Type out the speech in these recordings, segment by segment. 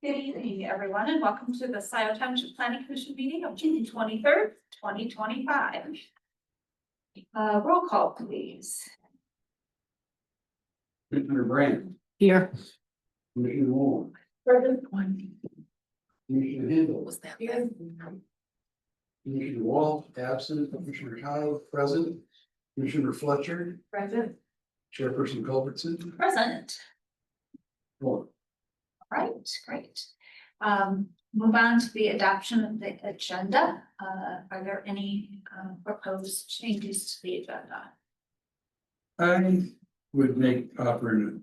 Good evening, everyone, and welcome to the Scio Township Planning Commission meeting of June 23rd, 2025. Roll call, please. Commissioner Brand, Here. Commissioner Wong, Present. Commissioner Handle, Was that? Commissioner Wall, absent, Commissioner Kyle, present, Commissioner Fletcher, Present. Chairperson Culbertson. Present. Four. Right, great. Move on to the adoption of the agenda. Are there any proposed changes to the agenda? I would offer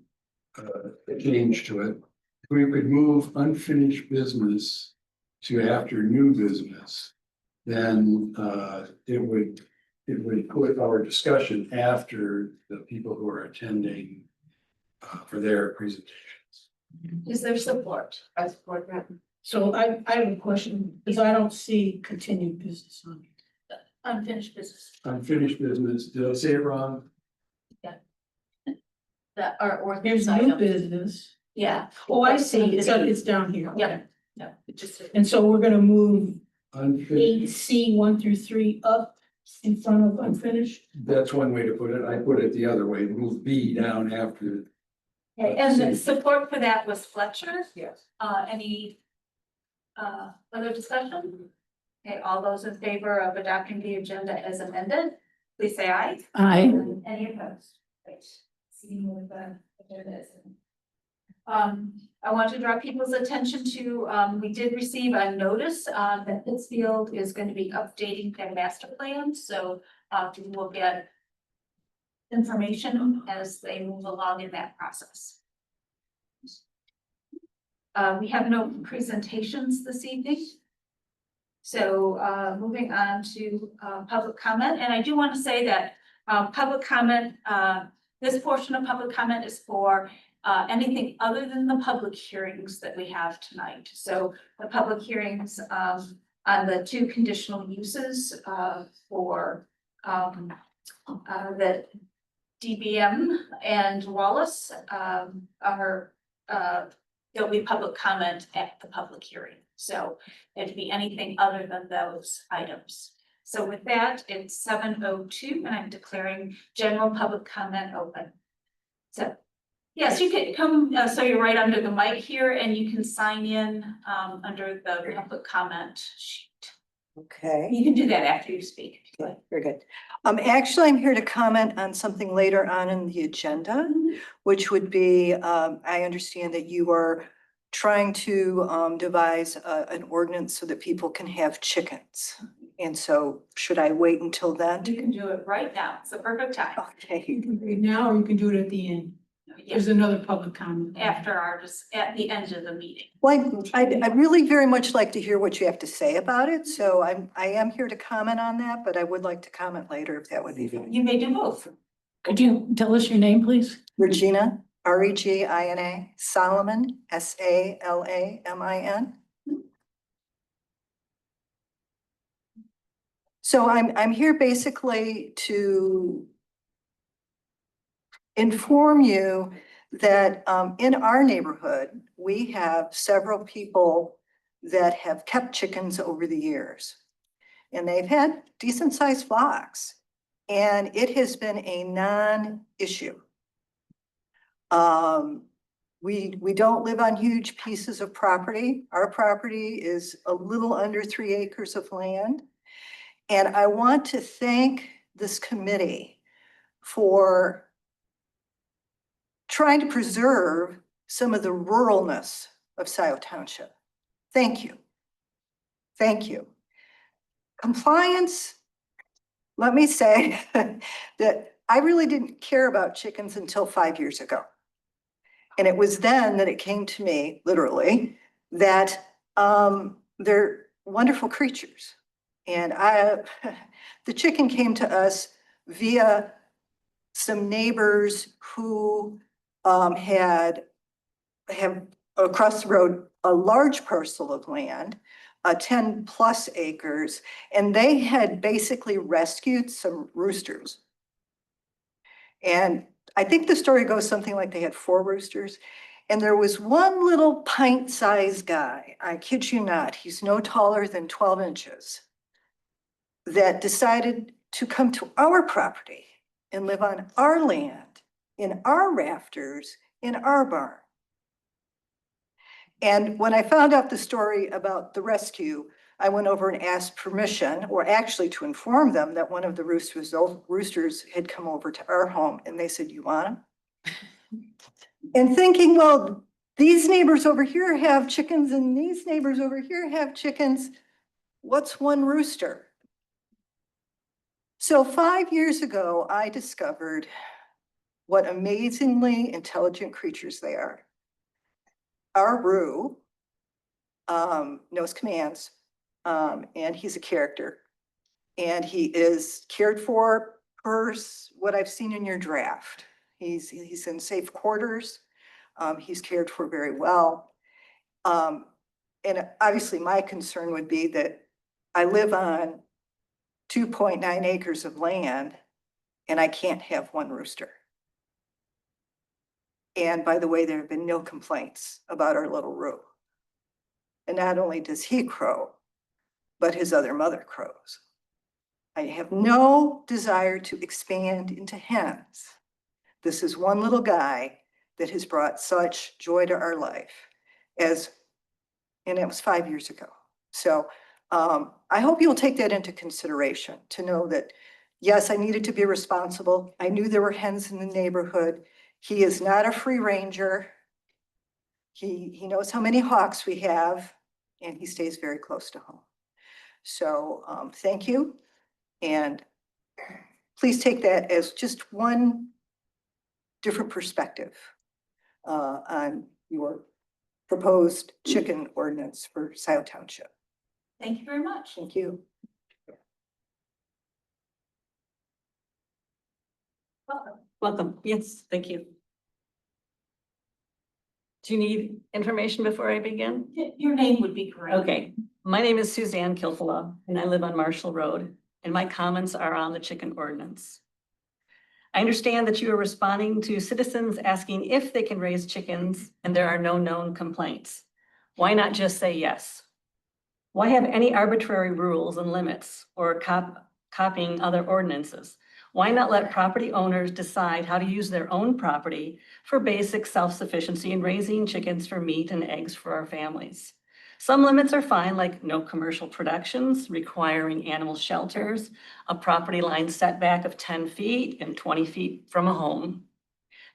a change to it. We would move unfinished business to after new business. Then it would put our discussion after the people who are attending for their presentations. Is there support? I support that. So I have a question, because I don't see continued business on here. Unfinished business. Unfinished business, did I say it wrong? That are or Here's new business. Yeah. Oh, I see, it's down here. Yeah. Okay. No, it just. And so we're gonna move Unfinished, 8C 1 through 3 up in front of unfinished. that's one way to put it. I put it the other way, move B down after. Okay, and the support for that was Fletcher. Yes. Any other discussion? Okay, all those in favor of adopting the agenda as amended, please say aye. Aye. Any opposed? Great. Seeing with the agenda is. I want to draw people's attention to, we did receive a notice that Pittsfield is going to be updating their master plan, so we will get information as they move along in that process. We have no presentations this evening. So moving on to public comment, and I do want to say that public comment, this portion of public comment is for anything other than the public hearings that we have tonight. So the public hearings on the two conditional uses for the DBM and Wallace are there'll be public comment at the public hearing. So it'd be anything other than those items. So with that, it's 7:02 and I'm declaring general public comment open. So yes, you can come, so you're right under the mic here and you can sign in under the public comment sheet. Okay, You can do that after you speak. if you'd like. very good. Actually, I'm here to comment on something later on in the agenda, which would be, I understand that you are trying to devise an ordinance so that people can have chickens. And so should I wait until then? You can do it right now. It's the perfect time. You Okay, can do it now, or you can do it at the end. There's another public comment. After our, just at the end of the meeting. well, I'd really very much like to hear what you have to say about it. So I am here to comment on that, but I would like to comment later if that would be fine. You may do both. Could you tell us your name, please? Regina, Regina, Solomon, Salamin. So I'm here basically to inform you that in our neighborhood, we have several people that have kept chickens over the years. And they've had decent sized flocks, and it has been a non-issue. We don't live on huge pieces of property. Our property is a little under 3 acres of land. And I want to thank this committee for trying to preserve some of the ruralness of Scio Township. Thank you. Thank you. Compliance, let me say that I really didn't care about chickens until 5 years ago. And it was then that it came to me, literally, that they're wonderful creatures. And the chicken came to us via some neighbors who have across the road a large parcel of land, 10+ acres, and they had basically rescued some roosters. And I think the story goes something like they had 4 roosters. And there was one little pint-sized guy, I kid you not, he's no taller than 12 inches, that decided to come to our property and live on our land, in our rafters, in our barn. And when I found out the story about the rescue, I went over and asked permission, or actually to inform them that one of the roosters had come over to our home, and they said, "You want him?" And thinking, well, these neighbors over here have chickens and these neighbors over here have chickens. What's one rooster? So 5 years ago, I discovered what amazingly intelligent creatures they are. Our Roo knows commands, and he's a character. And he is cared for per what I've seen in your draft. He's in safe quarters. He's cared for very well. And obviously my concern would be that I live on 2.9 acres of land and I can't have one rooster. And by the way, there have been no complaints about our little Roo. And not only does he crow, but his other mother crows. I have no desire to expand into hens. This is one little guy that has brought such joy to our life and it was 5 years ago. So I hope you'll take that into consideration to know that, yes, I needed to be responsible. I knew there were hens in the neighborhood. He is not a free ranger. He knows how many hawks we have, and he stays very close to home. So thank you. And please take that as just one different perspective on your proposed chicken ordinance for Scio Township. Thank you very much. Thank you. Welcome. Welcome. Yes, thank you. Do you need information before I begin? Your name would be great. Okay, my name is Suzanne Kilfala and I live on Marshall Road, and my comments are on the chicken ordinance. I understand that you are responding to citizens asking if they can raise chickens and there are no known complaints. Why not just say yes? Why have any arbitrary rules and limits or copying other ordinances? Why not let property owners decide how to use their own property for basic self-sufficiency in raising chickens for meat and eggs for our families? Some limits are fine, like no commercial productions, requiring animal shelters, a property line setback of 10 feet and 20 feet from a home.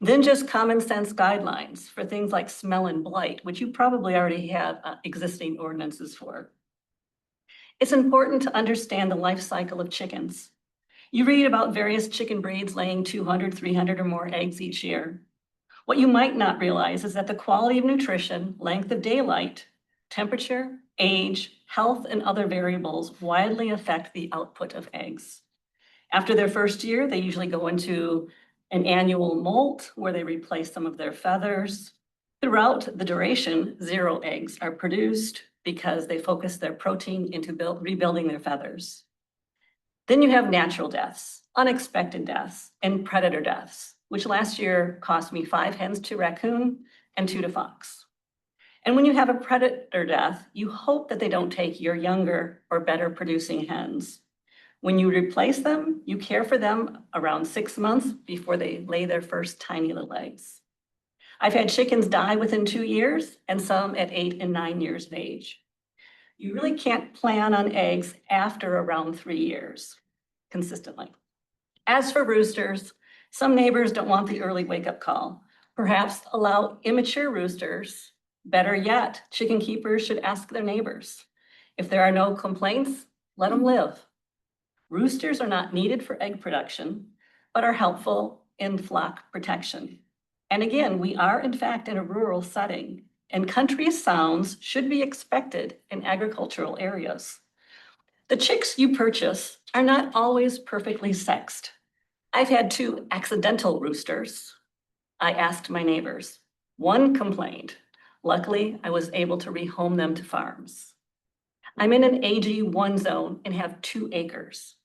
Then just common sense guidelines for things like smell and blight, which you probably already have existing ordinances for. It's important to understand the life cycle of chickens. You read about various chicken breeds laying 200, 300 or more eggs each year. What you might not realize is that the quality of nutrition, length of daylight, temperature, age, health, and other variables widely affect the output of eggs. After their first year, they usually go into an annual molt where they replace some of their feathers. Throughout the duration, 0 eggs are produced because they focus their protein into rebuilding their feathers. Then you have natural deaths, unexpected deaths, and predator deaths, which last year cost me 5 hens to raccoon and 2 to fox. And when you have a predator death, you hope that they don't take your younger or better producing hens. When you replace them, you care for them around 6 months before they lay their first tiny little eggs. I've had chickens die within 2 years and some at 8 and 9 years of age. You really can't plan on eggs after around 3 years consistently. As for roosters, some neighbors don't want the early wake-up call. Perhaps allow immature roosters. Better yet, chicken keepers should ask their neighbors. If there are no complaints, let them live. Roosters are not needed for egg production, but are helpful in flock protection. And again, we are in fact in a rural setting, and country sounds should be expected in agricultural areas. The chicks you purchase are not always perfectly sexed. I've had 2 accidental roosters. I asked my neighbors. 1 complained. Luckily, I was able to rehome them to farms. I'm in an AG1 zone and have 2 acres.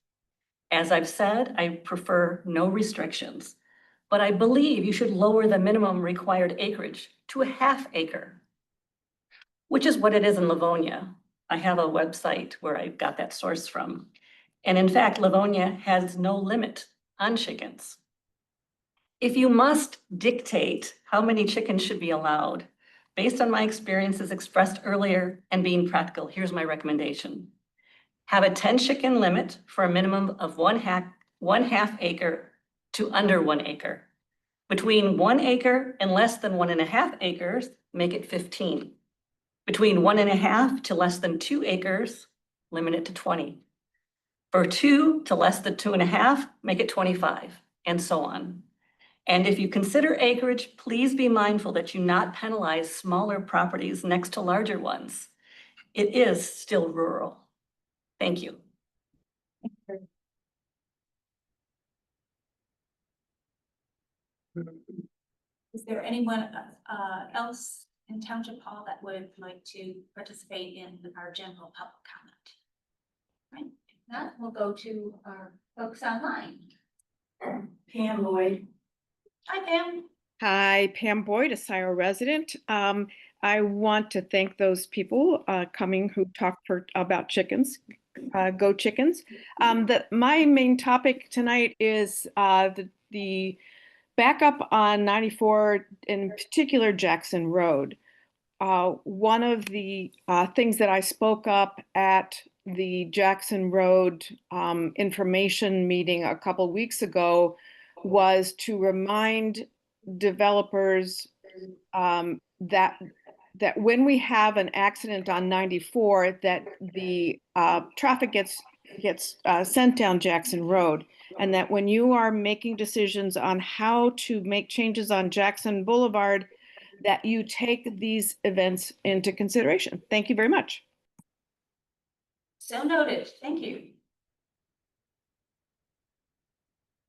As I've said, I prefer no restrictions, but I believe you should lower the minimum required acreage to a half acre, which is what it is in Livonia. I have a website where I got that source from. And in fact, Livonia has no limit on chickens. If you must dictate how many chickens should be allowed, based on my experiences expressed earlier and being practical, here's my recommendation. Have a 10 chicken limit for a minimum of one half acre to under 1 acre. Between 1 acre and less than 1.5 acres, make it 15. Between 1.5 to less than 2 acres, limit it to 20. For 2 to less than 2.5, make it 25, and so on. And if you consider acreage, please be mindful that you not penalize smaller properties next to larger ones. It is still rural. Thank you. Is there anyone else in Township Hall that would like to participate in our general public comment? Right, if not, we'll go to our folks online. Pam Lloyd. Hi, Pam. Hi, Pam Boyd, a Scio resident. I want to thank those people coming who talked about chickens. Go chickens. My main topic tonight is the backup on 94, in particular Jackson Road. One of the things that I spoke up at the Jackson Road information meeting a couple weeks ago was to remind developers that when we have an accident on 94, that the traffic gets sent down Jackson Road, and that when you are making decisions on how to make changes on Jackson Boulevard, that you take these events into consideration. Thank you very much. So noted. Thank you.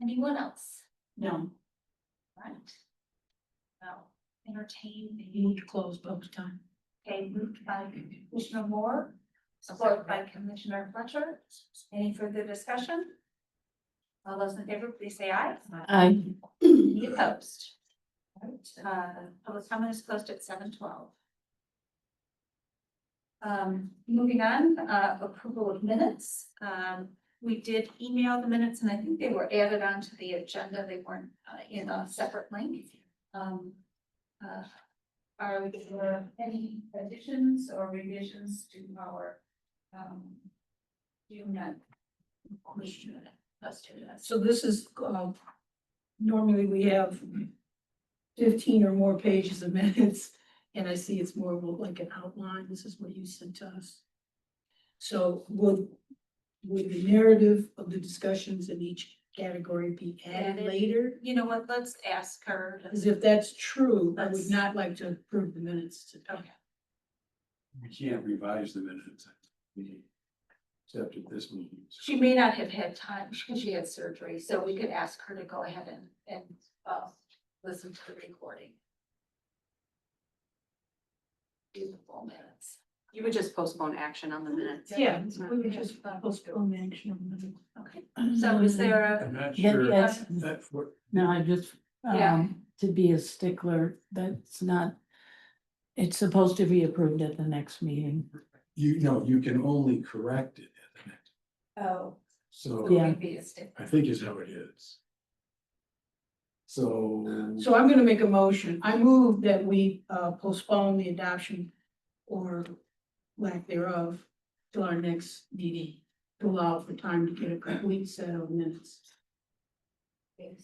Anyone else? No, Right. Well, entertain move the, to close public time. okay, moved by Commissioner Moore, supported by Commissioner Fletcher. Any further discussion? All those in favor, please say aye. Any opposed? Right, public comment is closed at 7:12. Moving on, approval of minutes. We did email the minutes and I think they were added onto the agenda. They weren't in a separate link. Are there any additions or revisions to our June question? So this is, normally we have 15 or more pages of minutes, and I see it's more of like an outline. This is what you sent to us. So would the narrative of the discussions in each category be added later? You know what, let's ask her. Because if that's true, I would Let's- not like to approve the minutes today. Okay. We can't revise the minutes. Except at this meeting. She may not have had time because she had surgery, so we could ask her to go ahead and listen to the recording. Do the full minutes. You would just postpone action on the minutes. Yeah, we would just postpone action on the minutes. Okay, so is there a, I'm not Yeah, sure. yes. That for, No, I just, Yeah. to be a stickler, that's not, it's supposed to be approved at the next meeting. you can only correct it at the next. oh, So Yeah. maybe a stick. I think is how it is. So. So I'm gonna make a motion. I move that we postpone the adoption or lack thereof till our next meeting to allow for time to get a complete set of minutes. Okay,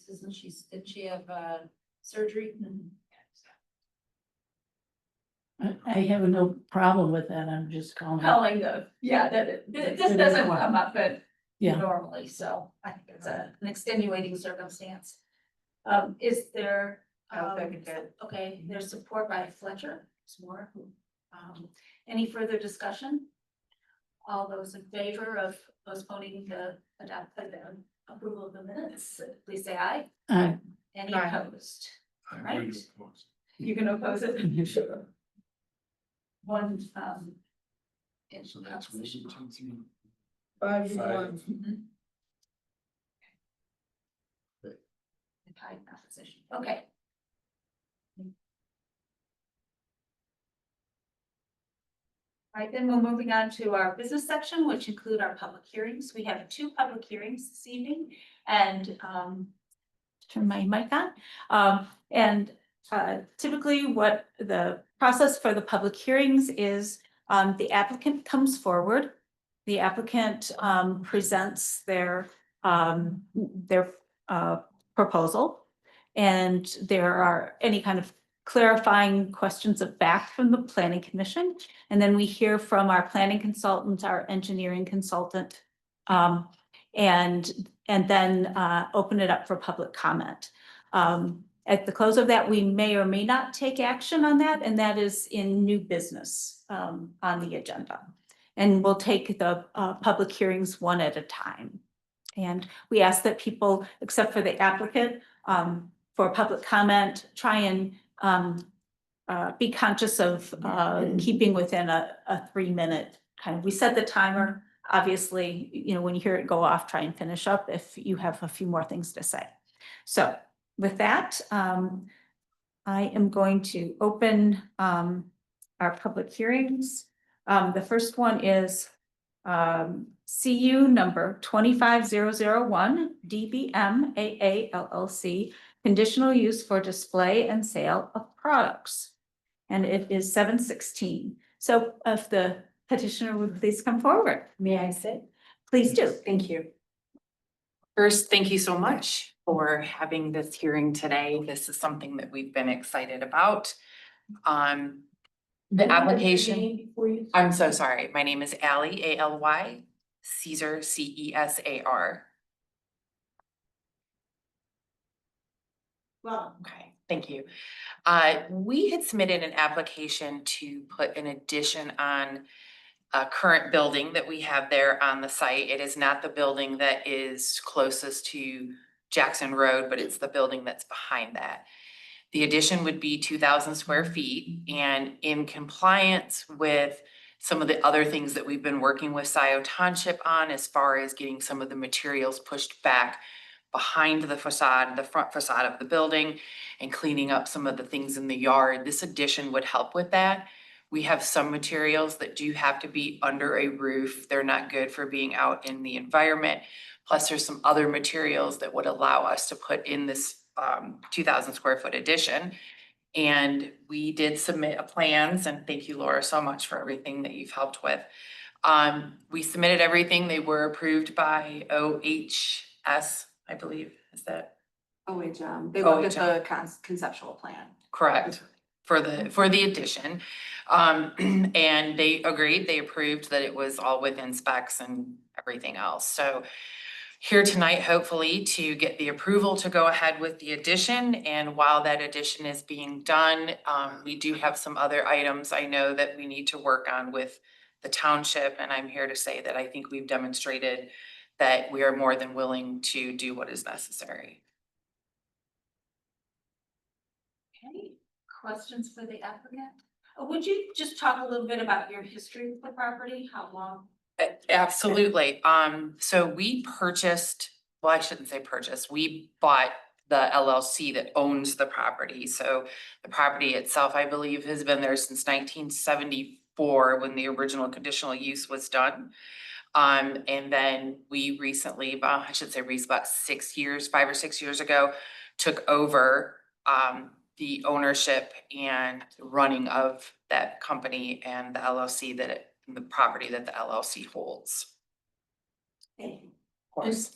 did she have surgery? I have no problem with that, I'm just calling. Calling this doesn't come up but Yeah. normally, so I think it's an extenuating circumstance. Is there? I'll second that. Okay, there's support by Fletcher, it's more. Any further discussion? All those in favor of postponing the approval of the minutes, please say aye. Any Aye. opposed? I'm Right. going to oppose. You can oppose it? Sure. One, in So that's one, opposition. 2, 3. 5 to Five. 1. tied opposition. Okay. All right, then we're moving on to our business section, which include our public hearings. We have 2 public hearings this evening, and turn my mic on. Typically what the process for the public hearings is, the applicant comes forward. The applicant presents their proposal. And there are any kind of clarifying questions of back from the planning commission. And then we hear from our planning consultant, our engineering consultant, and then open it up for public comment. At the close of that, we may or may not take action on that, and that is in new business on the agenda. And we'll take the public hearings one at a time. And we ask that people, except for the applicant, for public comment, try and be conscious of keeping within a 3-minute kind of, we set the timer. Obviously, you know, when you hear it go off, try and finish up if you have a few more things to say. So with that, I am going to open our public hearings. The first one is CU number 25001 DBM AA LLC, conditional use for display and sale of products. And it is 7:16. So if the petitioner would please come forward. May I sit? Please do. Thank you. First, thank you so much for having this hearing today. This is something that we've been excited about. The application, I'm so sorry. My name is Ally, A-L-Y, Caesar, C-E-S-A-R. Well, Okay, thank you. We had submitted an application to put an addition on a current building that we have there on the site. It is not the building that is closest to Jackson Road, but it's the building that's behind that. The addition would be 2,000 square feet, and in compliance with some of the other things that we've been working with Scio Township on, as far as getting some of the materials pushed back behind the facade, the front facade of the building, and cleaning up some of the things in the yard. This addition would help with that. We have some materials that do have to be under a roof. They're not good for being out in the environment. Plus, there's some other materials that would allow us to put in this 2,000 square foot addition. And we did submit plans, and thank you, Laura, so much for everything that you've helped with. We submitted everything. They were approved by OHS, I believe, is that They looked at the conceptual plan. correct? For the addition. And they agreed, they approved that it was all within specs and everything else. So here tonight, hopefully, to get the approval to go ahead with the addition. And while that addition is being done, we do have some other items I know that we need to work on with the township. And I'm here to say that I think we've demonstrated that we are more than willing to do what is necessary. okay, questions for the applicant? Would you just talk a little bit about your history with the property? How long? Absolutely. So we purchased, well, I shouldn't say purchased, we bought the LLC that owns the property. So the property itself, I believe, has been there since 1974 when the original conditional use was done. And then we recently, I should say about 6 years, 5 or 6 years ago, took over the ownership and running of that company and the LLC the property that the LLC holds. Of course.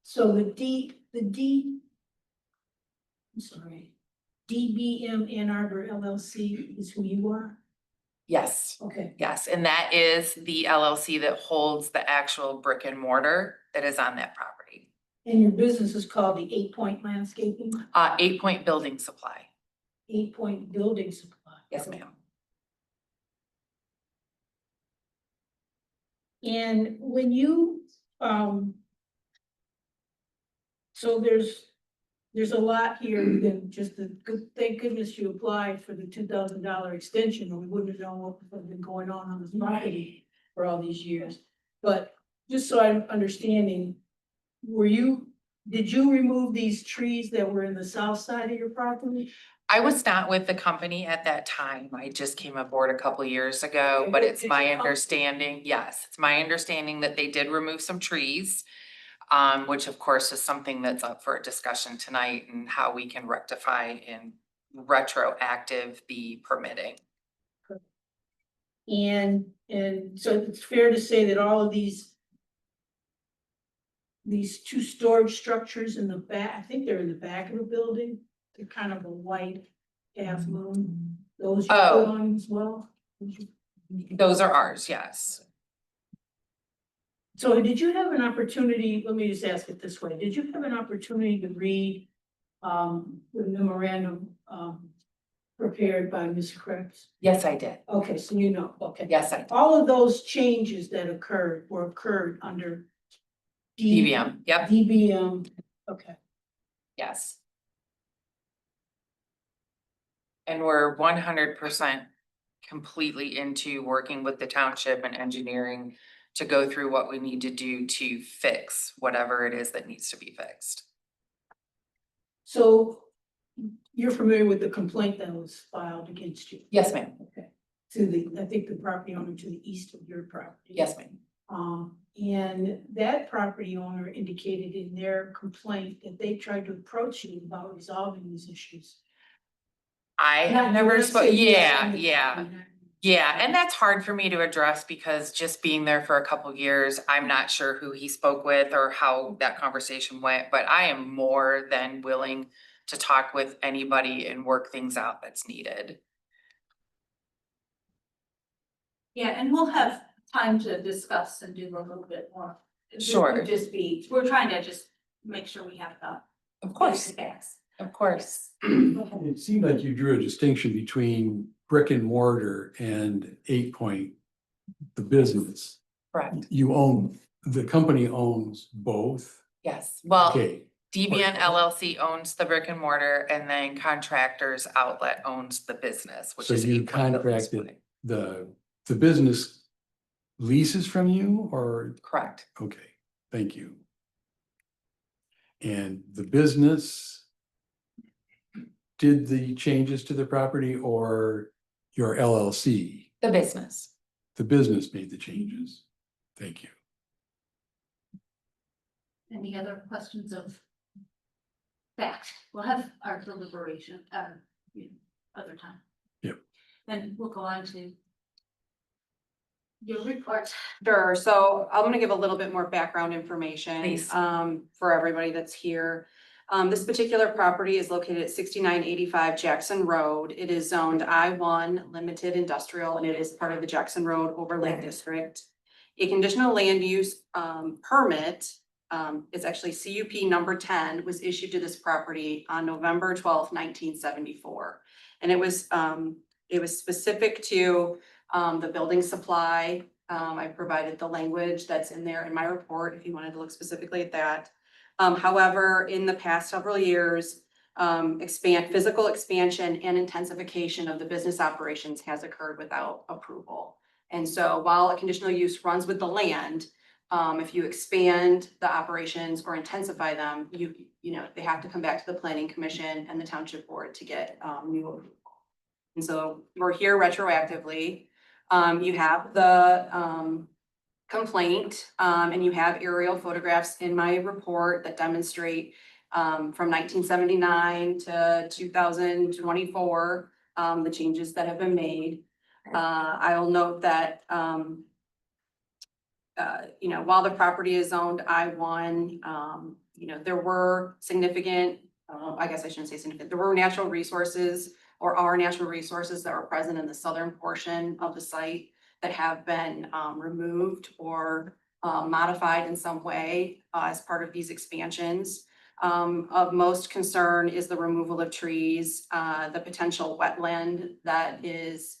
So I'm sorry, DBM Ann Arbor LLC is who you are? Yes, Okay. yes, and that is the LLC that holds the actual brick and mortar that is on that property. And your business is called the 8 Point Landscaping? 8 Point Building Supply. 8 Point Building Supply? Yes, ma'am. And when you, so there's a lot here than just thank goodness you applied for the $2,000 extension, or we wouldn't have known what had been going on this property for all these years. But just so I'm understanding, were you did you remove these trees that were in the south side of your property? I was not with the company at that time. I just came aboard a couple years ago, Okay, but well, it's did my you come- understanding, yes, it's my understanding that they did remove some trees. Which of course is something that's up for a discussion tonight and how we can rectify and retroactive the permitting. And so it's fair to say that all of these two storage structures in the back, I think they're in the back of the building, they're kind of a white half moon, those you put Oh. on as well? Those are ours, yes. So did you have an opportunity, let me just ask it this way, did you have an opportunity to read the memorandum prepared by Ms. Krebs? Yes, I did. Okay, so you know, okay. Yes, I did. All of those changes that occurred under DVM, yep, DBM, okay. yes. And we're 100% completely into working with the township and engineering to go through what we need to do to fix whatever it is that needs to be fixed. So you're familiar with the complaint that was filed against you? Yes, ma'am. Okay. To the, I think the property owner to the east of your property. Yes, ma'am. And that property owner indicated in their complaint that they tried to approach you about resolving these issues. I have Not- never not spoken, saying you yeah, own the yeah. property, not- Yeah, and that's hard for me to address because just being there for a couple years, I'm not sure who he spoke with or how that conversation went, but I am more than willing to talk with anybody and work things out that's needed. Yeah, and we'll have time to discuss and do a little bit more. This Sure. would just be, we're trying to just make sure we have the. Of course, Facts. of course. It seemed like you drew a distinction between brick and mortar and 8 Point, the business. Correct, You own, the company owns both. yes. Well, Okay, DBN LLC owns the brick and mortar and then Contractors Outlet owns the business, which so is you 8 Point Building contracted Supply. the business leases from you or, Correct. okay, thank you. And the business did the changes to the property or your LLC? The business. The business made the changes. Thank you. Any other questions of fact? We'll have our deliberation, other time. Yep. Then we'll go on to your report. Sure, so I'm gonna give a little bit more background information. Please. For everybody that's here. This particular property is located at 6985 Jackson Road. It is zoned I-1 Limited Industrial, and it is part of the Jackson Road Overlay District. A conditional land use permit, it's actually CUP number 10, was issued to this property on November 12th, 1974. And it was specific to the building supply. I provided the language that's in there in my report, if you wanted to look specifically at that. However, in the past several years, physical expansion and intensification of the business operations has occurred without approval. And so while a conditional use runs with the land, if you expand the operations or intensify them, you know, they have to come back to the planning commission and the township board to get new approval. And so we're here retroactively. You have the complaint, and you have aerial photographs in my report that demonstrate from 1979 to 2024, the changes that have been made. I'll note that you know, while the property is owned I-1, you know, there were significant, I guess I shouldn't say significant, there were natural resources or are natural resources that were present in the southern portion of the site that have been removed or modified in some way as part of these expansions. Of most concern is the removal of trees, the potential wetland that is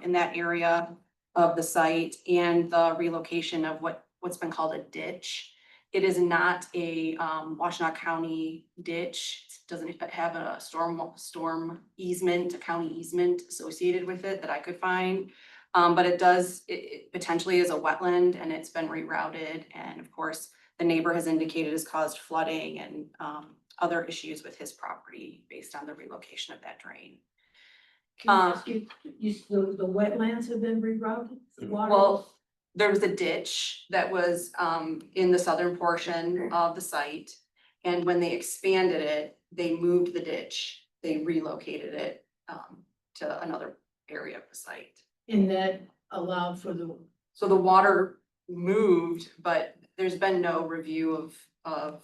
in that area of the site, and the relocation of what's been called a ditch. It is not a Washtenaw County ditch. It doesn't have a storm easement, a county easement associated with it that I could find. But it potentially is a wetland, and it's been rerouted. And of course, the neighbor has indicated has caused flooding and other issues with his property based on the relocation of that drain. Can I ask you, the wetlands have been rerouted? Water- Well, there was a ditch that was in the southern portion of the site. And when they expanded it, they moved the ditch, they relocated it to another area of the site. And that allowed for the, So the water moved, but there's been no review of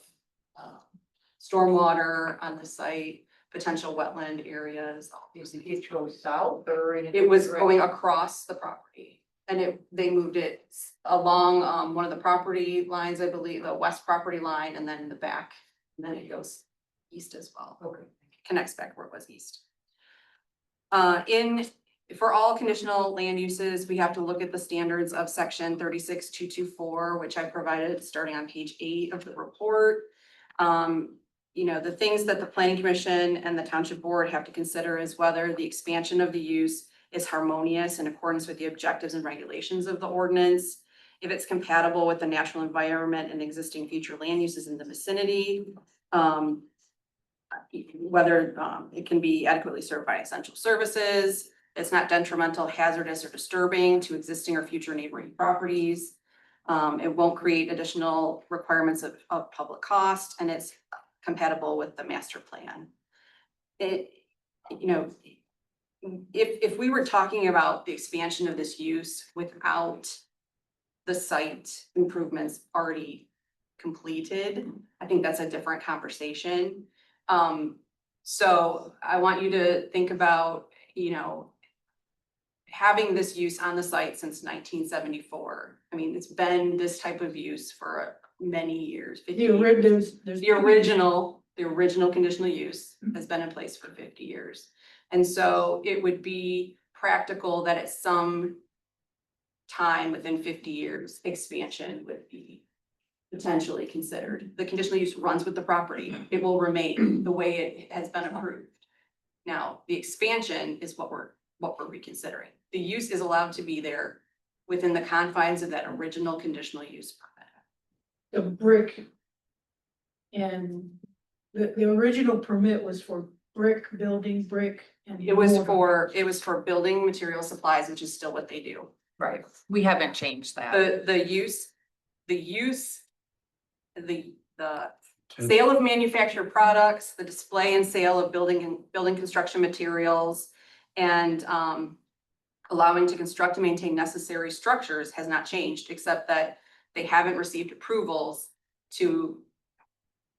stormwater on the site, potential wetland areas. It goes south or in a It was different going across the property and they moved it along one of the property lines, I believe, the west property line, and then the back. And then it goes east as well. Okay. Connects back where it was east. For all conditional land uses, we have to look at the standards of section 36.224, which I provided starting on page 8 of the report. You know, the things that the planning commission and the township board have to consider is whether the expansion of the use is harmonious in accordance with the objectives and regulations of the ordinance, if it's compatible with the natural environment and existing future land uses in the vicinity, whether it can be adequately served by essential services, it's not detrimental, hazardous, or disturbing to existing or future neighboring properties. It won't create additional requirements of public cost, and it's compatible with the master plan. You know, if we were talking about the expansion of this use without the site improvements already completed, I think that's a different conversation. So I want you to think about, you know, having this use on the site since 1974. I mean, it's been this type of use for many years. 50 years. there's. The original conditional use has been in place for 50 years. And so it would be practical that at some time within 50 years, expansion would be potentially considered. The conditional use runs with the property. It will remain the way it has been approved. Now, the expansion is what we're reconsidering. The use is allowed to be there within the confines of that original conditional use permit. The brick. And the original permit was for brick, building, brick. And It was mortar. for building material supplies, which is still what they do. Right, we haven't changed that. The sale of manufactured products, the display and sale of building construction materials, and allowing to construct and maintain necessary structures has not changed, except that they haven't received approvals to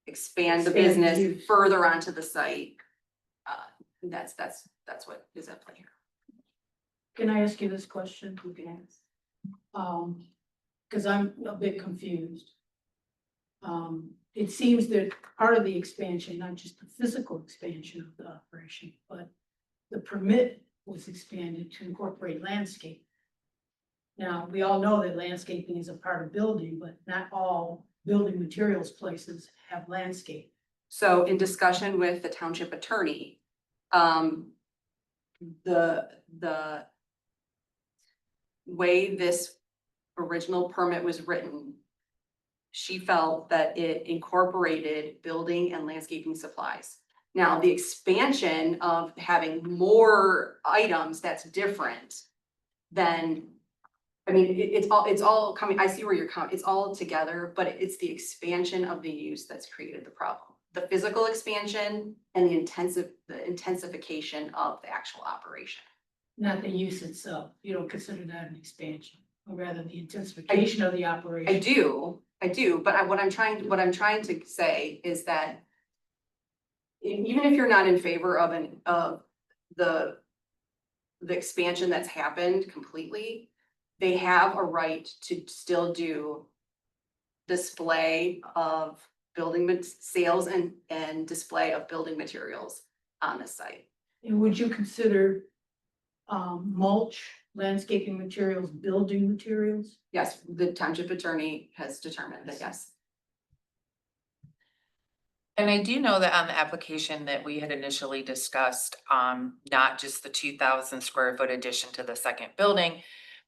expand the Expand business use. further onto the site. That's what is at play here. Can I ask you this question? You can ask. Cause I'm a bit confused. It seems that part of the expansion, not just the physical expansion of the operation, but the permit was expanded to incorporate landscape. Now, we all know that landscaping is a part of building, but not all building materials places have landscape. So in discussion with the township attorney, the way this original permit was written, she felt that it incorporated building and landscaping supplies. Now, the expansion of having more items, that's different than, I mean, it's all coming, I see where you're coming, it's all together, but it's the expansion of the use that's created the problem. The physical expansion and the intensification of the actual operation. Not the use itself. You don't consider that an expansion, or rather the intensification of the operation. I do, but what I'm trying to say is that even if you're not in favor of the expansion that's happened completely, they have a right to still do display of building sales and display of building materials on the site. And would you consider mulch, landscaping materials, building materials? Yes, the township attorney has determined that, yes. And I do know that on the application that we had initially discussed, not just the 2,000 square foot addition to the second building,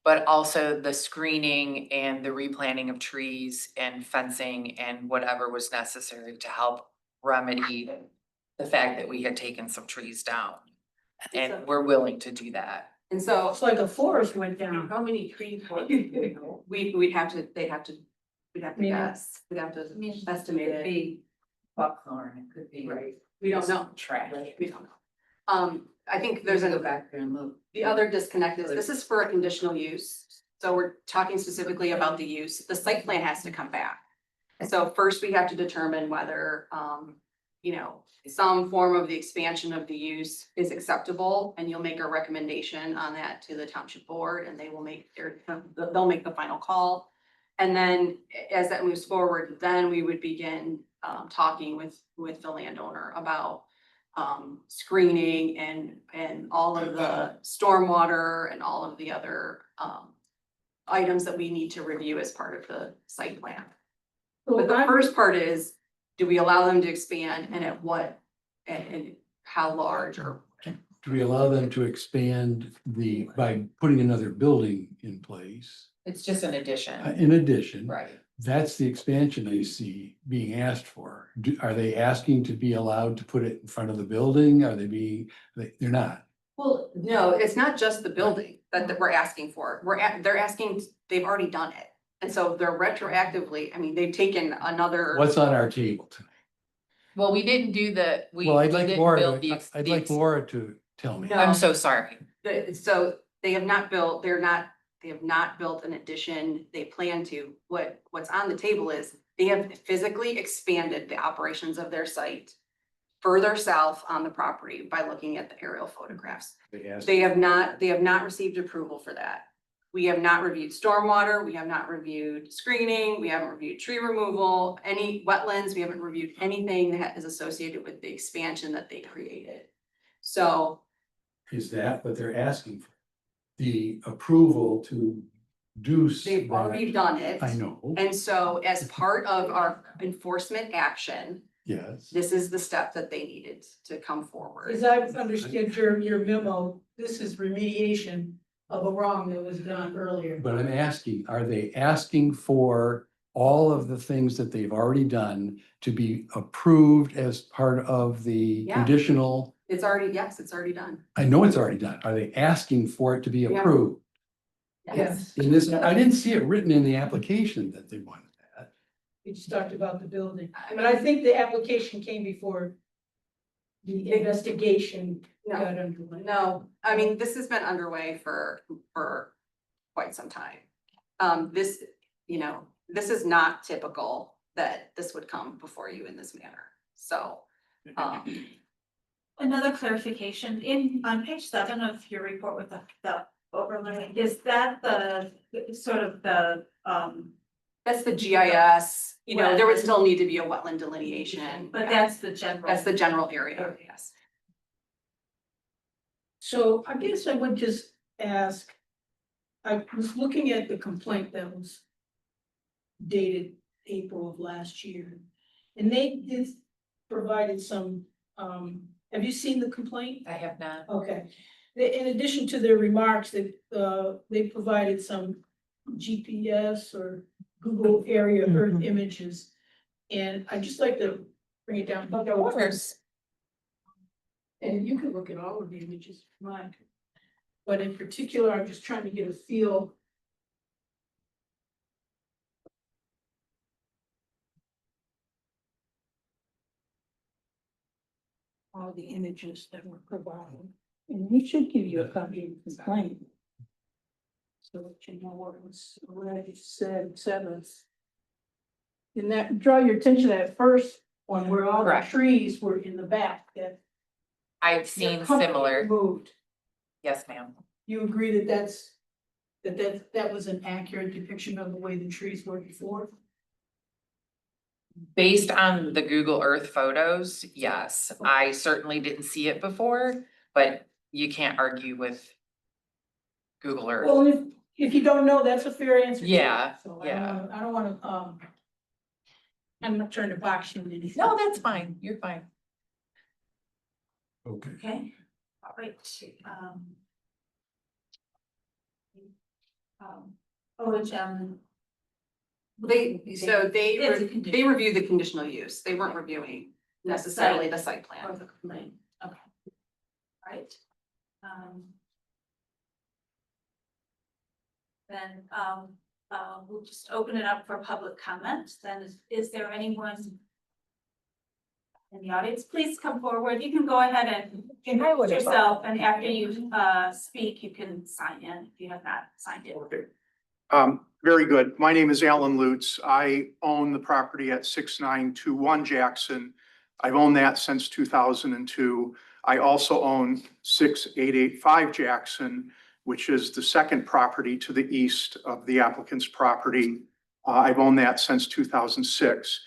but also the screening and the replanting of trees and fencing and whatever was necessary to help remedy the fact that we had taken some trees down. And we're willing to do that. And so It's like a forest went down. How many trees was we'd have to, we'd have to Maybe. guess, we'd have to estimate it. be buckthorn, it could be. Right. We don't know. Trash. We don't know. I think there's Go a, back there and look. the other disconnect is this is for a conditional use. So we're talking specifically about the use. The site plan has to come back. So first we have to determine whether, you know, some form of the expansion of the use is acceptable, and you'll make a recommendation on that to the township board, and they will make they'll make the final call. And then as that moves forward, then we would begin talking with the landowner about screening and all of the stormwater and all of the other items that we need to review as part of the site plan. But the first part is, do we allow them to expand, and at what, and how large, or Do we allow them to expand by putting another building in place? It's just an addition. In addition, Right. that's the expansion I see being asked for. Are they asking to be allowed to put it in front of the building? Are they're not. well, no, it's not just the building that we're asking for. They're asking, they've already done it. And so they're retroactively, I mean, they've taken another. What's on our table tonight? Well, we didn't do Well, I'd we like didn't Laura, build the ex- I'd the like ex- Laura to tell me. No. I'm so sorry. So they have not built, they have not built an addition. They plan to. What's on the table is they have physically expanded the operations of their site further south on the property by looking at the aerial photographs. They have not received approval for that. We have not reviewed stormwater, we have not reviewed screening, we haven't reviewed tree removal, any wetlands, we haven't reviewed anything that is associated with the expansion that they created. So, Is that what they're asking for? The approval to do. they've already done it. I know, And so as part of our enforcement action, yes. this is the step that they needed to come forward. As I've understood your memo, this is remediation of a wrong that was done earlier. But I'm asking, are they asking for all of the things that they've already done to be approved as part of the Yeah. conditional? It's already, yes, it's already done. I know it's already done. Are they asking for it to be Yeah. approved? Yes. In this, I didn't see it written in the application that they wanted that. We just talked about the building, but I think the application came before the investigation No. got underway. No, I mean, this has been underway for quite some time. This, you know, this is not typical that this would come before you in this manner, so. Another clarification, on page 7 of your report with the overlay, is that the sort of the, That's the GIS, you know, there would still need to be a wetland delineation. but that's the general. That's the general area, yes. So I guess I would just ask, I was looking at the complaint that was dated April of last year. And they did provided some, have you seen the complaint? I have not. Okay. In addition to their remarks, they provided some GPS or Google area Earth images. And I'd just like to bring it down. Of course. And you can look at all of the images if you like. But in particular, I'm just trying to get a feel. All the images that were provided, and we should give you a copy of the complaint. So that you know what was already said, et cetera. And that, draw your attention to that first one where all the Correct. trees were in the back that. I've your seen company similar. Moved. Yes, ma'am. You agree that that was an accurate depiction of the way the trees were before? Based on the Google Earth photos, yes, I certainly didn't see it before, but you can't argue with Google Earth. Well, if you don't know, that's a fair answer. too. Yeah, So yeah. I don't wanna, I'm not trying to box you in anything. No, that's fine. You're fine. Okay. Okay, all right, OHM. It's a They condition. reviewed the conditional use. They weren't reviewing necessarily the site Or plan. the complaint, okay. Right. Then, we'll just open it up for public comment. Then is there anyone in the audience? Please come forward. You can go ahead and introduce yourself, and after you, speak, you can sign in if you have not signed in. Okay. Very good. My name is Alan Lutz. I own the property at 6921 Jackson. I've owned that since 2002. I also own 6885 Jackson, which is the second property to the east of the applicant's property. I've owned that since 2006.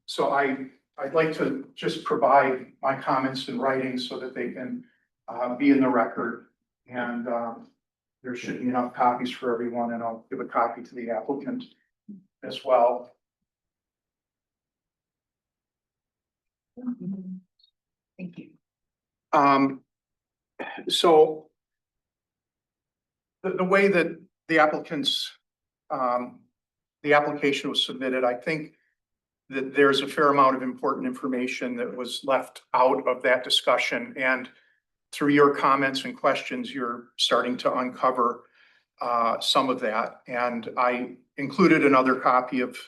So I'd like to just provide my comments in writing so that they can be in the record. And there should be enough copies for everyone, and I'll give a copy to the applicant as well. Thank you. So the way that the application was submitted, I think that there's a fair amount of important information that was left out of that discussion. And through your comments and questions, you're starting to uncover some of that. And I included another copy of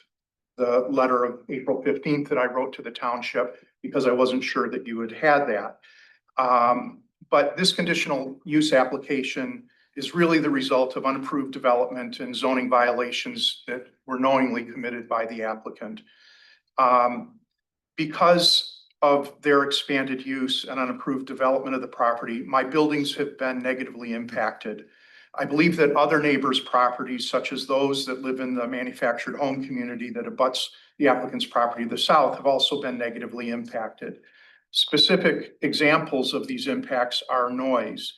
the letter of April 15th that I wrote to the township because I wasn't sure that you had that. But this conditional use application is really the result of unapproved development and zoning violations that were knowingly committed by the applicant. Because of their expanded use and unapproved development of the property, my buildings have been negatively impacted. I believe that other neighbors' properties, such as those that live in the manufactured home community that abuts the applicant's property to the south, have also been negatively impacted. Specific examples of these impacts are noise.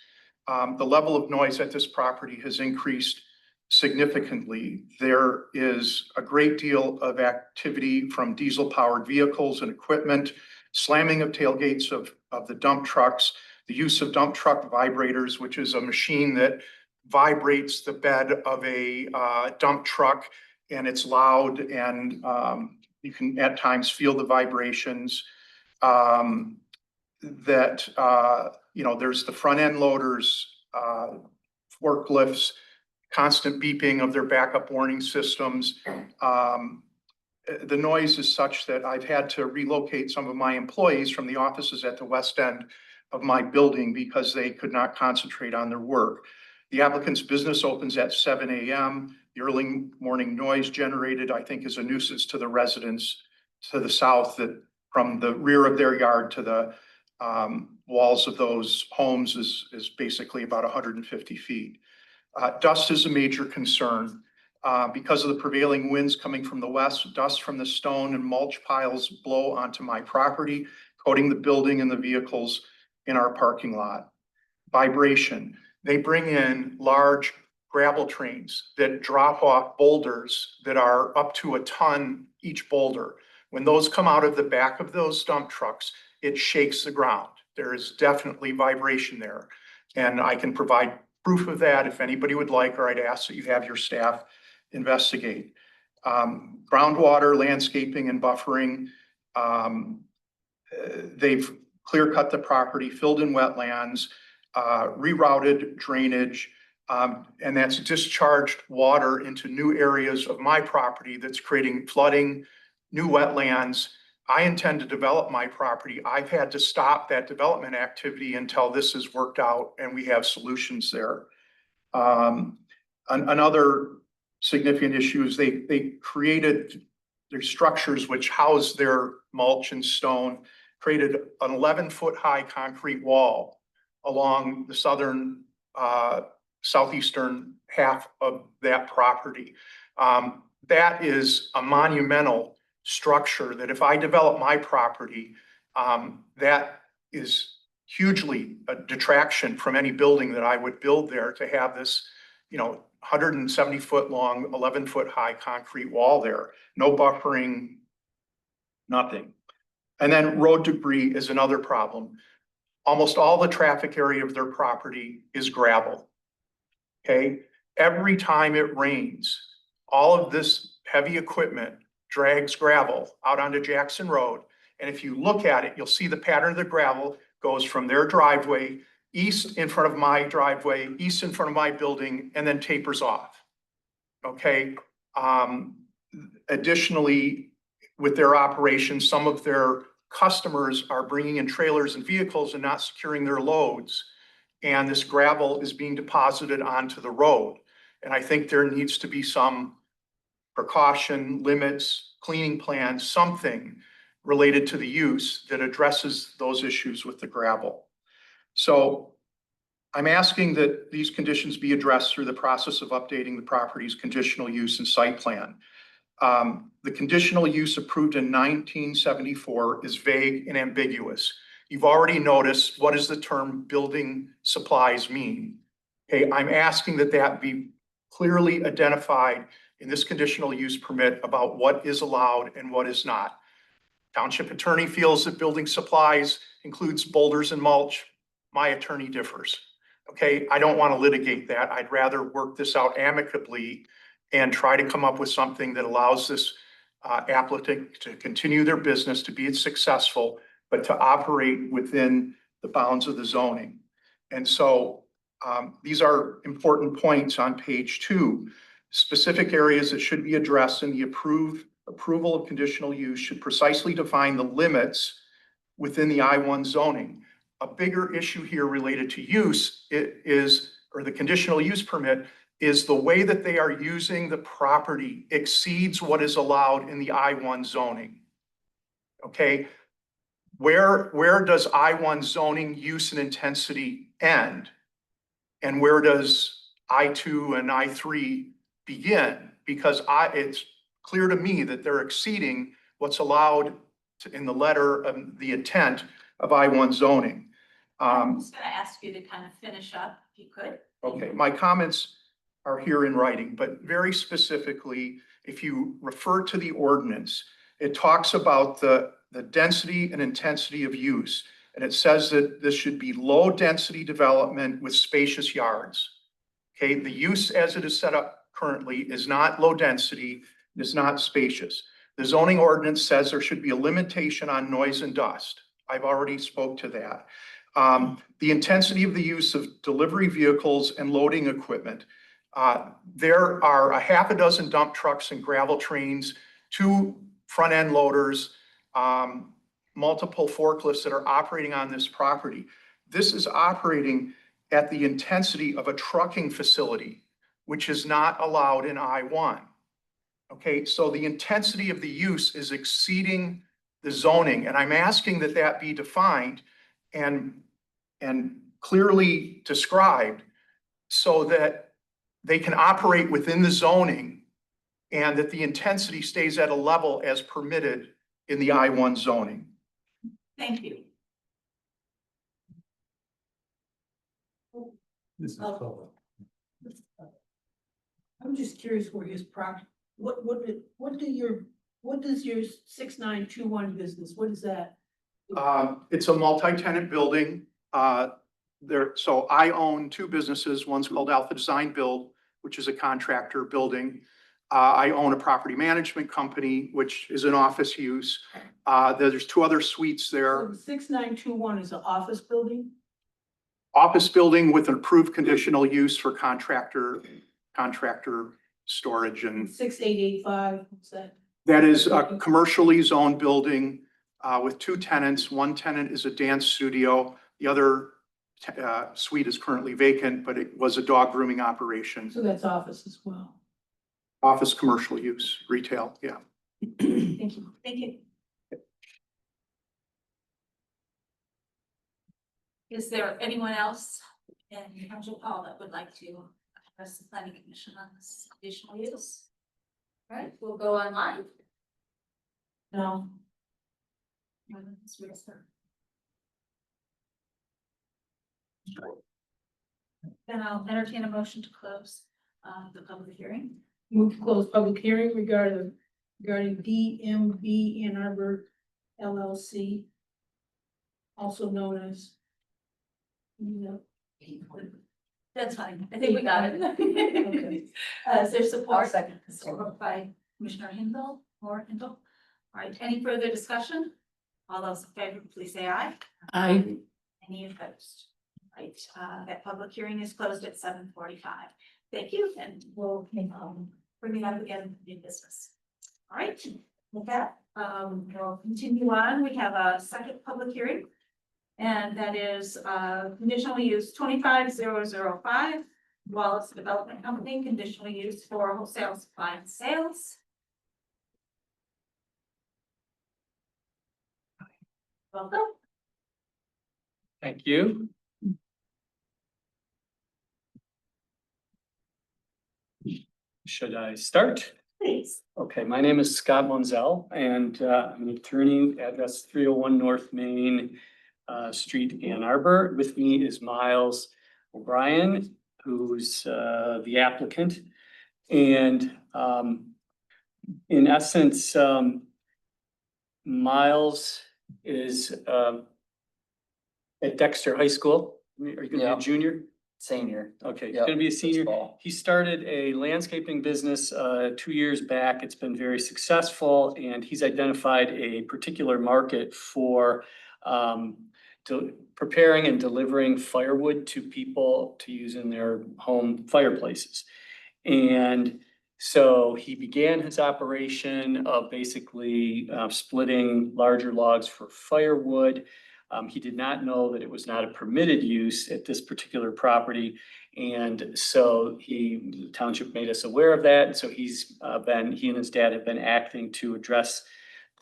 The level of noise at this property has increased significantly. There is a great deal of activity from diesel-powered vehicles and equipment, slamming of tailgates of the dump trucks, the use of dump truck vibrators, which is a machine that vibrates the bed of a dump truck, and it's loud, and you can at times feel the vibrations. There's the front end loaders, forklifts, constant beeping of their backup warning systems. The noise is such that I've had to relocate some of my employees from the offices at the west end of my building because they could not concentrate on their work. The applicant's business opens at 7 a.m. The early morning noise generated, I think, is a nuisance to the residents to the south, that from the rear of their yard to the walls of those homes is basically about 150 feet. Dust is a major concern. Because of the prevailing winds coming from the west, dust from the stone and mulch piles blow onto my property, coating the building and the vehicles in our parking lot. Vibration. They bring in large gravel trains that drop off boulders that are up to a ton each boulder. When those come out of the back of those dump trucks, it shakes the ground. There is definitely vibration there. And I can provide proof of that if anybody would like, or I'd ask that you have your staff investigate. Groundwater, landscaping, and buffering. They've clear cut the property, filled in wetlands, rerouted drainage, and that's discharged water into new areas of my property that's creating flooding, new wetlands. I intend to develop my property. I've had to stop that development activity until this is worked out and we have solutions there. Another significant issue is they created their structures which house their mulch and stone, created an 11-foot high concrete wall along the southern, southeastern half of that property. That is a monumental structure that if I develop my property, that is hugely a detraction from any building that I would build there, to have this, 170-foot long, 11-foot high concrete wall there, no buffering, nothing. And then road debris is another problem. Almost all the traffic area of their property is gravel. Okay, every time it rains, all of this heavy equipment drags gravel out onto Jackson Road. And if you look at it, you'll see the pattern of the gravel goes from their driveway, east in front of my driveway, east in front of my building, and then tapers off. Okay. Additionally, with their operations, some of their customers are bringing in trailers and vehicles and not securing their loads. And this gravel is being deposited onto the road. And I think there needs to be some precaution, limits, cleaning plans, something related to the use that addresses those issues with the gravel. So I'm asking that these conditions be addressed through the process of updating the property's conditional use and site plan. The conditional use approved in 1974 is vague and ambiguous. You've already noticed, what does the term building supplies mean? Okay, I'm asking that that be clearly identified in this conditional use permit about what is allowed and what is not. Township attorney feels that building supplies includes boulders and mulch. My attorney differs. Okay, I don't want to litigate that. I'd rather work this out amicably and try to come up with something that allows this applicant to continue their business, to be successful, but to operate within the bounds of the zoning. And so these are important points on page 2. Specific areas that should be addressed in the approval of conditional use should precisely define the limits within the I-1 zoning. A bigger issue here related to use or the conditional use permit, is the way that they are using the property exceeds what is allowed in the I-1 zoning. Okay, where does I-1 zoning use and intensity end? And where does I-2 and I-3 begin? Because it's clear to me that they're exceeding what's allowed in the letter of the intent of I-1 zoning. I'm just gonna ask you to kind of finish up, if you could. Okay, my comments are here in writing, but very specifically, if you refer to the ordinance, it talks about the density and intensity of use. And it says that this should be low density development with spacious yards. Okay, the use as it is set up currently is not low density, is not spacious. The zoning ordinance says there should be a limitation on noise and dust. I've already spoke to that. The intensity of the use of delivery vehicles and loading equipment. There are a half a dozen dump trucks and gravel trains, 2 front end loaders, multiple forklifts that are operating on this property. This is operating at the intensity of a trucking facility, which is not allowed in I-1. Okay, so the intensity of the use is exceeding the zoning, and I'm asking that that be defined and clearly described so that they can operate within the zoning and that the intensity stays at a level as permitted in the I-1 zoning. Thank you. This is cool. I'm just curious where his what does your 6921 business, what is that? It's a multi-tenant building. So I own 2 businesses. One's called Alpha Design Build, which is a contractor building. I own a property management company, which is an office use. There's 2 other suites there. So 6921 is an office building? Office building with an approved conditional use for contractor storage, and 6885, what's that? that is a commercially zoned building with 2 tenants. One tenant is a dance studio. The other suite is currently vacant, but it was a dog grooming operation. So that's office as well. Office, commercial use, retail, yeah. Thank you. Thank you. Is there anyone else in Township Hall that would like to address the planning commission on this additional use? All right, we'll go online. No. Then I'll entertain a motion to close the public hearing. Move to close public hearing regarding DMB Ann Arbor LLC, also known as That's fine. I think we got it. Okay. Is there support? second. Support by Commissioner Hindle or Hindle. All right, any further discussion? All those in favor, please say aye. I, Any opposed? Right, that public hearing is closed at 7:45. Thank you, and we'll bring it up again in new business. All right, with that, we'll continue on. We have a second public hearing. And that is conditional use 25005, Wallace Development Company, conditional use for wholesale supply and sales. Welcome, Thank you. Should I start? please. Okay, my name is Scott Monzel and I'm an attorney, address 301 North Main Street, Ann Arbor. With me is Miles O'Brien, who's the applicant. And in essence, Miles is at Dexter High School. Are you gonna be a junior? Senior. Okay, he's Yep, gonna be a this senior. fall. He started a landscaping business 2 years back. It's been very successful and he's identified a particular market for preparing and delivering firewood to people to use in their home fireplaces. And so he began his operation of basically splitting larger logs for firewood. He did not know that it was not a permitted use at this particular property. And so the township made us aware of that. And so he and his dad have been acting to address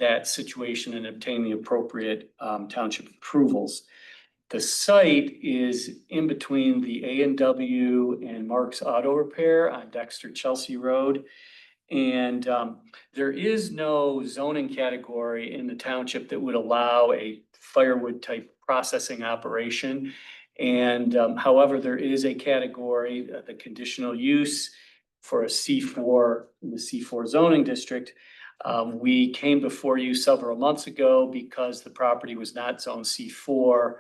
that situation and obtain the appropriate township approvals. The site is in between the A&W and Mark's Auto Repair on Dexter Chelsea Road. And there is no zoning category in the township that would allow a firewood type processing operation. And however, there is a category, the conditional use for a C4 in the C4 zoning district. We came before you several months ago because the property was not zoned C4.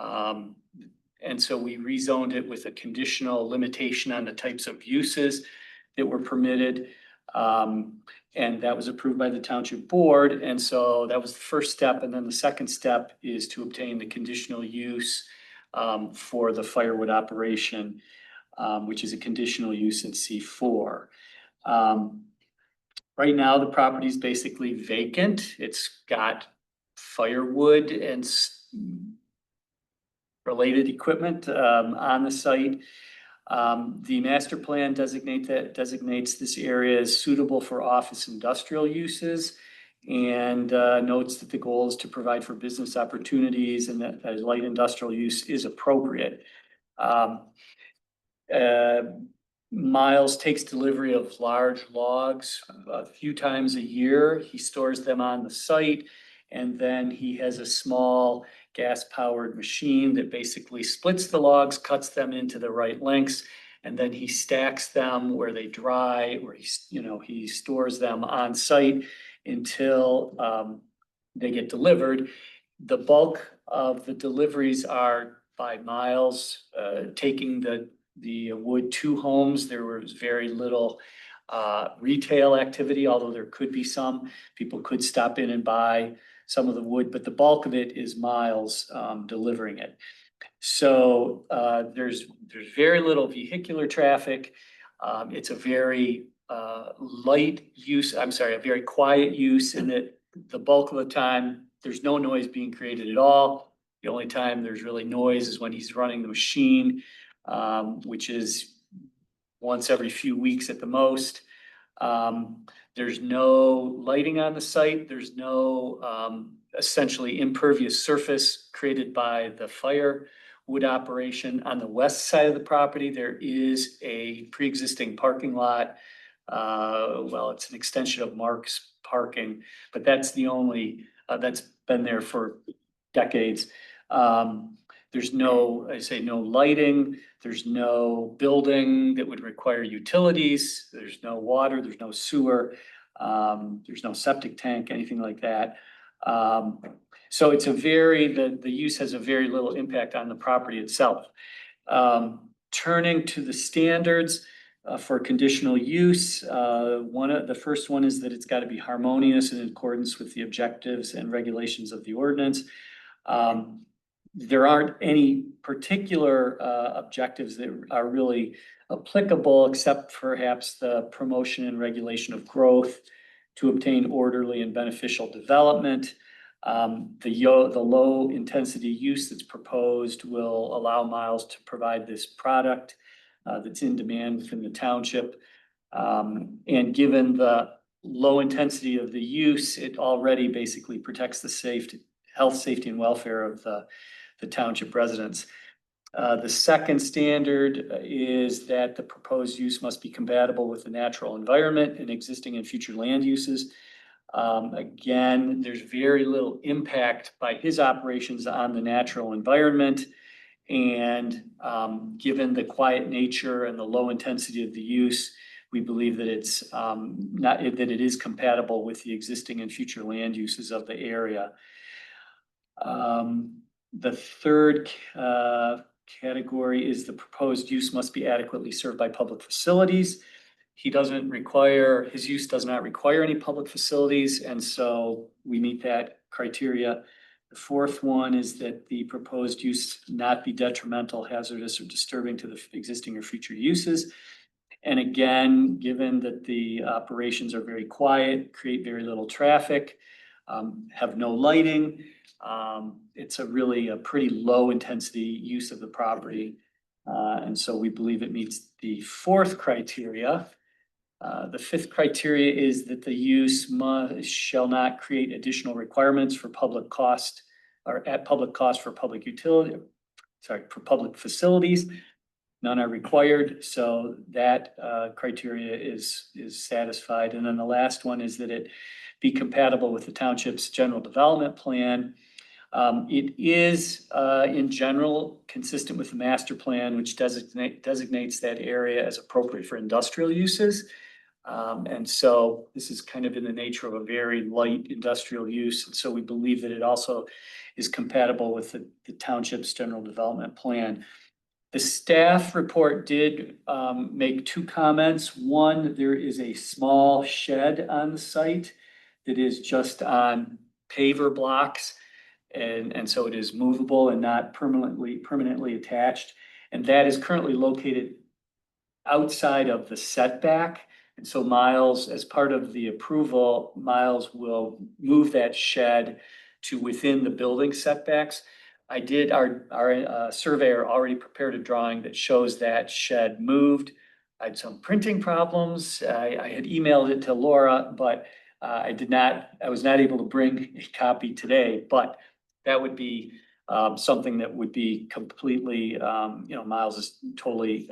And so we rezoned it with a conditional limitation on the types of uses that were permitted. And that was approved by the township board. And so that was the first step. And then the second step is to obtain the conditional use for the firewood operation, which is a conditional use in C4. Right now, the property is basically vacant. It's got firewood and related equipment on the site. The master plan designates this area as suitable for office industrial uses and notes that the goal is to provide for business opportunities and that light industrial use is appropriate. Miles takes delivery of large logs a few times a year. He stores them on the site, and then he has a small gas-powered machine that basically splits the logs, cuts them into the right lengths, and then he stacks them where they dry, where he stores them on site until they get delivered. The bulk of the deliveries are by Miles taking the wood to homes. There was very little retail activity, although there could be some. People could stop in and buy some of the wood, but the bulk of it is Miles delivering it. So there's very little vehicular traffic. It's a very a very quiet use in that the bulk of the time, there's no noise being created at all. The only time there's really noise is when he's running the machine, which is once every few weeks at the most. There's no lighting on the site. There's no essentially impervious surface created by the firewood operation. On the west side of the property, there is a pre-existing parking lot. Well, it's an extension of Mark's parking, but that's the only, that's been there for decades. There's no lighting, there's no building that would require utilities, there's no water, there's no sewer, there's no septic tank, anything like that. So it's the use has a very little impact on the property itself. Turning to the standards for conditional use, the first one is that it's got to be harmonious in accordance with the objectives and regulations of the ordinance. There aren't any particular objectives that are really applicable, except perhaps the promotion and regulation of growth to obtain orderly and beneficial development. The low intensity use that's proposed will allow Miles to provide this product that's in demand within the township. And given the low intensity of the use, it already basically protects the health, safety, and welfare of the township residents. The second standard is that the proposed use must be compatible with the natural environment and existing and future land uses. Again, there's very little impact by his operations on the natural environment. And given the quiet nature and the low intensity of the use, we believe that it is compatible with the existing and future land uses of the area. The third category is the proposed use must be adequately served by public facilities. His use does not require any public facilities, and so we meet that criteria. The fourth one is that the proposed use not be detrimental, hazardous, or disturbing to the existing or future uses. And again, given that the operations are very quiet, create very little traffic, have no lighting, it's really a pretty low intensity use of the property. And so we believe it meets the fourth criteria. The fifth criteria is that the use shall not create additional requirements for public cost or at public cost for public facilities. None are required, so that criteria is satisfied. And then the last one is that it be compatible with the township's general development plan. It is in general consistent with the master plan, which designates that area as appropriate for industrial uses. And so this is kind of in the nature of a very light industrial use. And so we believe that it also is compatible with the township's general development plan. The staff report did make two comments. One, there is a small shed on the site that is just on paver blocks. And so it is movable and not permanently attached. And that is currently located outside of the setback. And so Miles, as part of the approval, Miles will move that shed to within the building setbacks. Our surveyor already prepared a drawing that shows that shed moved. I had some printing problems. I had emailed it to Laura, but I was not able to bring a copy today, but that would be something that would be completely, Miles is totally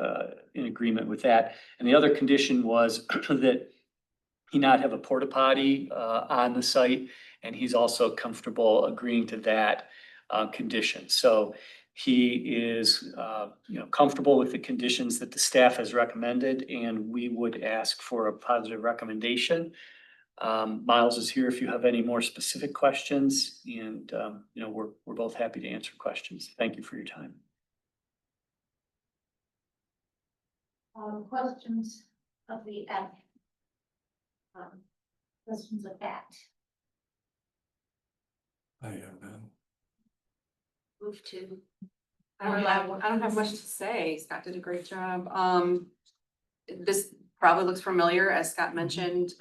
in agreement with that. And the other condition was that he not have a porta potty on the site, and he's also comfortable agreeing to that condition. So he is, comfortable with the conditions that the staff has recommended, and we would ask for a positive recommendation. Miles is here if you have any more specific questions, and we're both happy to answer questions. Thank you for your time. Questions of the app? Questions of that? I have none. Move to. I don't have much to say. Scott did a great job. This probably looks familiar, as Scott mentioned.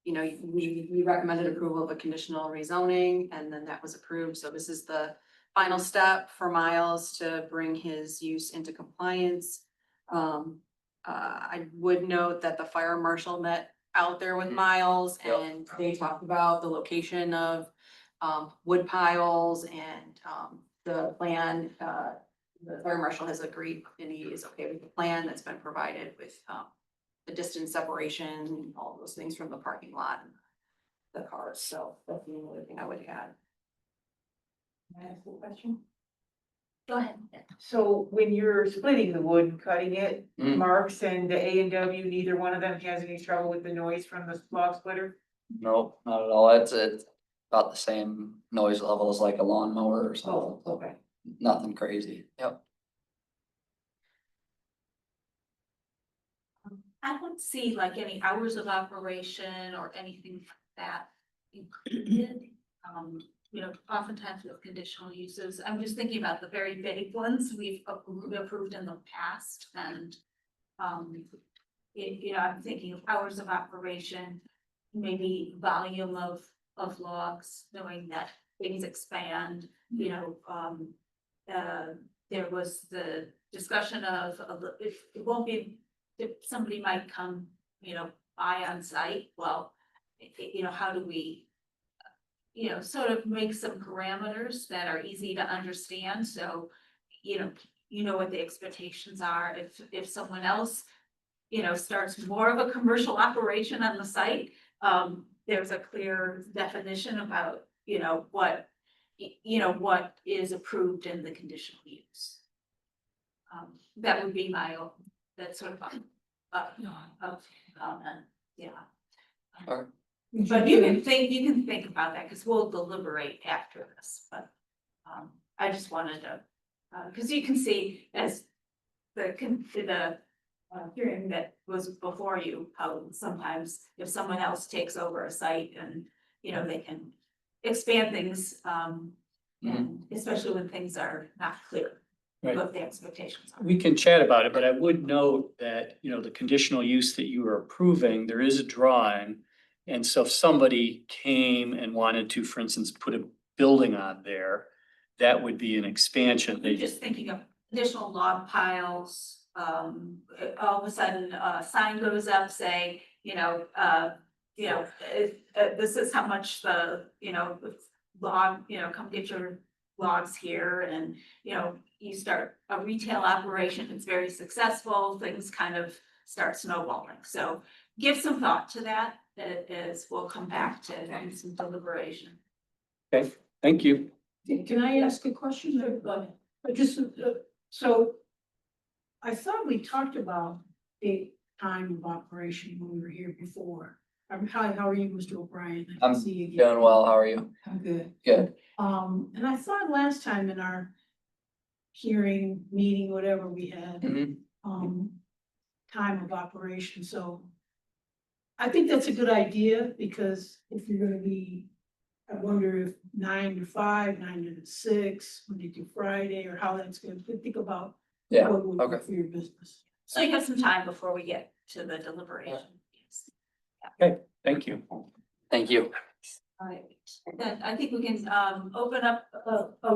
We recommended approval of a conditional rezoning, and then that was approved. So this is the final step for Miles to bring his use into compliance. I would note that the fire marshal met out there with Miles, and they talked about the location of wood piles and the plan. The fire marshal has agreed, and he is okay with the plan that's been provided with the distance separation, all those things from the parking lot and the cars. So that's the only thing I would add. Can I ask a question? Go ahead. So when you're splitting the wood and cutting it, Marks and the A&W, neither one of them has any trouble with the noise from the log splitter? Nope, not at all. It's about the same noise level as like a lawnmower or something. Okay. Nothing crazy. Yep. I don't see like any hours of operation or anything like that included. Oftentimes with conditional uses, I'm just thinking about the very big ones we've approved in the past and, I'm thinking of hours of operation, maybe volume of logs, knowing that things expand, there was the discussion of, if it won't be, if somebody might come, by on site, well, how do we, sort of make some parameters that are easy to understand, so, what the expectations are, if someone else, starts more of a commercial operation on the site, there's a clear definition about, what is approved in the conditional use. That would be my, that's sort of, comment, yeah. Alright. But you can think about that, because we'll deliberate after this, but, I just wanted to, because you can see as the hearing that was before you, how sometimes if someone else takes over a site and, they can expand things, and especially when things are not clear Right. what the expectations are. We can chat about it, but I would note that, the conditional use that you are approving, there is a drawing. And so if somebody came and wanted to, for instance, put a building on there, that would be an expansion. I'm just thinking of additional log piles, all of a sudden, a sign goes up saying, this is how much the, log, come get your logs here, and, you start a retail operation, it's very successful, things kind of start snowballing, so give some thought to that, as we'll come back to some deliberation. Okay, thank you. Can I ask a question? So I thought we talked about the time of operation when we were here before. Hi, how are you, Mr. O'Brien? I can I'm see you again. doing well, how are you? I'm good. Good. And I thought last time in our hearing, meeting, whatever we had, Mhm. time of operation, so I think that's a good idea, because if you're gonna be, I wonder if 9 to 5, 9 to 6, Monday through Friday, or how that's gonna, think about Yeah, what would work okay. for your business. So you have some time before we get to the deliberation. Thank you. Thank you. Alright, then I think we can, open up,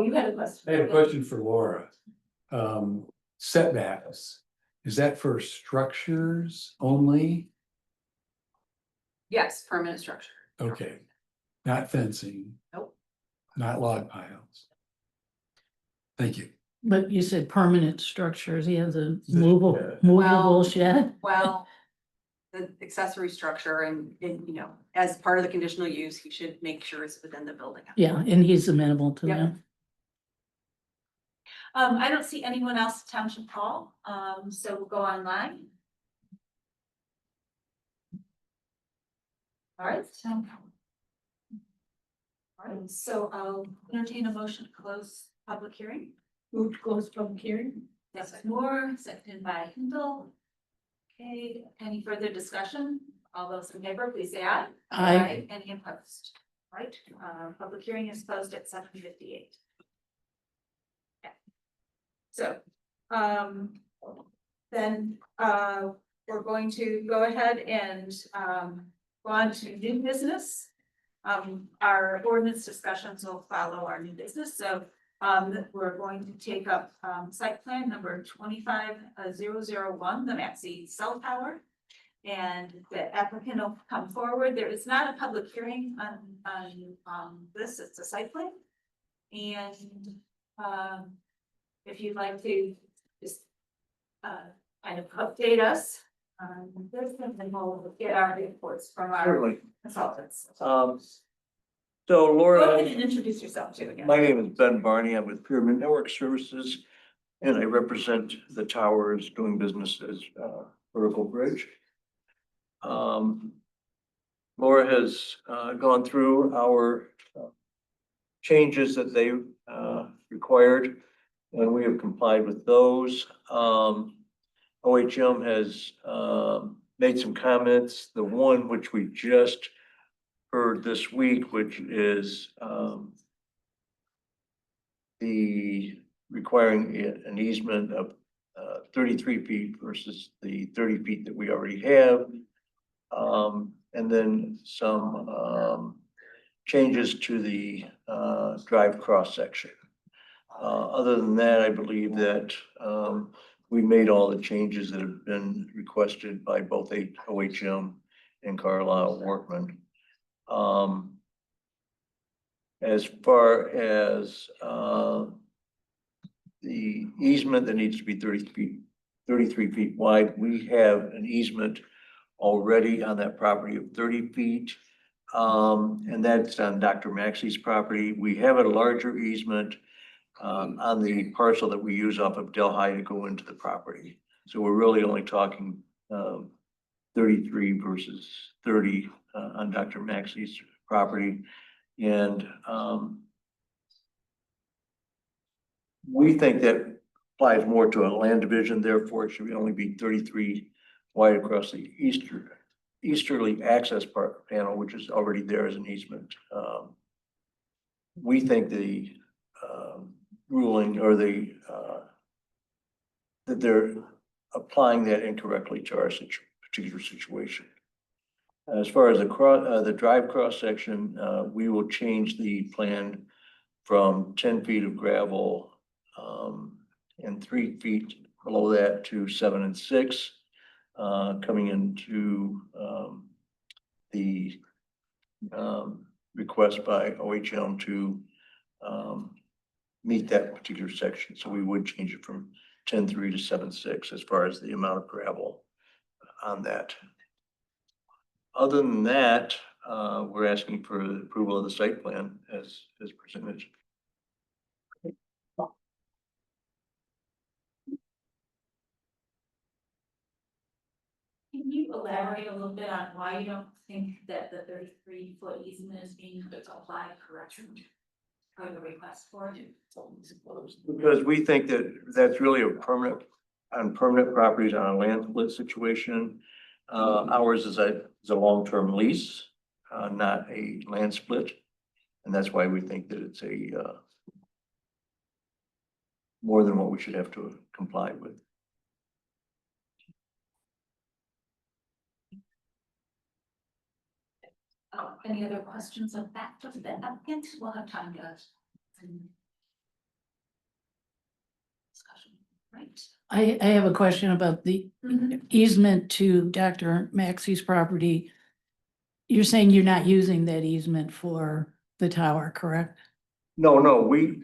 you had a question. I had a question for Laura. Setbacks, is that for structures only? Yes, permanent structure. Okay, not fencing. Nope. Not log piles. Thank you. But you said permanent structures, he has a Yeah. movable Well- shed? Well, the accessory structure and, as part of the conditional use, he should make sure it's within the building. Yeah, and he's amenable to Yep. that. I don't see anyone else at Township Hall, so we'll go online. All right. All right, so I'll entertain a motion to close public hearing. Move to close public hearing. That's Moore, seconded by Hindle. Okay, any further discussion? All those in favor, please say aye. Aye. Any opposed? All right, public hearing is closed at 7:58. So, then, we're going to go ahead and, go on to new business. Our ordinance discussions will follow our new business, so, we're going to take up, site plan number 25001, the Maxi Cell Tower. And the applicant will come forward. There is not a public hearing on this, it's a site plan. And, if you'd like to just, kind of update us, this, and then we'll get our reports from our Certainly. consultants. So Go Laura, ahead and introduce yourself too again. my name is Ben Barney. I'm with Pyramid Network Services. And I represent the towers doing business as Vertical Bridge. Laura has gone through our changes that they required, and we have complied with those. OHM has made some comments. The one which we just heard this week, which is the requiring an easement of 33 feet versus the 30 feet that we already have. And then some changes to the drive cross section. Other than that, I believe that we made all the changes that have been requested by both OHM and Carlisle Workman. As far as the easement that needs to be 33 feet wide, we have an easement already on that property of 30 feet. And that's on Dr. Maxey's property. We have a larger easement on the parcel that we use off of Delhi to go into the property. So we're really only talking 33 versus 30 on Dr. Maxey's property. And we think that applies more to a land division, therefore it should only be 33 wide across the easterly access panel, which is already there as an easement. We think the ruling or the that they're applying that incorrectly to our particular situation. As far as the drive cross section, we will change the plan from 10 feet of gravel and 3 feet below that to 7 and 6, coming into the request by OHM to meet that particular section. So we would change it from 10.3 to 7.6 as far as the amount of gravel on that. Other than that, we're asking for the approval of the site plan as presented. Can you elaborate a little bit on why you don't think that the 33-foot easement is being applied correctly? For the request for it? Because we think that that's really a permanent properties on a land split situation. Ours is a long-term lease, not a land split. And that's why we think that it's a more than what we should have to comply with. Any other questions of that of the applicant? We'll have time to. Discussion, right? I have a question about the easement to Dr. Maxey's property. You're saying you're not using that easement for the tower, correct? No,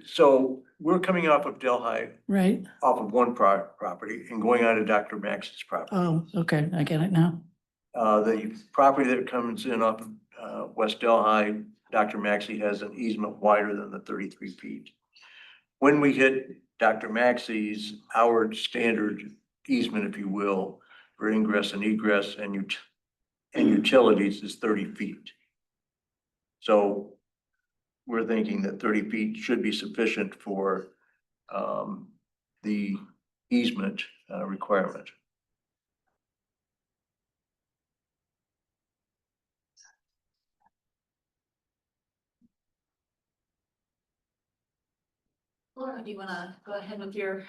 so we're coming off of Delhi, Right? off of one property and going on to Dr. Max's property. Oh, okay, I get it now. The property that comes in off of West Delhi, Dr. Maxey has an easement wider than the 33 feet. When we hit Dr. Maxey's, our standard easement, if you will, for ingress and egress and utilities is 30 feet. So we're thinking that 30 feet should be sufficient for the easement requirement. Laura, do you want to go ahead with your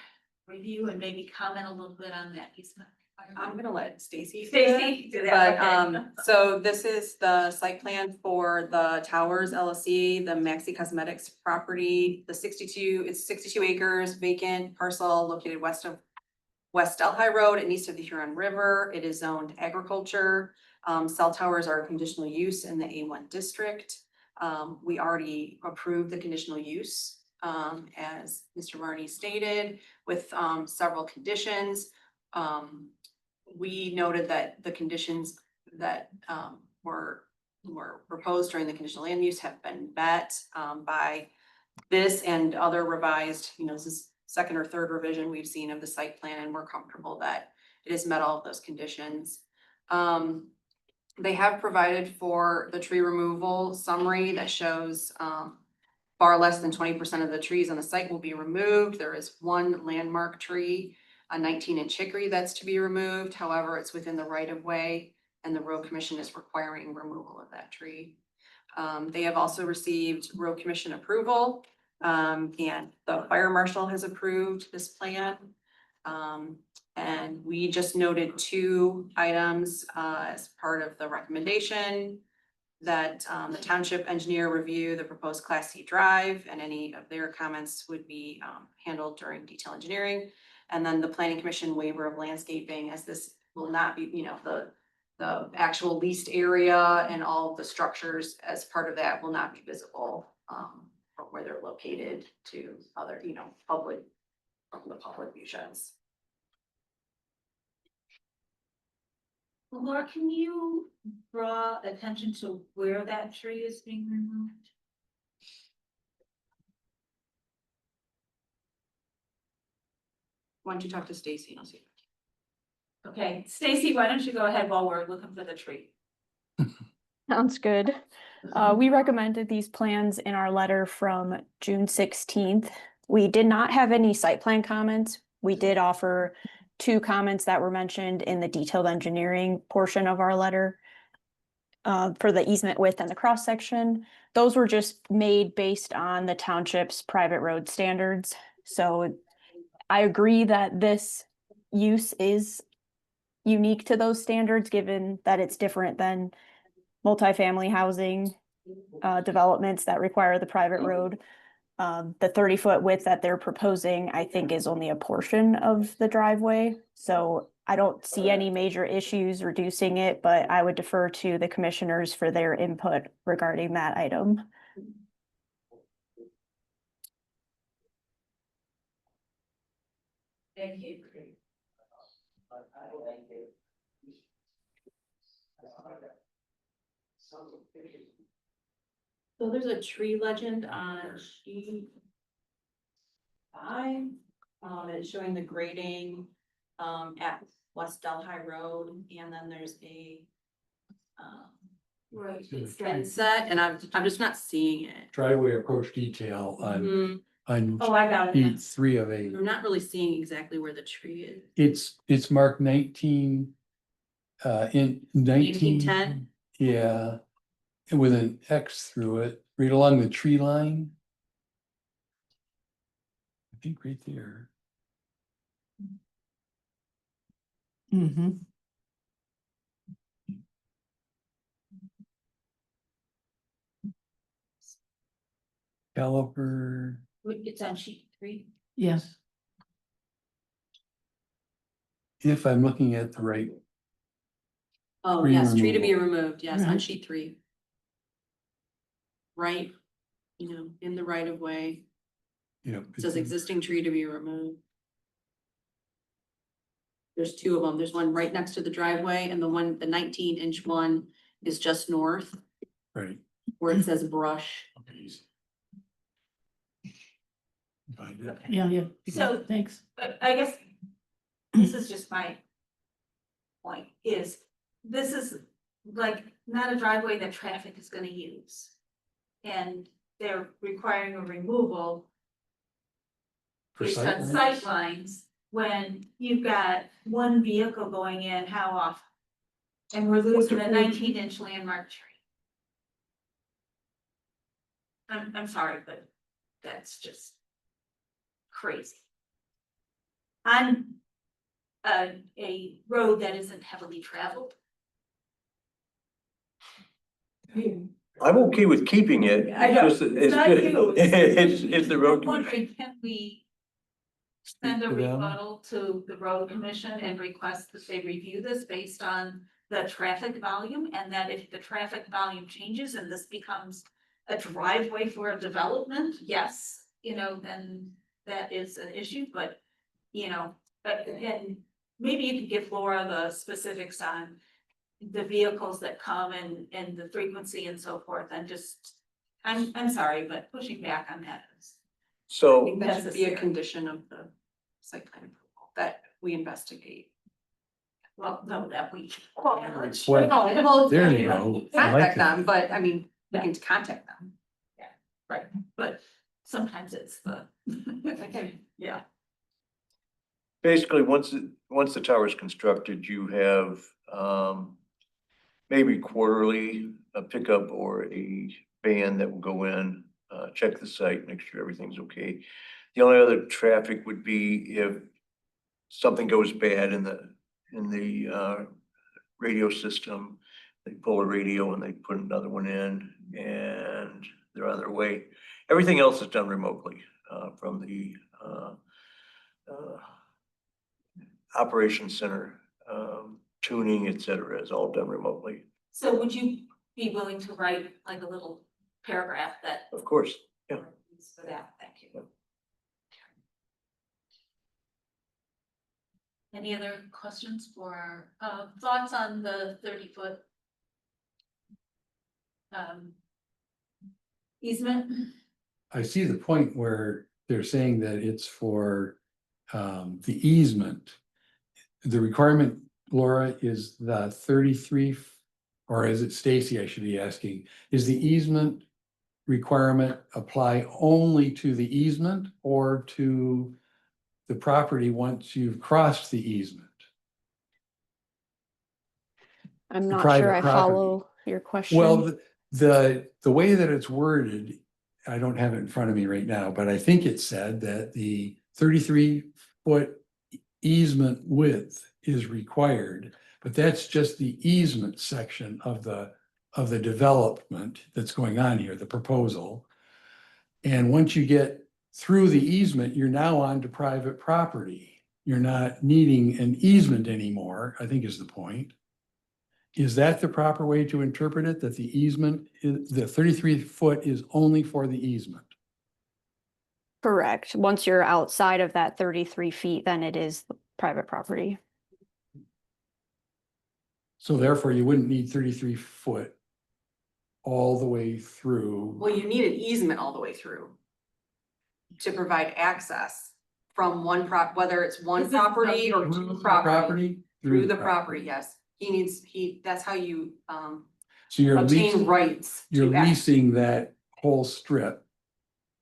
review and maybe comment a little bit on that easement? I'm gonna let Stacy. Stacy do that, But, okay. so this is the site plan for the Towers LLC, the Maxey Cosmetics property, it's 62 acres vacant parcel located west of West Delhi Road and east of the Huron River. It is zoned agriculture. Cell towers are conditional use in the A1 district. We already approved the conditional use, as Mr. Marnie stated, with several conditions. We noted that the conditions that were proposed during the conditional land use have been met by this and other revised, this is second or third revision we've seen of the site plan, and we're comfortable that it has met all of those conditions. They have provided for the tree removal summary that shows far less than 20% of the trees on the site will be removed. There is one landmark tree a 19-inch hickory that's to be removed. However, it's within the right of way and the road commission is requiring removal of that tree. They have also received road commission approval, and the fire marshal has approved this plan. And we just noted 2 items, as part of the recommendation that, the township engineer review the proposed Class C drive, and any of their comments would be, handled during detail engineering. And then the planning commission waiver of landscaping, as this will not be, the actual leased area and all of the structures as part of that will not be visible, from where they're located to other, public, from the public view sheds. Laura, can you draw attention to where that tree is being removed? Why don't you talk to Stacy and I'll see. Okay, Stacy, why don't you go ahead while we're looking for the tree? Sounds good. We recommended these plans in our letter from June 16th. We did not have any site plan comments. We did offer 2 comments that were mentioned in the detailed engineering portion of our letter. For the easement width and the cross section. Those were just made based on the township's private road standards. So I agree that this use is unique to those standards, given that it's different than multifamily housing developments that require the private road. The 30-foot width that they're proposing, I think, is only a portion of the driveway. So I don't see any major issues reducing it, but I would defer to the commissioners for their input regarding that item. Thank you. So there's a tree legend on sheet 5. It's showing the grading at West Delhi Road, and then there's a right, It's Been set, and I'm just not seeing it. driveway approach detail Mhm. on oh, I got it. sheet 3 of 8. I'm not really seeing exactly where the tree is. It's marked 19, in 1910? Yeah, and with an X through it, right along the tree line. I think right there. Mm-hmm. Caliper, It's on sheet 3. Yes. if I'm looking at the right, Oh, Tree yes, tree to be removal. removed, yes, on Right. sheet 3. Right, in the right of way, it says existing tree to be removed. There's 2 of them, there's one right next to the driveway, and the 19-inch one is just north, right. where it says brush. Okay. Find it. Yeah. So- Thanks. But I guess this is just my point, is this is like not a driveway that traffic is gonna use. And they're requiring a removal For based sight on lines? sight lines, when you've got one vehicle going in, how often? And we're losing a 19-inch landmark tree. I'm sorry, but that's just crazy. On a road that isn't heavily traveled. I'm okay with keeping it. I know. It's just that It's not you. It's the road I'm commission. wondering, can we send a Speak to them. rebuttal to the road commission and request that they review this based on the traffic volume, and that if the traffic volume changes and this becomes a driveway for a development, yes, then that is an issue, but, and maybe you could give Laura the specifics on the vehicles that come and the frequency and so forth, and just, I'm sorry, but pushing back on that is. I So, think that should be a Necessary. condition of the site plan approval, that we investigate. Well, no, that we. Well, Well, there you go. I like contact that. them, but I mean, we can contact them. Right, but sometimes it's the, okay, yeah. Basically, once the tower is constructed, you have, maybe quarterly, a pickup or a van that will go in, check the site, make sure everything's okay. The only other traffic would be if something goes bad in the radio system. They pull a radio and they put another one in and they're on their way. Everything else is done remotely, from the, operations center, tuning, et cetera, is all done remotely. So would you be willing to write like a little paragraph that? Of course, yeah. For that, thank you. Any other questions for, thoughts on the 30-foot? Easement? I see the point where they're saying that it's for the easement. The requirement, Laura, is the 33, or is it Stacy, I should be asking, is the easement requirement apply only to the easement or to the property once you've crossed the easement? I'm The not private sure I property. follow your question. Well, the way that it's worded, I don't have it in front of me right now, but I think it said that the 33-foot easement width is required, but that's just the easement section of the development that's going on here, the proposal. And once you get through the easement, you're now onto private property. You're not needing an easement anymore, I think is the point. Is that the proper way to interpret it? That the easement, the 33-foot is only for the easement? Correct. Once you're outside of that 33 feet, then it is private property. So therefore you wouldn't need 33-foot all the way through. Well, you need an easement all the way through to provide access from one whether it's one property or Through two the property. Through the property. property, yes. That's how you, So you're obtain leasing, rights. you're to access. leasing that whole strip.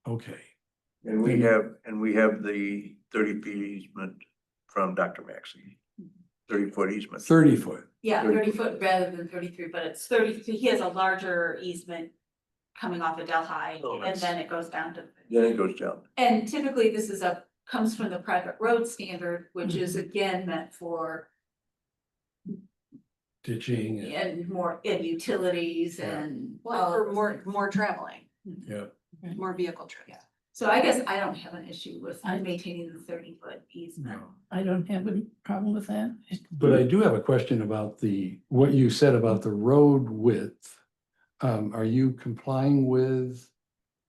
Okay. And we have the 30 feet easement from Dr. Maxey. 30-foot easement. 30-foot. Yeah, 30 30-foot rather than 33, but it's 30, he has a larger easement coming off of Delhi, Oh, and that's- then it goes down to. Then it goes down. And typically this is comes from the private road standard, which is again meant for Ditching. and more in utilities and. Well, for more traveling, Yeah. more vehicle trips. So I guess I don't have an issue with maintaining the 30-foot easement. No. I don't have a problem with that. But I do have a question about what you said about the road width. Are you complying with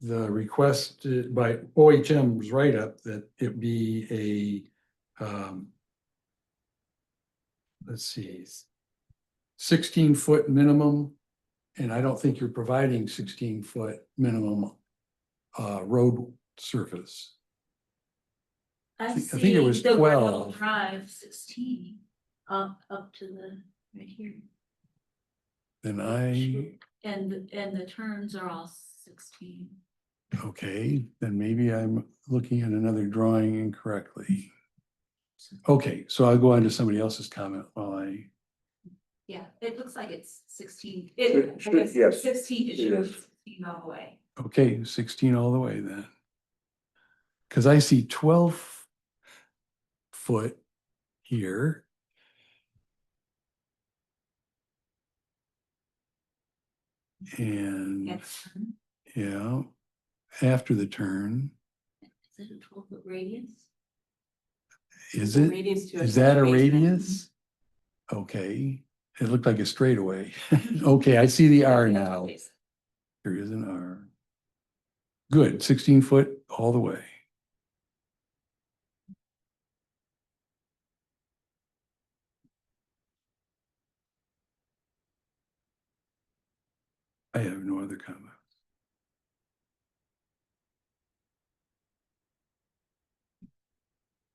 the request by OHM's write-up that it be let's see, 16-foot minimum? And I don't think you're providing 16-foot minimum road surface. I think it was see the gravel 12. Drive 16 up to the, right here. Then And the turns are all 16. okay, then maybe I'm looking at another drawing incorrectly. Okay, so I'll go on to somebody else's comment while I, Yeah, it looks like it's 16. Yes, 16, it it shows is. 16 all the way. okay, 16 all the way then. Because I see 12 foot here. And Yes. yeah, after the turn, Is it a 12-foot radius? is The it? radius to Is that a basement. radius? Okay, it looked like a straightaway. Okay, I see the R now. There is an R. Good, 16-foot all the way. I have no other comment.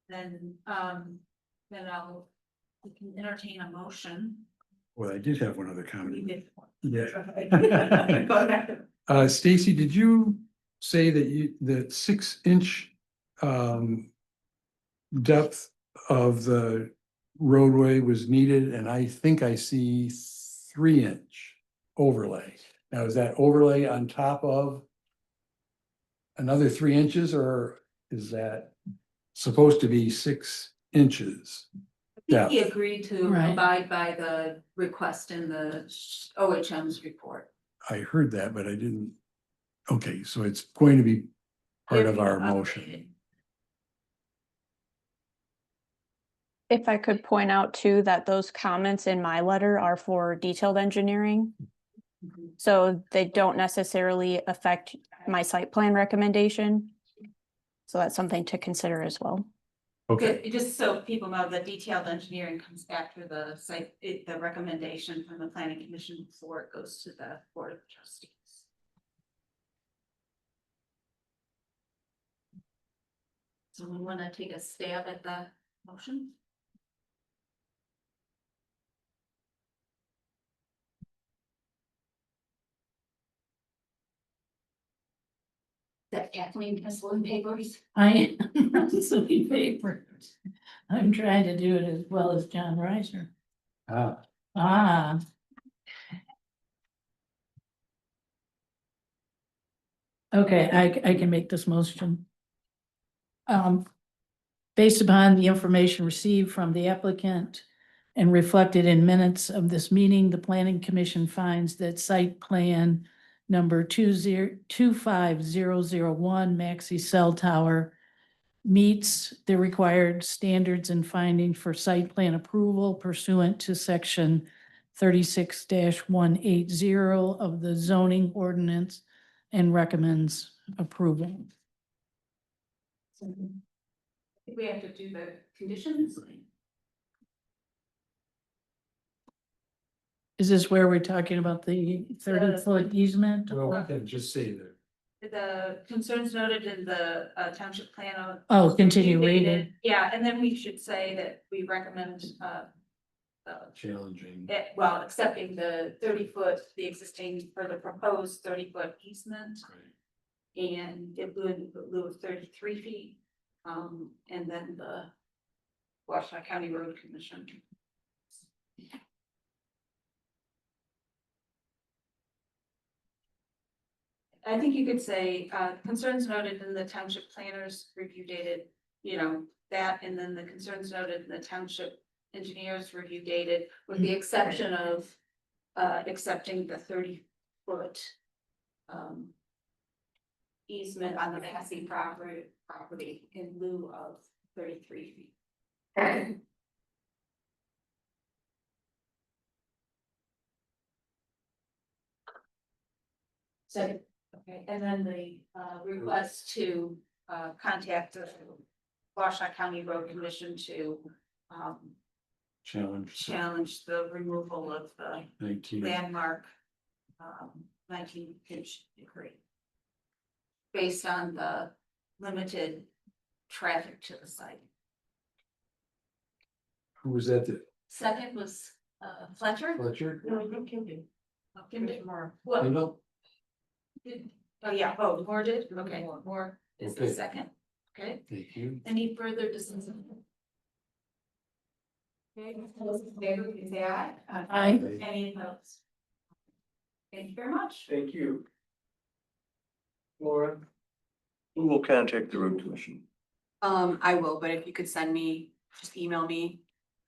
Then we can entertain a motion. Well, I did have one other We comment. did. Yeah. Go ahead. Stacy, did you say that 6-inch depth of the roadway was needed, and I think I see 3-inch overlay. Now, is that overlay on top of another 3 inches, or is that supposed to be 6 inches? I think he Yeah. agreed to Right. abide by the request in the OHM's report. I heard that, but I didn't. Okay, so it's going to be part If of you our update motion. it. If I could point out too, that those comments in my letter are for detailed engineering. So they don't necessarily affect my site plan recommendation. So that's something to consider as well. Okay, Just so people know, the detailed engineering comes after the site, the recommendation from the planning commission before it goes to the board of trustees. So we want to take a stab at the motion? That Kathleen has one papers. I am rustling papers. I'm trying to do it as well as John Reiser. ah, Ah. Okay, I can make this motion. Based upon the information received from the applicant and reflected in minutes of this meeting, the planning commission finds that site plan number 25001 Maxi Cell Tower meets the required standards and findings for site plan approval pursuant to section 36-180 of the zoning ordinance and recommends approval. We have to do the conditions. Is this where we're talking about the 30-foot easement? well, or- I can just say that. The concerns noted in the township plan. Oh, continue reviewed reading. it. Yeah, and then we should say that we recommend Challenging. well, accepting the 30-foot, the existing for the proposed 30-foot easement. And in lieu of 33 feet, and then the Washington County Road Commission. I think you could say, concerns noted in the township planners review dated, that, and then the concerns noted in the township engineers review dated, with the exception of, accepting the 30-foot, easement on the Massey property in lieu of 33 feet. So, okay, and then the request to contact the Washington County Road Commission to challenge the removal of the 19. landmark 19-inch degree based on the limited traffic to the site. Who was that? Second was Fletcher. Fletcher? No, Kimby. Kimby more. What? Kendall? Oh, yeah, Moore did, okay, Moore is the Okay. second, okay, Thank you. any further discussion? Okay, those in favor, please say aye. Aye. Any opposed? Thank you very much. Thank you. Laura? Who will contact the road commission? I will, but if you could send me, just email me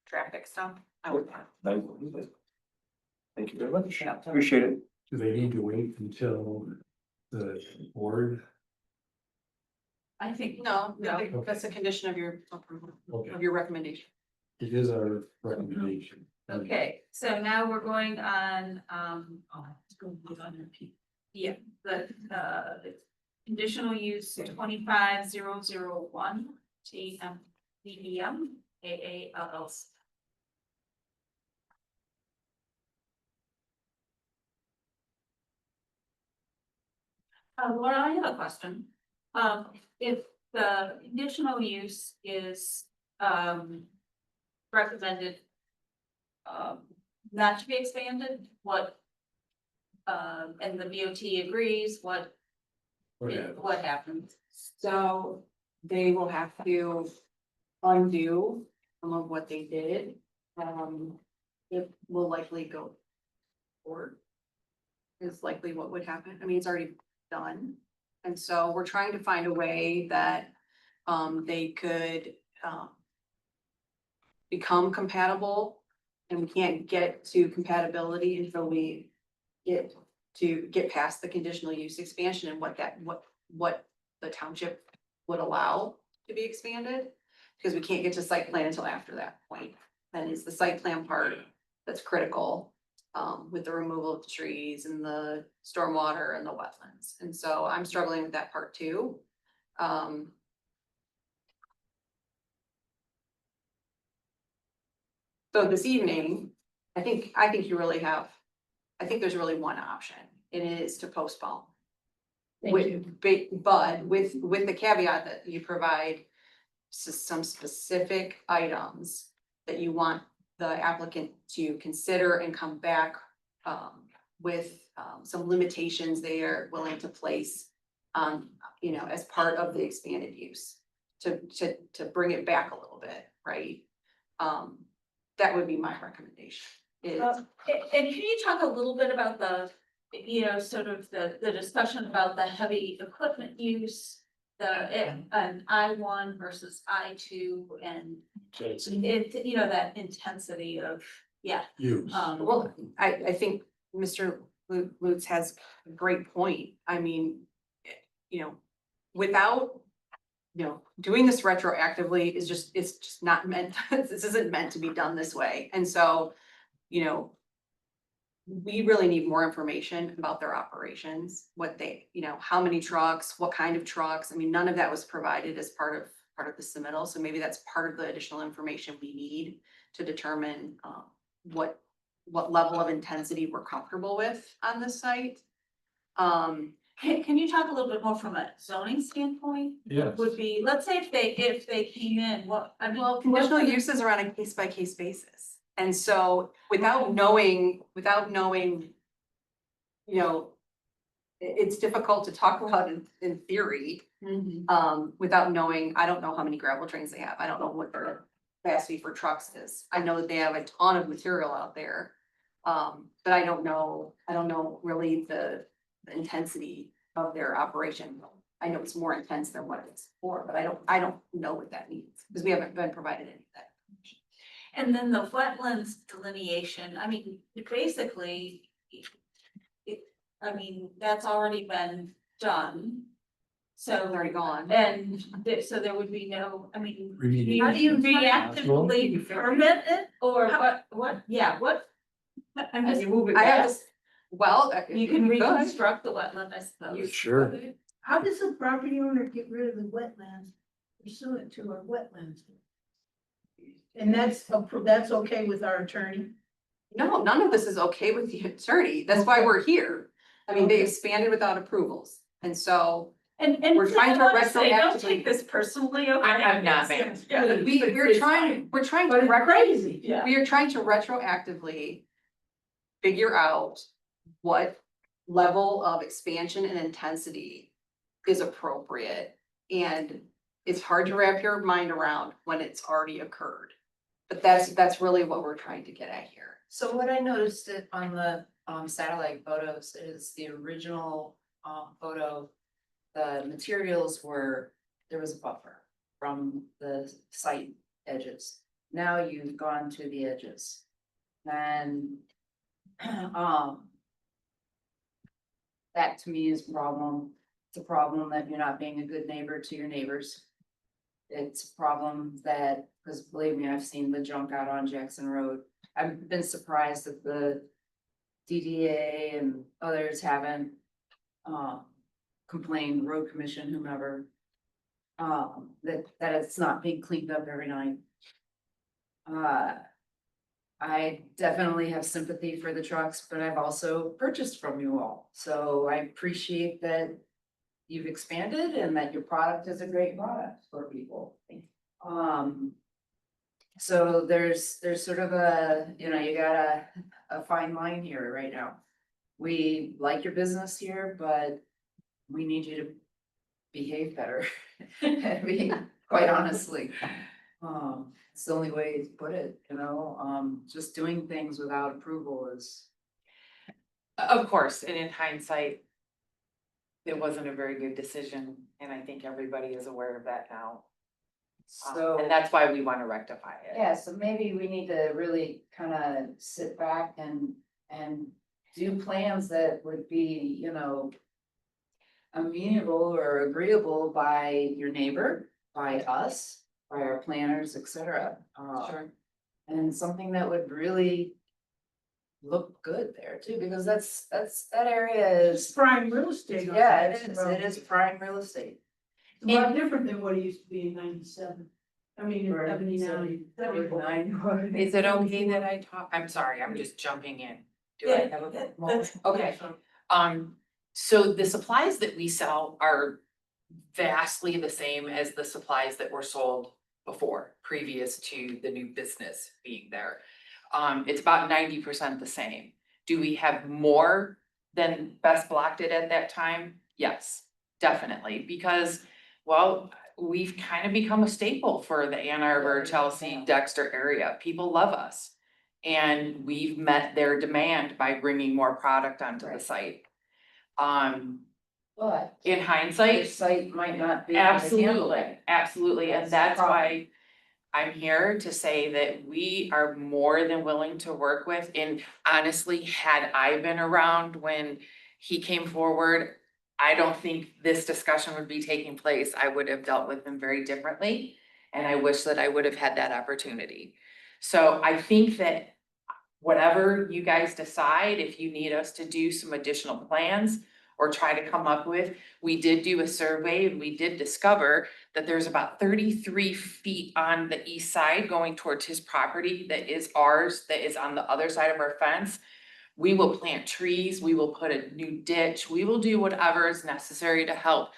traffic stuff, I would. I will do that. Thank you very much. Appreciate it. Do they need to wait until the board? I think, No, Okay. that's a condition of your approval, Okay, of your recommendation. it is our recommendation. okay, so now we're going on, let's go with other people. Yeah, the conditional use 25001 TMDM AA LLC. Laura, I have a question. If the conditional use is, recommended, not to be expanded, what, and the BOT agrees, what happens? So they will have to undo some of what they did, it will likely go forward. Is likely what would happen. I mean, it's already done. And so we're trying to find a way that, they could, become compatible. And we can't get to compatibility until we get past the conditional use expansion and what the township would allow to be expanded. Because we can't get to site plan until after that point. Then it's the site plan part that's critical, with the removal of the trees and the stormwater and the wetlands. And so I'm struggling with that part too. So this evening, I think you really have, I think there's really one option. It is to postpone. Thank you. But with the caveat that you provide some specific items that you want the applicant to consider and come back with some limitations they are willing to place as part of the expanded use to bring it back a little bit, right? That would be my recommendation. And can you talk a little bit about the, sort of the discussion about the heavy equipment use? An I1 versus I2 and that intensity of, Use. Well, I think Mr. Lutz has a great point. I mean, without, doing this retroactively is just, it's just not meant, this isn't meant to be done this way. And so, we really need more information about their operations, what they, how many trucks, what kind of trucks. I mean, none of that was provided as part of the submittal. So maybe that's part of the additional information we need to determine what level of intensity we're comfortable with on this site. can you talk a little bit more from a zoning standpoint? Yes. Would be, let's say if they came in, Well, conditional uses are on a case by case basis. And so without knowing, it's difficult to talk about in theory. Without knowing, I don't know how many gravel trains they have. I don't know what their capacity for trucks is. I know that they have a ton of material out there. But I don't know really the intensity of their operation. I know it's more intense than what it's for, but I don't know what that means because we haven't been provided any of that. And then the wetlands delineation, I mean, basically, that's already been done. So It's already gone. And so there would be no, how do you Remediation. reactively permit it or what, I'm just, I have this, well. you can we could. reconstruct the wetland, I suppose. Sure. How does the property owner get rid of the wetlands pursuant to our wetlands? And that's okay with our attorney? No, none of this is okay with the attorney. That's why we're here. I mean, they expanded without approvals. And so And we're trying to don't retroactively. take this personally, okay? I'm not, ma'am. We're trying to Crazy. Yeah. we are trying to retroactively figure out what level of expansion and intensity is appropriate. And it's hard to wrap your mind around when it's already occurred. But that's really what we're trying to get at here. So what I noticed on the satellite photos is the original photo, the materials there was a buffer from the site edges. Now you've gone to the edges. And that to me is a problem. It's a problem that you're not being a good neighbor to your neighbors. It's a problem that, because believe me, I've seen the junk out on Jackson Road. I've been surprised that the DDA and others haven't complained, road commission, whomever, that it's not being cleaned up every night. I definitely have sympathy for the trucks, but I've also purchased from you all. So I appreciate that you've expanded and that your product is a great product for people. So there's sort of you got a fine line here right now. We like your business here, but we need you to behave better. I mean, quite honestly. It's the only way to put it, you know, just doing things without approval is. Of course, and in hindsight, it wasn't a very good decision, and I think everybody is aware of that now. So. And that's why we want to rectify it. Yeah, so maybe we need to really kind of sit back and do plans that would be, you know, amenable or agreeable by your neighbor, by us, by our planners, et cetera. Sure. And something that would really look good there too, because that area is, Prime real estate. on yeah, that it is prime real estate. It's a lot different than what it used to be in 97. I mean, in Right, 79. 79. Is it okay that I talk? I'm sorry, I'm just jumping in. Do I have a moment? Okay. So the supplies that we sell are vastly the same as the supplies that were sold before, previous to the new business being there. It's about 90% the same. Do we have more than Best Block did at that time? Yes, definitely, because, well, we've kind of become a staple for the Ann Arbor, Chelsea, Dexter area. People love us. And we've met their demand by bringing more product onto the site. But In the hindsight, site might not be. able to handle absolutely, it. absolutely, and That's the that's problem. why I'm here to say that we are more than willing to work with, and honestly, had I been around when he came forward, I don't think this discussion would be taking place. I would have dealt with him very differently, and I wish that I would have had that opportunity. So I think that whatever you guys decide, if you need us to do some additional plans or try to come up with, we did do a survey and we did discover that there's about 33 feet on the east side going towards his property that is ours, that is on the other side of our fence. We will plant trees, we will put a new ditch, we will do whatever is necessary to help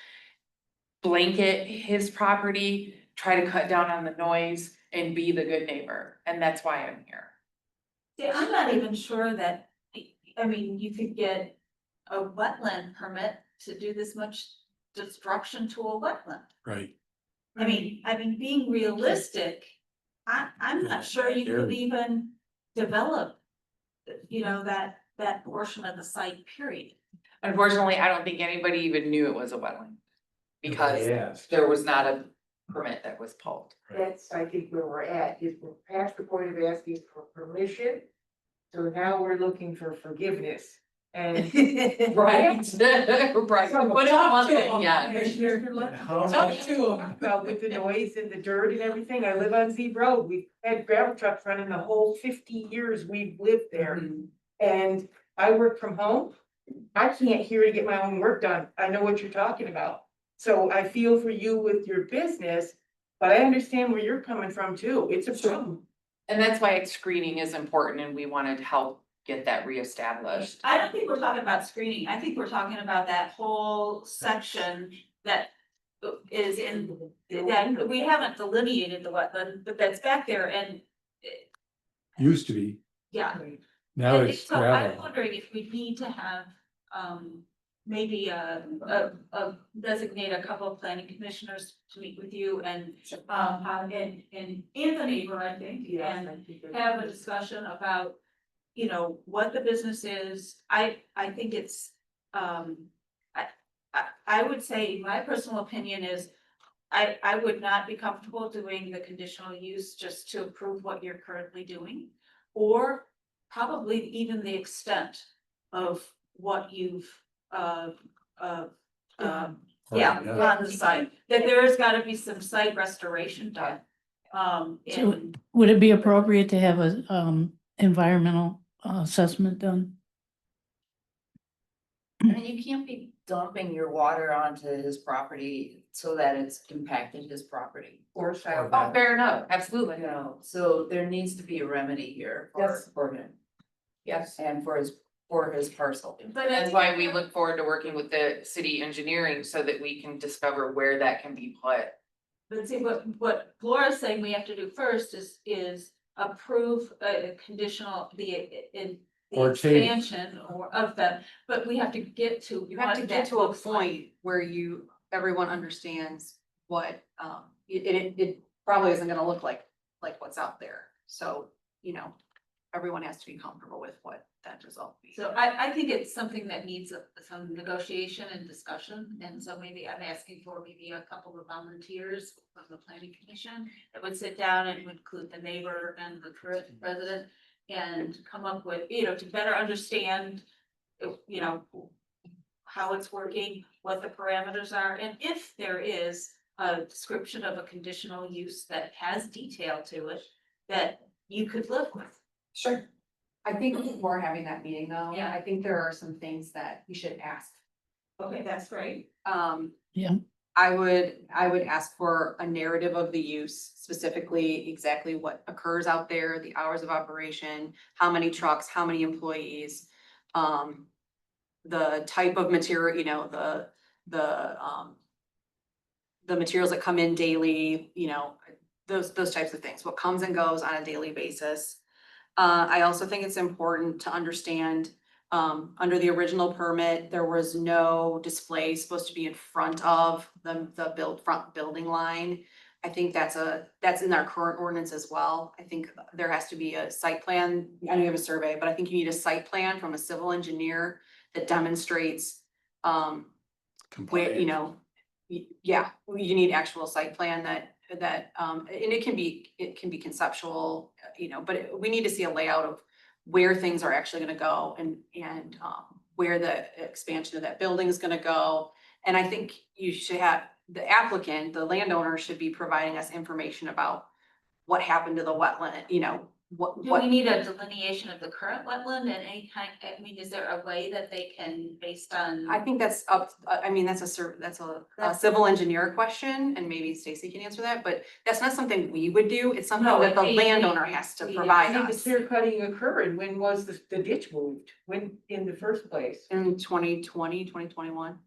blanket his property, try to cut down on the noise and be the good neighbor. And that's why I'm here. See, I'm not even sure that, I mean, you could get a wetland permit to do this much destruction to a wetland. Right. I mean, being realistic, I'm not sure you could even develop, you know, that portion of the site, period. Unfortunately, I don't think anybody even knew it was a wetland. Because Yes. there was not a permit that was pulled. That's, I think, where we're at, is we're past the point of asking for permission. So now we're looking for forgiveness and. Right, right. What is one thing, yeah. Talk to them about with the noise and the dirt and everything. I live on Z Road. We've had gravel trucks running the whole 50 years we've lived there. And I work from home. I can't hear to get my own work done. I know what you're talking about. So I feel for you with your business, but I understand where you're coming from too. It's a problem. And that's why screening is important and we wanted to help get that reestablished. I don't think we're talking about screening, I think we're talking about that whole section that is in, that we haven't delineated the wetland, but that's back there and, Used to be, yeah. now And it's so I'm gravel. wondering if we need to have, maybe designate a couple of planning commissioners to meet with you and the neighbor, I think, and have a discussion about, you know, what the business is. I think it's, I would say, my personal opinion is, I would not be comfortable doing the conditional use just to approve what you're currently doing. Or probably even the extent of what you've, on the site, that there's gotta be some site restoration done. So And would it be appropriate to have a, environmental assessment done? I mean, you can't be dumping your water onto his property so that it's impacted his property. Or child. Oh, fair enough, absolutely. You know, so there needs to be a remedy here for him Yes. and for his parcel. But That's why we look forward to working with the city engineering so that we can discover where that can be put. But see, what Laura's saying we have to do first is approve a conditional, the Or change. expansion of the, but we have to get to. You have to what get that to a looks like. point where everyone understands what, it probably isn't gonna look like like what's out there. So, you know, everyone has to be comfortable with what that result will be. So I think it's something that needs some negotiation and discussion, and so maybe I'm asking for maybe a couple of volunteers from the planning commission that would sit down and would include the neighbor and the current resident and come up with, you know, to better understand, you know, how it's working, what the parameters are, and if there is a description of a conditional use that has detail to it that you could live with. Sure. I think before having that meeting though, Yeah. I think there are some things that we should ask. Okay, that's great. Yeah. I would ask for a narrative of the use, specifically exactly what occurs out there, the hours of operation, how many trucks, how many employees. The type of material, you know, the materials that come in daily, you know, those types of things, what comes and goes on a daily basis. I also think it's important to understand, under the original permit, there was no display supposed to be in front of the front building line. I think that's in our current ordinance as well. I think there has to be a site plan. I know you have a survey, but I think you need a site plan from a civil engineer that demonstrates, where, you know, yeah, you need actual site plan that, and it can be conceptual, you know, but we need to see a layout of where things are actually gonna go and where the expansion of that building is gonna go. And I think you should have, the applicant, the landowner should be providing us information about what happened to the wetland, you know, Do we need a delineation of the current wetland and any kind, I mean, is there a way that they can, based on? I think that's up, I mean, that's a civil engineer question, and maybe Stacy can answer that, but that's not something we would do. It's something No, that the we- landowner has to provide When did the us. clear cutting occur and when was the ditch moved? When, in the first place? In 2020, 2021.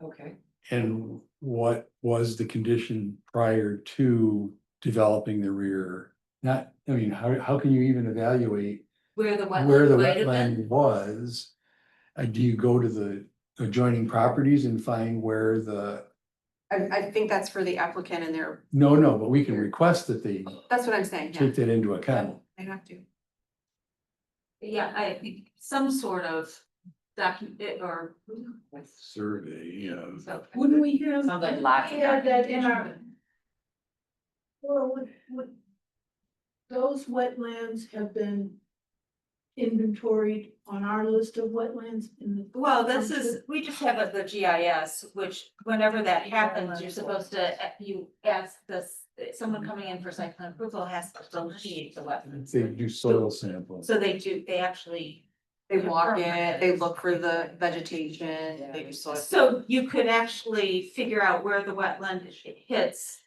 Okay. And what was the condition prior to developing the rear? Not, I mean, how can you even evaluate Where the where the wetland might have been? wetland was? Do you go to the adjoining properties and find where the, I think that's for the applicant and their, no, but we can request that they that's what I'm saying, yeah. take that into account. They have to. Yeah, I think some sort of document or. Survey, yeah. So- Wouldn't we have? Sounds like lots of we have that in our. Or would those wetlands have been inventoried on our list of wetlands in the? Well, this is, we just have the GIS, which whenever that happens, you're supposed to, you ask this, someone coming in for site plan approval has to delineate the wetlands. They do soil samples. So they actually. They walk it, they look for the vegetation, they do soil. So you could actually figure out where the wetland hits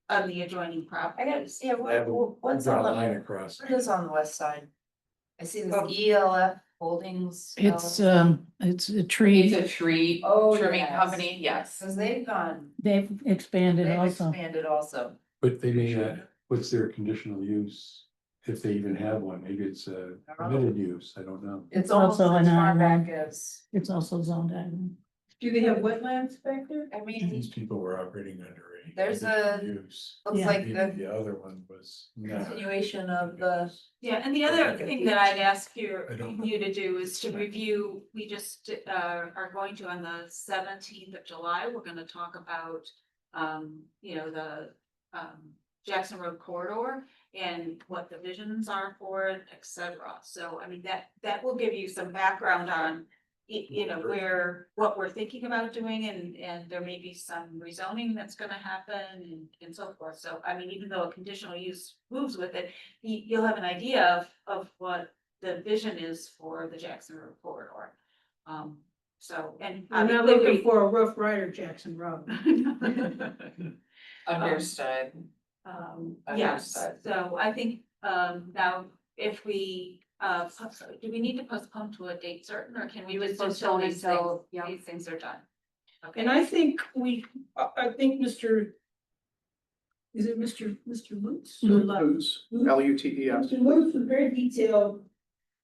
on the adjoining properties. Yeah, what's Draw on a the, line across. what is on the west side? I see this ELF Holdings. It's a It's tree. a tree Oh, trimming yes. company, yes. Cause they've Expanded also. expanded also. But they may not, what's their conditional use? If they even have one, maybe it's a permitted use, I don't know. It's almost also as an far island. back as, It's also zoned island. Do they have wetlands back there? I mean, These people were operating under a. There's a- conditional use. looks Yeah. like Maybe the the other one was not. continuation of the. Yeah, and the other thing that I'd ask you I don't know. to do is to review, we just are going to on the 17th of July, we're gonna talk about. You know, the Jackson Road corridor and what the visions are for it, et cetera. So I mean, that will give you some background on. You know, what we're thinking about doing and there may be some rezoning that's gonna happen and so forth. So I mean, even though a conditional use moves with it, you'll have an idea of what the vision is for the Jackson Road corridor. So, and. I'm not looking for a Rough Rider Jackson Road. Understood. Yes, Understood. so I think, now if we, do we need to postpone to a date certain, or can we just Postpone these until- things, these things are done? Okay. And I think I think Mr. Is it Mr. Lutz? or Lutz? Lutz, L-U-T-E-S. Mr. Lutz was very detailed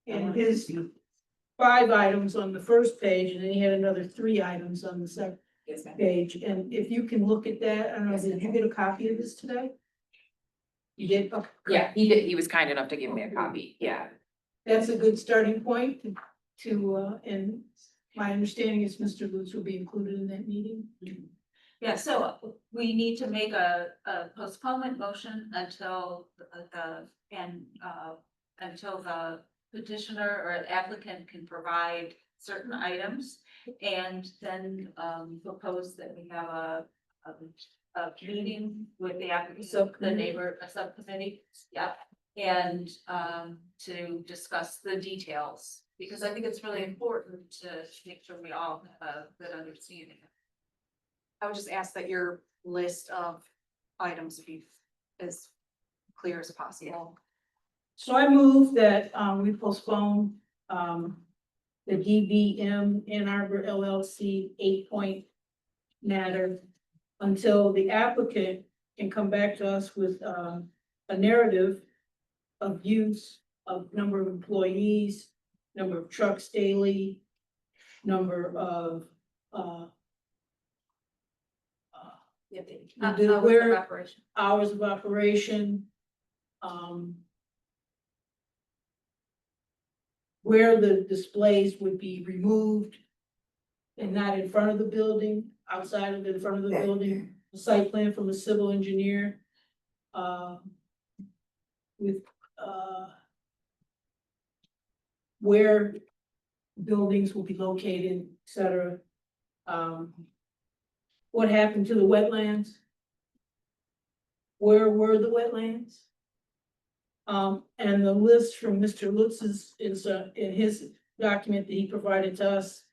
in his 5 items on the first page, and then he had another 3 items on the second page. And if you can look at that, I don't know, did you get a copy of this today? You did? Okay, great. Yeah, he did, he was kind enough to give me a copy, yeah. That's a good starting point and my understanding is Mr. Lutz will be included in that meeting. Yeah, so we need to make a postponement motion until until the petitioner or applicant can provide certain items. And then propose that we have a meeting with the applicant, the neighbor, a subcommittee, yeah. And to discuss the details, because I think it's really important to make sure we all have a good understanding. I would just ask that your list of items be as clear as possible. So I move that we postpone the DBM Ann Arbor LLC 8-point matter until the applicant can come back to us with a narrative of use, of number of employees, number of trucks daily, number of where Operation. hours of operation, where the displays would be removed and not in front of the building, outside of in front of the building, a site plan from a civil engineer, with, where buildings will be located, et cetera. What happened to the wetlands? Where were the wetlands? And the list from Mr. Lutz's is in his document that he provided to us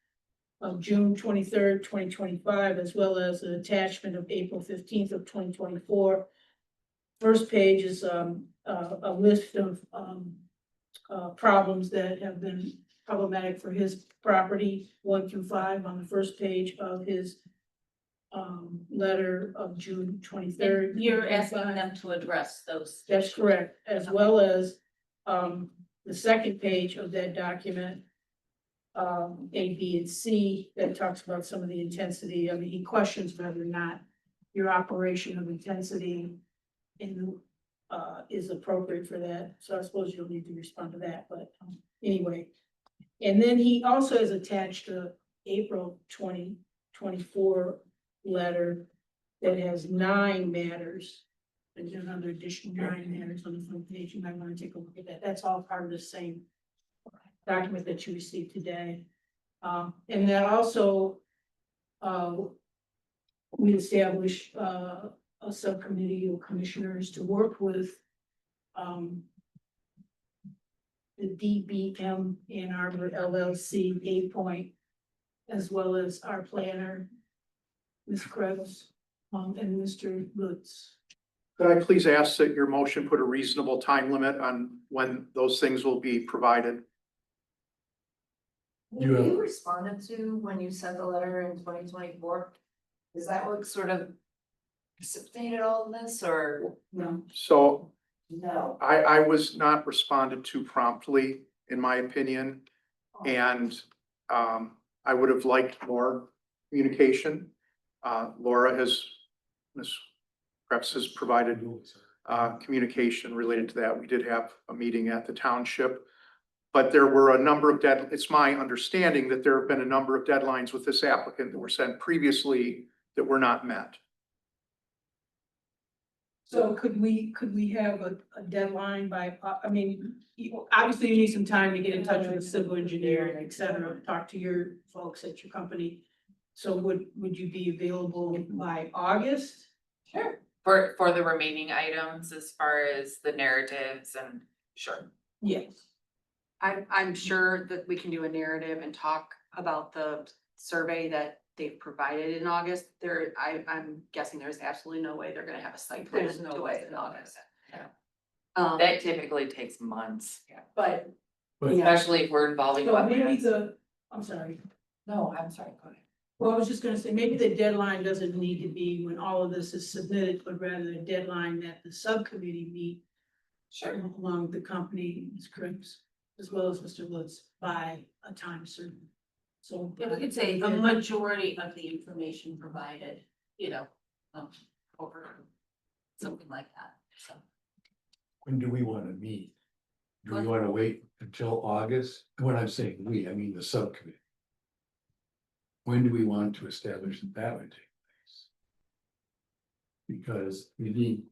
of June 23rd, 2025, as well as an attachment of April 15th of 2024. First page is a list of problems that have been problematic for his property, 1 through 5 on the first page of his letter of June 23rd. You're asking them to address those. That's correct, as well as the second page of that document, A, B, and C, that talks about some of the intensity. I mean, he questions whether or not your operation of intensity is appropriate for that. So I suppose you'll need to respond to that, but anyway. And then he also has attached a April 2024 letter that has 9 matters. There's another additional 9 matters on the front page. You might want to take a look at that. That's all part of the same document that you received today. And that also, we established a subcommittee of commissioners to work with the DBM Ann Arbor LLC 8-point, as well as our planner, Ms. Krebs, and Mr. Lutz. Could I please ask that your motion put a reasonable time limit on when those things will be provided? You have- You responded to when you sent the letter in 2024? Is that what sort of precipitated all of this, or? No. So No. I was not responded to promptly, in my opinion. And I would have liked more communication. Laura Ms. Krebs has provided communication related to that. We did have a meeting at the township. But there were a number of it's my understanding that there have been a number of deadlines with this applicant that were sent previously that were not met. So could we have a deadline by, I mean, obviously you need some time to get in touch with a civil engineer and et cetera, talk to your folks at your company. So would you be available by August? Sure. For the remaining items, as far as the narratives and, sure. Yes. I'm sure that we can do a narrative and talk about the survey that they've provided in August. I'm guessing there's absolutely no way they're gonna have a site plan There's no to way it in August. Yeah. Um, That typically takes months, but, But- yeah, especially if we're involving So maybe wetlands. I'm sorry. No, I'm sorry, go ahead. Well, I was just gonna say, maybe the deadline doesn't need to be when all of this is submitted, but rather a deadline that the subcommittee meet along with the company, Ms. Cripps, as well as Mr. Woods, by a time certain. So. Yeah, we could say a majority of the information provided, over something like that, so. when do we wanna meet? Do we wanna wait until August? When I'm saying we, I mean the subcommittee. When do we want to establish that that would take place? Because we need,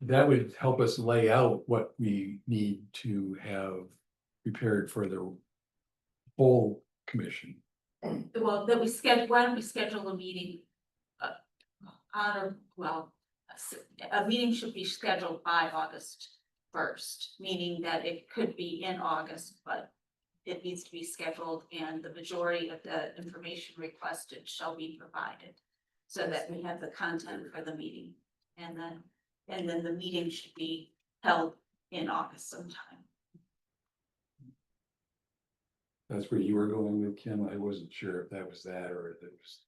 that would help us lay out what we need to have prepared for the whole commission. Well, that we schedule, why don't we schedule a meeting? On or, well, a meeting should be scheduled by August 1st, meaning that it could be in August, but it needs to be scheduled and the majority of the information requested shall be provided. So that we have the content for the meeting and then the meeting should be held in August sometime. That's where you were going with Kim. I wasn't sure if that was that or if it was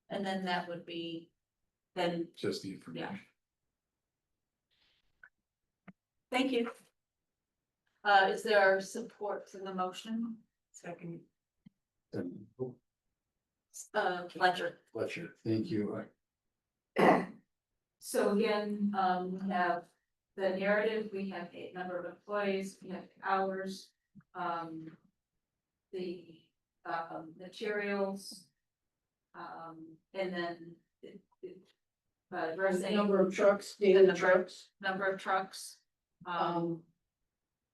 And then that would be, then, just the information. thank you. Is there support for the motion? Second. Fletcher. Fletcher, thank you. So again, we have the narrative, we have a number of employees, we have hours, the materials. And then addressing Number of trucks, the daily number- trucks. number of trucks.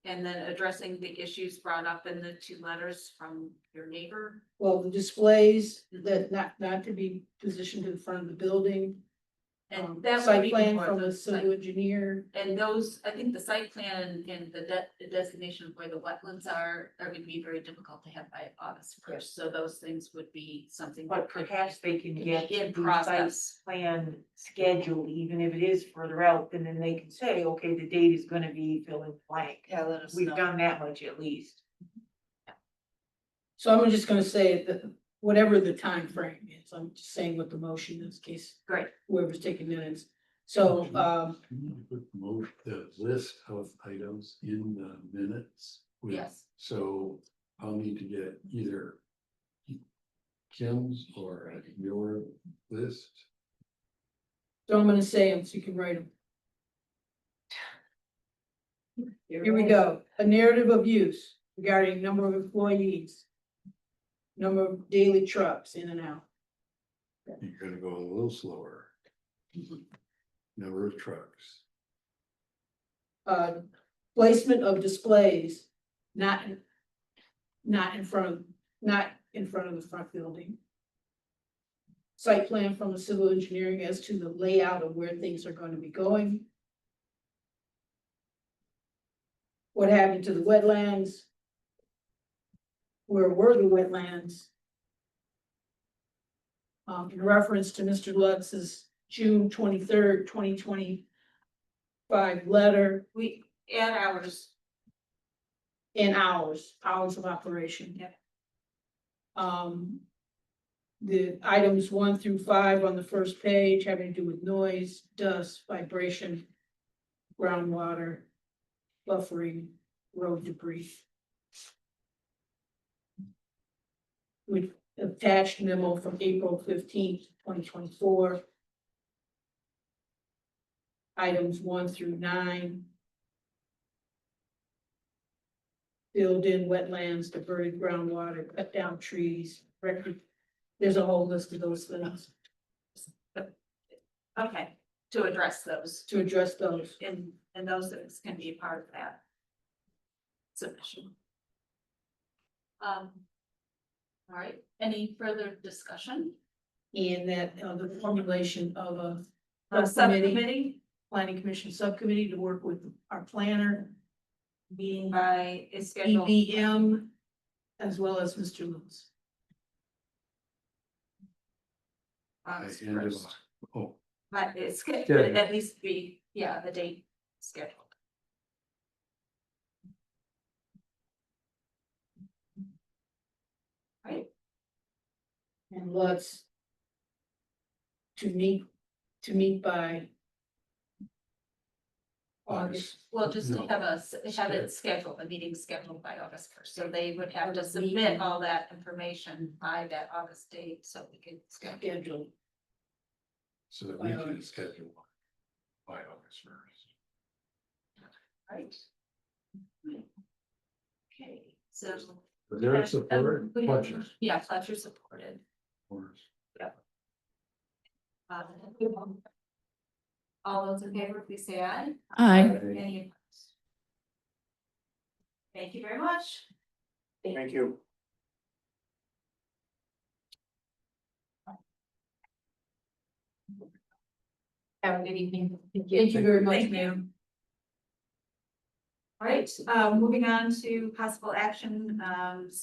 And then addressing the issues brought up in the 2 letters from your neighbor. Well, the displays that not to be positioned in front of the building. And that would Site be plan more from the a civil engineer. And those, I think the site plan and the designation of where the wetlands are gonna be very difficult to have by August 1st. So those things would be something. But that could perhaps they can get in the site process. plan scheduled, even if it is further out, and then they can say, okay, the date is gonna be fill in blank. Yeah, let us We've know. done that much at least. So I'm just gonna say that whatever the time frame is, I'm just saying what the motion is, in case Great. whoever's taking minutes. So, We need to put the list of items in the minutes. with- Yes. So I'll need to get either Kim's or your list. so I'm gonna say them so you can write them. Here we go. A narrative of use regarding number of employees. Number of daily trucks in and out. You're gonna go a little slower. Number of trucks. Placement of displays, not in front of the front building. Site plan from the civil engineering as to the layout of where things are going to be going. What happened to the wetlands? Where were the wetlands? In reference to Mr. Lutz's June 23rd, 2025 letter We add hours. and hours of operation. Yep. The items 1 through 5 on the first page having to do with noise, dust, vibration, groundwater, buffering, road debris. We attached memo from April 15th, 2024. Items 1 through 9. Filled in wetlands, diverted groundwater, cut down trees, record. There's a whole list of those things Okay, to address those. to address those. And those things can be a part of that submission. All right, any further discussion? And that, the formulation of a Subcommittee planning commission subcommittee to work with our planner, meeting by is scheduled. EBM, as well as Mr. Lewis. August End of 1st. Oh, But it's good, Scheduled. at least be, yeah, the date scheduled. Right, And let's to meet by August. well, just No. have it scheduled, a meeting scheduled by August 1st, so they would have to submit all that information by that August date, so we could schedule. Scheduled. so that we can schedule by August 1st. Right. Okay, so. Their support, Fletcher's. Yeah, Fletcher supported. All those in favor, please say aye. Aye. Any opposed? Thank you very much. Thank you. Have a good evening. Thank you very much, Thank you. ma'am. All right, moving on to possible action,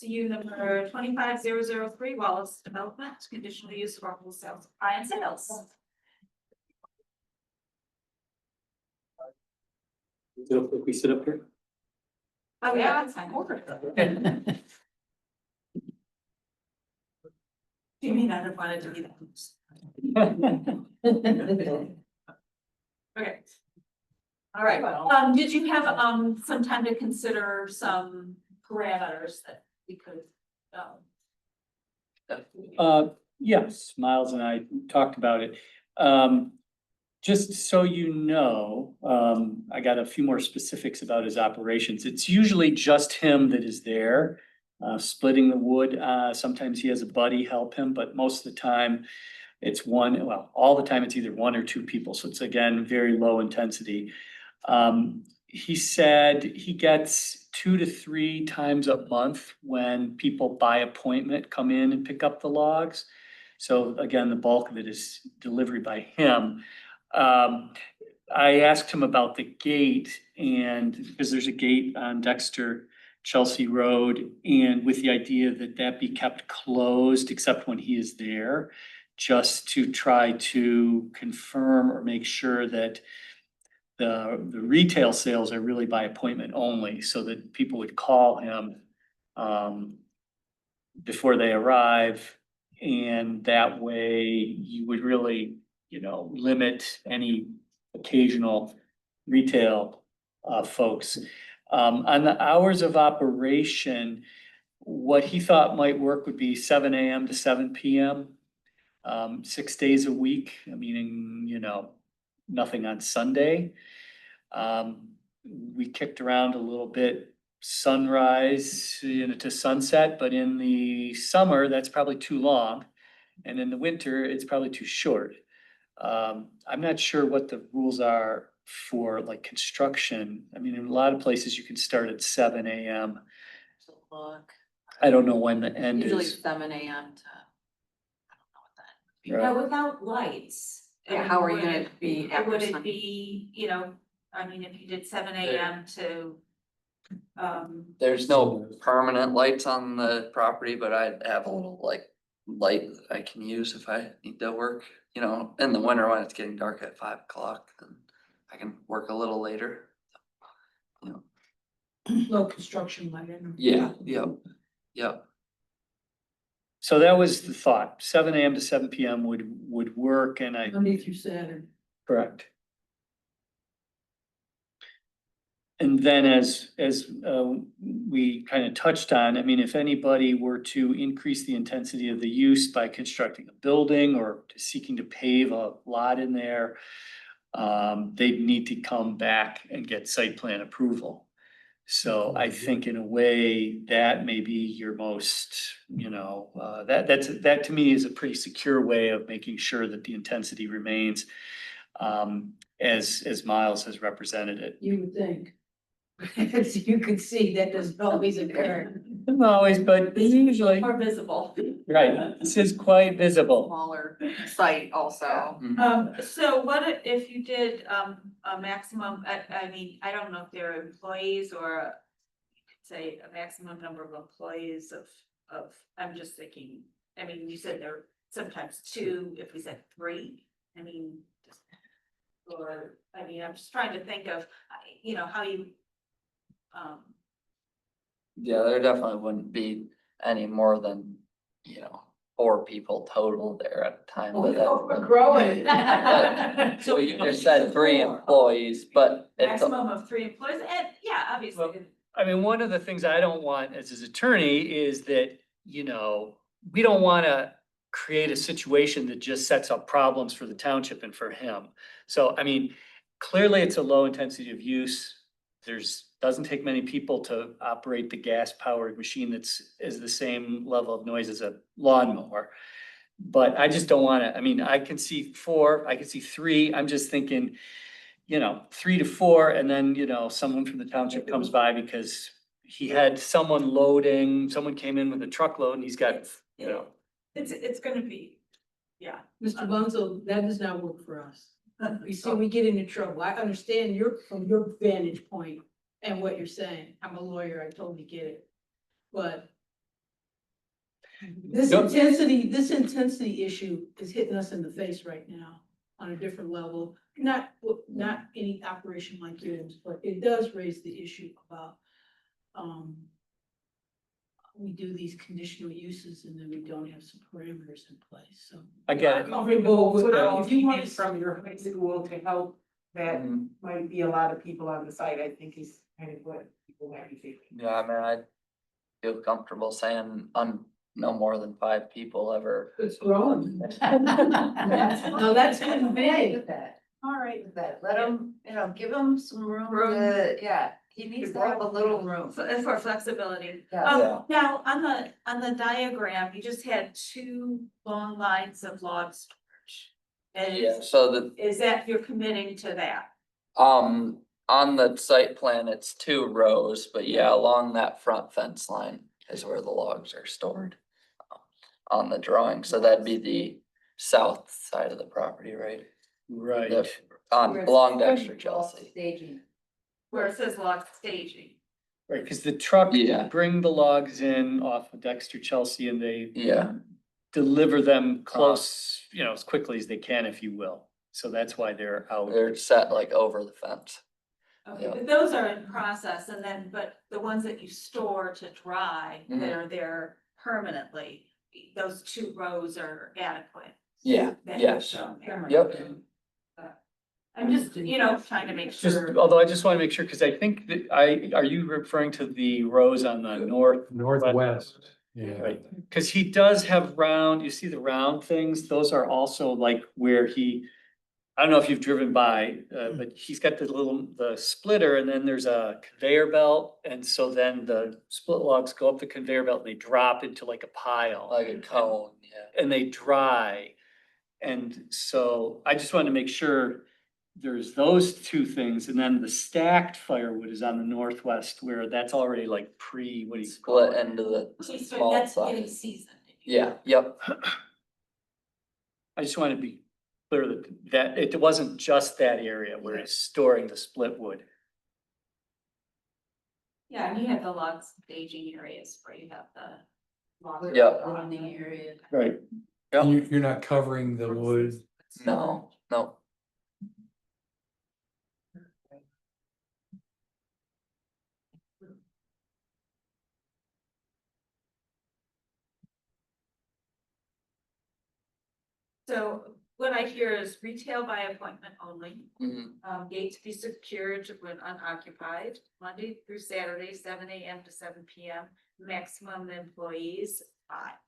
CU number 25003, Wallace Development, conditional use of local sales, buy and sales. So if we sit up here. Oh, yeah, that's fine. You may not have wanted to be that. Okay. All right, did you have, some time to consider some parameters that we could, Yes, Miles and I talked about it. Just so you know, I got a few more specifics about his operations. It's usually just him that is there, splitting the wood. Sometimes he has a buddy help him, but most of the time it's one, well, all the time it's either one or two people. So it's again, very low intensity. He said he gets 2 to 3 times a month when people by appointment come in and pick up the logs. So again, the bulk of it is delivery by him. I asked him about the gate and because there's a gate on Dexter Chelsea Road and with the idea that that be kept closed except when he is there, just to try to confirm or make sure that the retail sales are really by appointment only, so that people would call him before they arrive. And that way you would really, limit any occasional retail folks. On the hours of operation, what he thought might work would be 7 AM to 7 PM, 6 days a week, meaning, nothing on Sunday. We kicked around a little bit sunrise, to sunset, but in the summer, that's probably too long. And in the winter, it's probably too short. I'm not sure what the rules are for like construction. I mean, in a lot of places you can start at 7 AM. Look, I don't know when the end usually is. 7 AM to, I don't know what that. Right. now without lights. I Yeah, mean, how are you would gonna it- be after Would it Sunday? be, I mean, if you did 7 AM to, There's no permanent lights on the property, but I have a little like light that I can use if I need to work, in the winter when it's getting dark at 5 o'clock, then I can work a little later. No construction light in. Yep. So that was the thought. 7 AM to 7 PM would work and I, Monday through Saturday. correct. And then as we kind of touched on, I mean, if anybody were to increase the intensity of the use by constructing a building or seeking to pave a lot in there, they'd need to come back and get site plan approval. So I think in a way that may be your most, that to me is a pretty secure way of making sure that the intensity remains as Miles has represented it. You would think. As you can see, that doesn't always occur. Not always, but usually, more visible. right, this is quite visible. Smaller site also. So what if you did, a maximum, I mean, I don't know if they're employees or you could say a maximum number of employees of, I'm just thinking, I mean, you said there are sometimes 2, if we said 3, I mean, just, or, I mean, I'm just trying to think of, how you, Yeah, there definitely wouldn't be any more than, 4 people total there at a time. but that- We're growing. So you just said 3 employees, but it's, maximum of 3 employees, and yeah, obviously. Well, I mean, one of the things I don't want as his attorney is that, we don't wanna create a situation that just sets up problems for the township and for him. So, I mean, clearly it's a low intensity of use. doesn't take many people to operate the gas powered machine is the same level of noise as a lawnmower. But I just don't wanna, I mean, I can see 4, I can see 3, I'm just thinking, 3 to 4, and then, someone from the township comes by because he had someone came in with a truckload and he's got, It's gonna be, yeah. Mr. Bunzel, that does not work for us. You see, we get into trouble. I understand from your vantage point and what you're saying. I'm a lawyer, I totally get it. But this Nope. intensity issue is hitting us in the face right now on a different level. Not any operation like yours, but it does raise the issue about, we do these conditional uses and then we don't have some parameters in place, so. I get it. Comfortable with, If you want want from your high school to help, that Mhm. might be a lot of people on the site, I think is kind of what people might be thinking. Yeah, I mean, I feel comfortable saying no more than 5 people ever. it's growing. No, that's kind of big. With that, All right. with that, let him, give him some room to, yeah, he needs to have a little room. For flexibility. Yeah. Yeah. Now, on the diagram, you just had 2 long lines of log storage. And Yeah, so is that, you're committing to that? on the site plan, it's 2 rows, but yeah, along that front fence line is where the logs are stored. On the drawing, so that'd be the south side of the property, right? Right. Along Dexter Chelsea. Staging. Where it says log staging. Right, because the truck Yeah. bring the logs in off of Dexter Chelsea and they Yeah, deliver them close, as quickly as they can, if you will. So that's why they're out. they're set like over the fence. Okay, Yeah. but those are in process and then, but the ones that you store to dry, that Mhm. are there permanently, those 2 rows are adequate. Yeah, that you've yes. shown there. Yep. I'm just, trying to make Just, sure. although I just want to make sure, because I think that are you referring to the rows on the Northwest, yeah. Right, because he does have you see the round things, those are also like where I don't know if you've driven by, but he's got the splitter and then there's a conveyor belt. And so then the split logs go up the conveyor belt and they drop into like a pile. Like a cone, yeah. And they dry. And so I just wanted to make sure there's those 2 things. And then the stacked firewood is on the northwest where that's already like what do you call Split it? into the Okay, so small that's getting size. seasoned. Yeah, yep. I just want to be clear that it wasn't just that area where it's storing the split wood. Yeah, and you have the log staging areas where you have the. log Yep. Running area. Right. Yep. You're not covering the wood. No. So what I hear is retail by appointment only. Mhm. Gate to be secured when unoccupied, Monday through Saturday, 7 AM to 7 PM, maximum employees 5.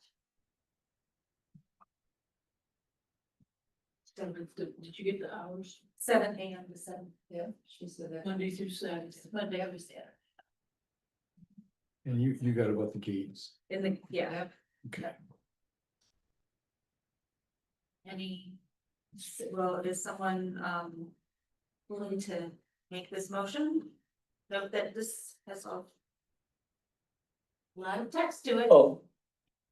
Did you get the hours? 7 AM to 7, Yeah, she said that. Monday through Saturday. Monday through Saturday. And you got about the gates. In the, yeah, Okay. is someone willing to make this motion? Note that this has a lot of text to it. Oh,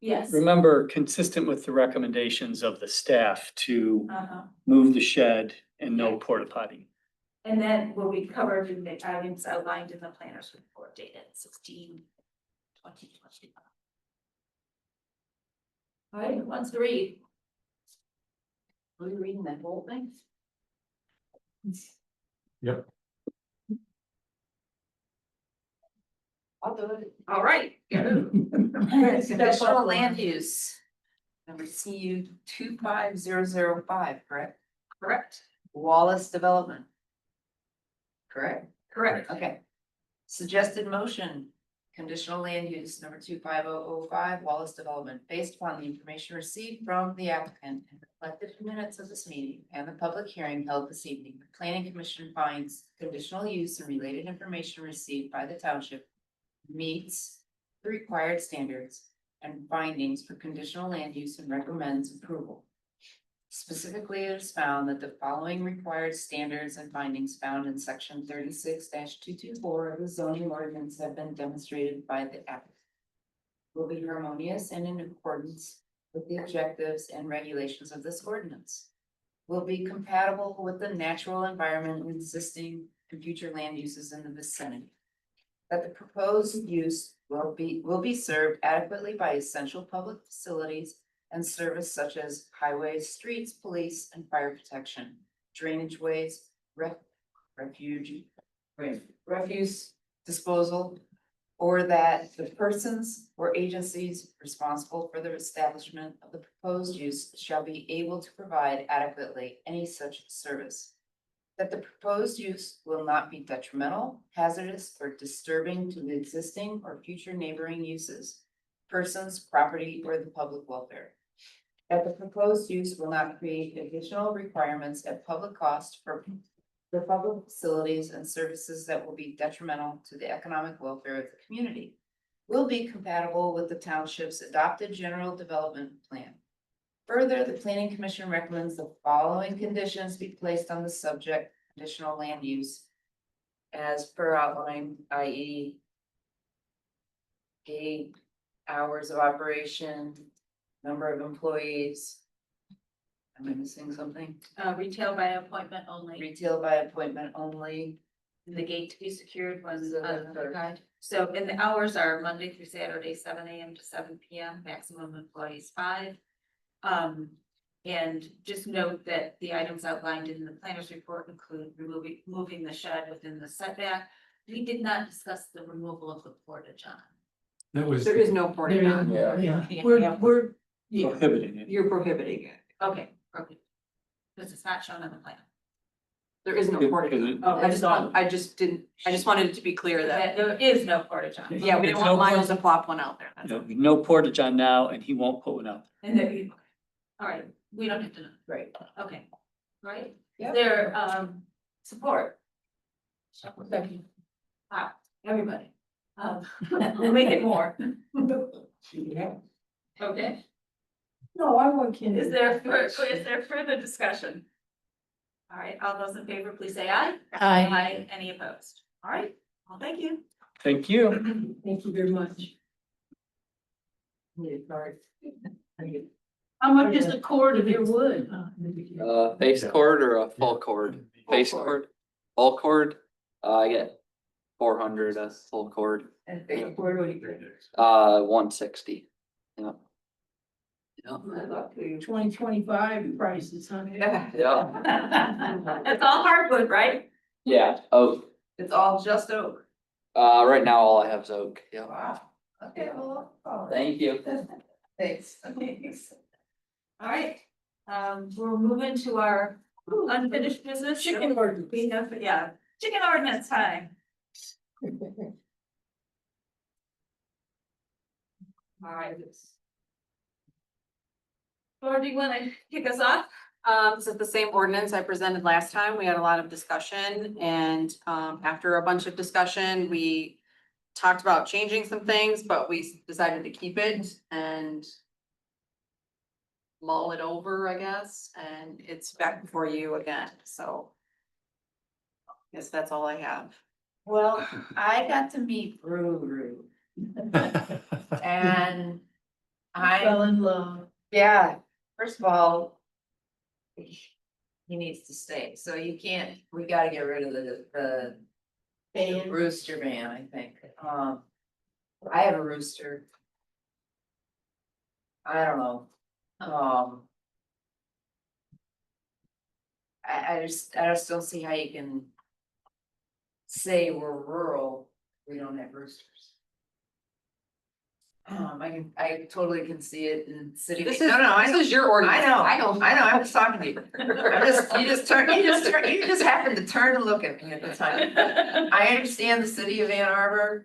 Yes. remember, consistent with the recommendations of the staff to Uh-huh. move the shed and no porta potty. And then will be covered in the items outlined in the planner's report dated 16/20/20. All right, who wants to read? Are you reading that whole thing? Yep. I'll do it. All right. Special land use. Number CU 25005, correct? Correct. Wallace Development. Correct? Correct. Okay. Suggested motion conditional land use number 25005 Wallace Development, based upon the information received from the applicant and reflected in minutes of this meeting and the public hearing held this evening, the planning commission finds conditional use and related information received by the township meets the required standards and findings for conditional land use and recommends approval. Specifically, it is found that the following required standards and findings found in section 36-224 of the zoning ordinance have been demonstrated by the applicant. Will be harmonious and in accordance with the objectives and regulations of this ordinance. Will be compatible with the natural environment and existing and future land uses in the vicinity. That the proposed use will be served adequately by essential public facilities and service such as highways, streets, police, and fire protection, drainage ways, refuse disposal, or that the persons or agencies responsible for the establishment of the proposed use shall be able to provide adequately any such service. That the proposed use will not be detrimental, hazardous, or disturbing to the existing or future neighboring uses, persons, property, or the public welfare. That the proposed use will not create additional requirements at public cost for public facilities and services that will be detrimental to the economic welfare of the community. Will be compatible with the township's adopted general development plan. Further, the planning commission recommends the following conditions be placed on the subject conditional land use as per outline, i.e. 8 hours of operation, number of employees. Am I missing something? Retail by appointment only. Retail by appointment only. The gate to be secured was So on the guide. So, and the hours are Monday through Saturday, 7 AM to 7 PM, maximum employees 5. And just note that the items outlined in the planner's report include moving the shed within the setback. We did not discuss the removal of the portage on. That was. There is no portage on. Yeah, Yeah. we're, yeah, Prohibiting it. You're prohibiting it. Okay, because it's not shown on the plan. There is no portage on. Oh, I just wanted it to be clear that, There is no portage on. yeah, we didn't want Miles to plop one out there. That's all. No portage on now, and he won't put one out. And there you, all right, we don't have to know. Right. Okay, right? Yep. Their support. Wow, everybody. We'll make it more. Okay, no, I want Kenny. is there further discussion? All right, all those in favor, please say aye. Aye. Any opposed? All right, well, thank you. Thank you. Thank you very much. How much is the cord of your wood? Base cord or a full cord? Base cord, full cord, I get 400 a full cord, And they where do we? 160. Yeah. Yeah. 2025 prices, huh? Yeah, Yeah, It's all hardwood, right? yeah, oak. it's all just oak. Right now all I have is oak, yeah. Wow. Okay, well. Thank you. Thanks. All right, we're moving to our unfinished business. Chicken ordinance. We have, yeah, chicken ordinance time. All right. Or do you want to kick us off? So the same ordinance I presented last time, we had a lot of discussion and, after a bunch of discussion, we talked about changing some things, but we decided to keep it and mull it over, I guess, and it's back before you again, so. I guess that's all I have. Well, I got to meet Ruru. And Fell in love. yeah, first of all. He needs to stay, so you can't, we gotta get rid of the rooster ban, I think. I have a rooster. I don't know, I just don't see how you can say we're rural, we don't have roosters. I totally can see it in city. This is your ordinance. I know, I'm just talking to you. You just happened to turn and look at me at the time. I understand the city of Ann Arbor,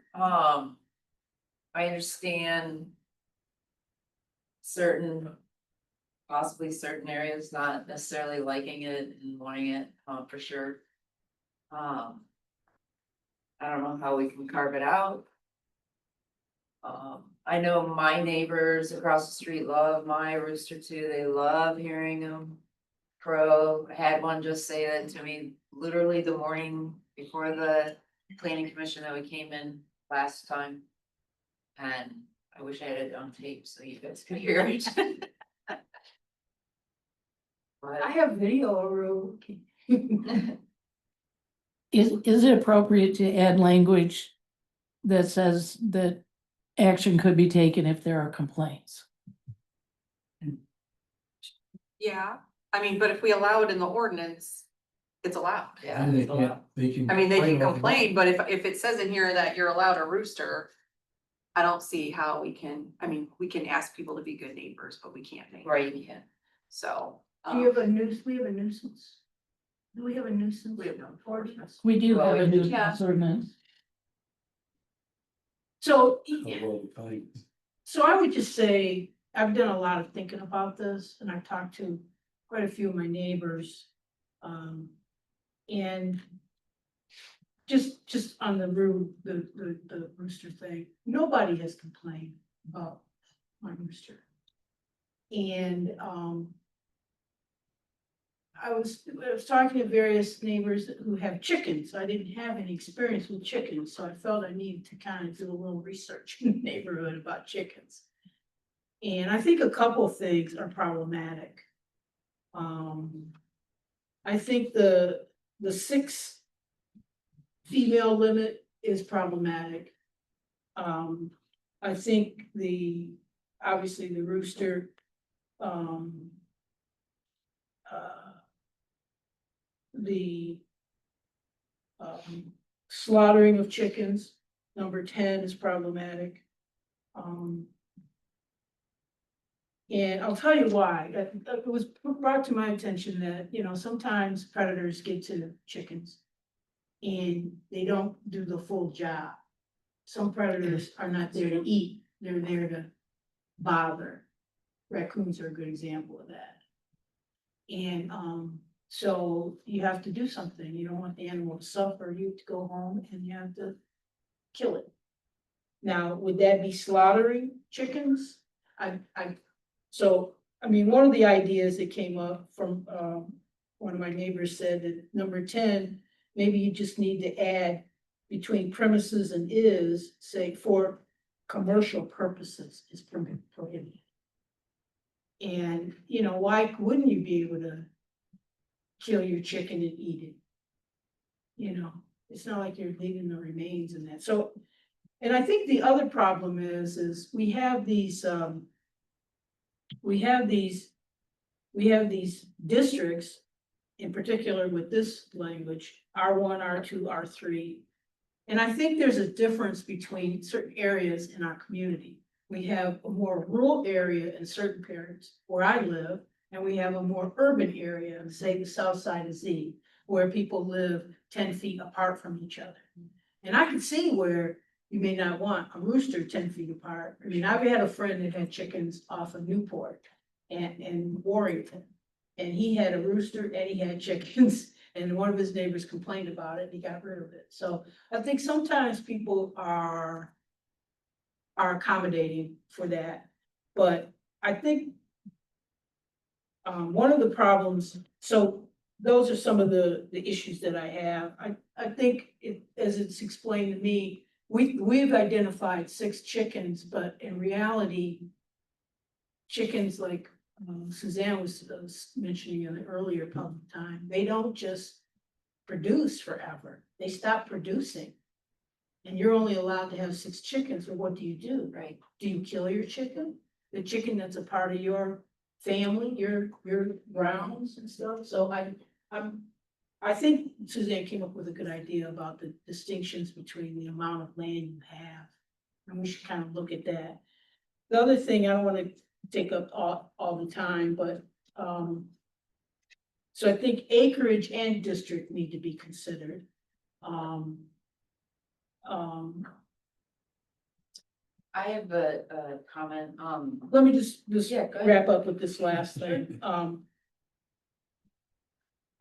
I understand possibly certain areas not necessarily liking it and wanting it, for sure. I don't know how we can carve it out. I know my neighbors across the street love my rooster too. They love hearing him crow. I had one just say that to me literally the morning before the planning commission that we came in last time. And I wish I had it on tape so you guys could hear it. But I have video, Rue. Is it appropriate to add language that says that action could be taken if there are complaints? Yeah, I mean, but if we allow it in the ordinance, it's allowed. yeah. And they it's a can't, lot. they can. I mean, they can all they complain, want. but if it says in here that you're allowed a rooster, I don't see how we can, I mean, we can ask people to be good neighbors, but we can't make. Right, you can. So. Do you have a we have a nuisance? Do we have a nuisance? We have no ordinance? We do Well, have a we- new yeah. ordinance. So, How well defined. so I would just say, I've done a lot of thinking about this, and I've talked to quite a few of my neighbors. And just on the rooster thing, nobody has complained about my rooster. And, I was talking to various neighbors who have chickens. I didn't have any experience with chickens, so I felt I needed to kind of do a little research in the neighborhood about chickens. And I think a couple of things are problematic. I think the 6 female limit is problematic. I think obviously the rooster, the slaughtering of chickens, number 10 is problematic. And I'll tell you why. It was brought to my attention that, sometimes predators get to chickens and they don't do the full job. Some predators are not there to eat, they're there to bother. Raccoons are a good example of that. And, so you have to do something. You don't want the animal to suffer. You have to go home and you have to kill it. Now, would that be slaughtering chickens? So, one of the ideas that came up from, one of my neighbors said that number 10, maybe you just need to add between premises and say for commercial purposes is prohibited. And, why wouldn't you be able to kill your chicken and eat it? It's not like you're leaving the remains in that. So, and I think the other problem is we have these districts, in particular with this language, R1, R2, R3. And I think there's a difference between certain areas in our community. We have a more rural area in certain areas where I live, and we have a more urban area, say the south side of Z, where people live 10 feet apart from each other. And I can see where you may not want a rooster 10 feet apart. I've had a friend that had chickens off of Newport and Warrington. And he had a rooster and he had chickens, and one of his neighbors complained about it and he got rid of it. So I think sometimes people are accommodating for that. But I think one of the problems, so those are some of the issues that I have. I think as it's explained to me, we've identified 6 chickens, but in reality, chickens like Suzanne was mentioning in the earlier public time, they don't just produce forever. They stop producing. And you're only allowed to have 6 chickens, so what do you do? Right. Do you kill your chicken? The chicken that's a part of your family, your grounds and stuff? So I think Suzanne came up with a good idea about the distinctions between the amount of land you have. And we should kind of look at that. The other thing, I don't want to take up all the time, but so I think acreage and district need to be considered. I have a comment, Let me just Yeah, go ahead. wrap up with this last thing.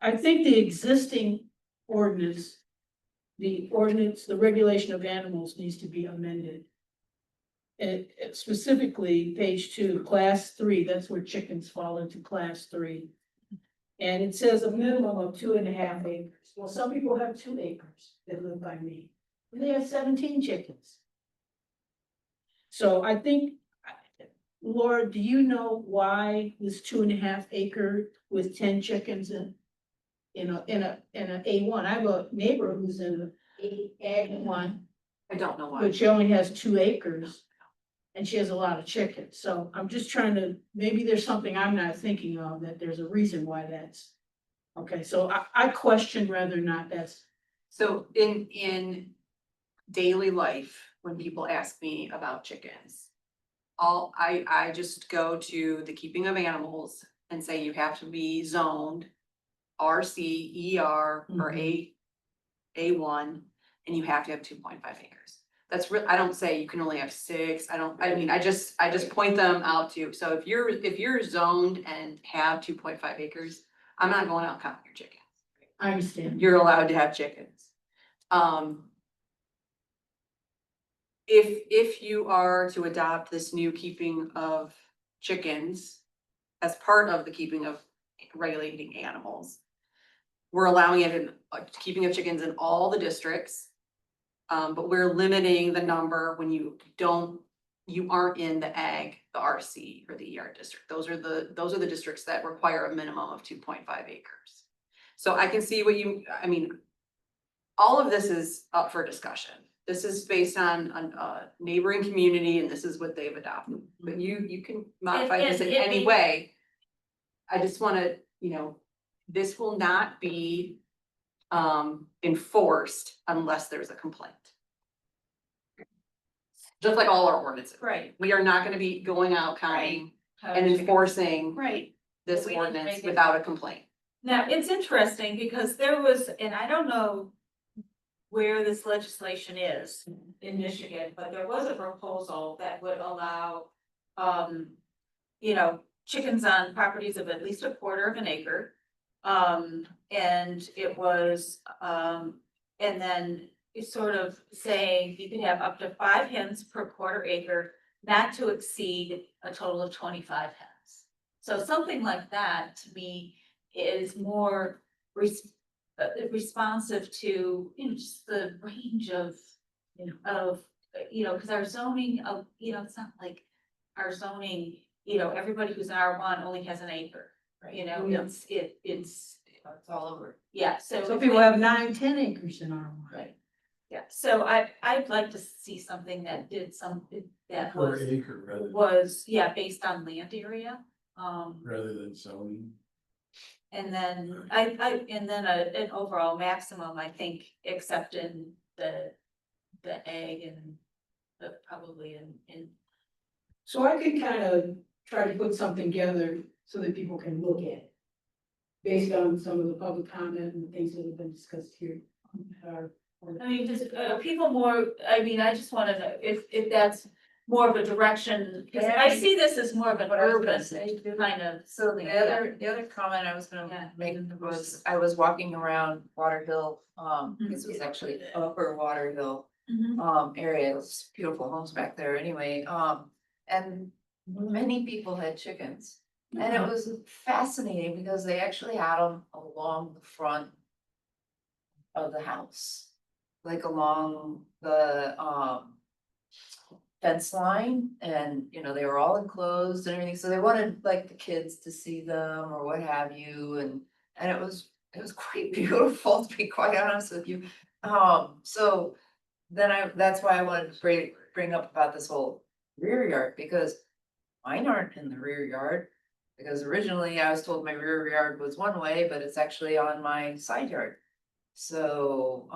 I think the existing ordinance, the regulation of animals needs to be amended. It specifically, page 2, class 3, that's where chickens fall into class 3. And it says a minimum of 2.5 acres. Well, some people have 2 acres that live by me, and they have 17 chickens. So I think, Laura, do you know why this 2.5 acre with 10 chickens in a A1? I have a neighbor who's in a A1, I don't know why. but she only has 2 acres. And she has a lot of chickens, so I'm just trying to, maybe there's something I'm not thinking of, that there's a reason why that's. Okay, so I question whether or not that's, So in daily life, when people ask me about chickens, I just go to the keeping of animals and say you have to be zoned RC, ER, or A1, and you have to have 2.5 acres. That's I don't say you can only have 6. I mean, I just point them out to, so if you're zoned and have 2.5 acres, I'm not going out counting your chickens. I understand. You're allowed to have chickens. If you are to adopt this new keeping of chickens as part of the keeping of regulating animals, we're allowing it in keeping of chickens in all the districts. But we're limiting the number when you aren't in the ag, the RC or the ER district. Those are the districts that require a minimum of 2.5 acres. So I can see I mean, all of this is up for discussion. This is based on a neighboring community and this is what they've adopted. But you can modify this in any way. I just wanna, this will not be enforced unless there's a complaint. Just like all our ordinances. Right. We are not gonna be going out counting and Chickens. enforcing Right. this We need to ordinance make it- without a complaint. Now, it's interesting because there was, and I don't know where this legislation is in Michigan, but there was a proposal that would allow, chickens on properties of at least 1/4 of an acre. And it was, and then it's sort of saying you can have up to 5 hens per 1/4 acre, not to exceed a total of 25 hens. So something like that to me is more responsive to, just the range of, because our zoning of, it's not like our zoning, everybody who's in R1 only has an acre. Yeah. It's all over. yeah, so. some if people we- have 9, 10 acres in our one. Right, yeah, so I'd like to see something that did something that Per was, acre rather, based on land area. rather than zoning. And then and then an overall maximum, I think, except in the egg and probably in. So I could kind of try to put something together so that people can look at it. Based on some of the public comment and the things that have been discussed here. I mean, just people more, I mean, I just wanna know if that's more of a direction, because I see this as more of an What I was gonna urban say, kind of. So the other comment I was Yeah. gonna make was, I was walking around Water Hill, this was actually Upper Water Hill. Area, it's beautiful homes back there anyway, and many people had chickens. And it was fascinating because they actually had them along the front of the house. Like along the fence line, and they were all enclosed and everything, so they wanted like the kids to see them or what have you, and it was quite beautiful, to be quite honest with you. So then that's why I wanted to bring up about this whole rear yard, because mine aren't in the rear yard. Because originally I was told my rear yard was one way, but it's actually on my side yard. So,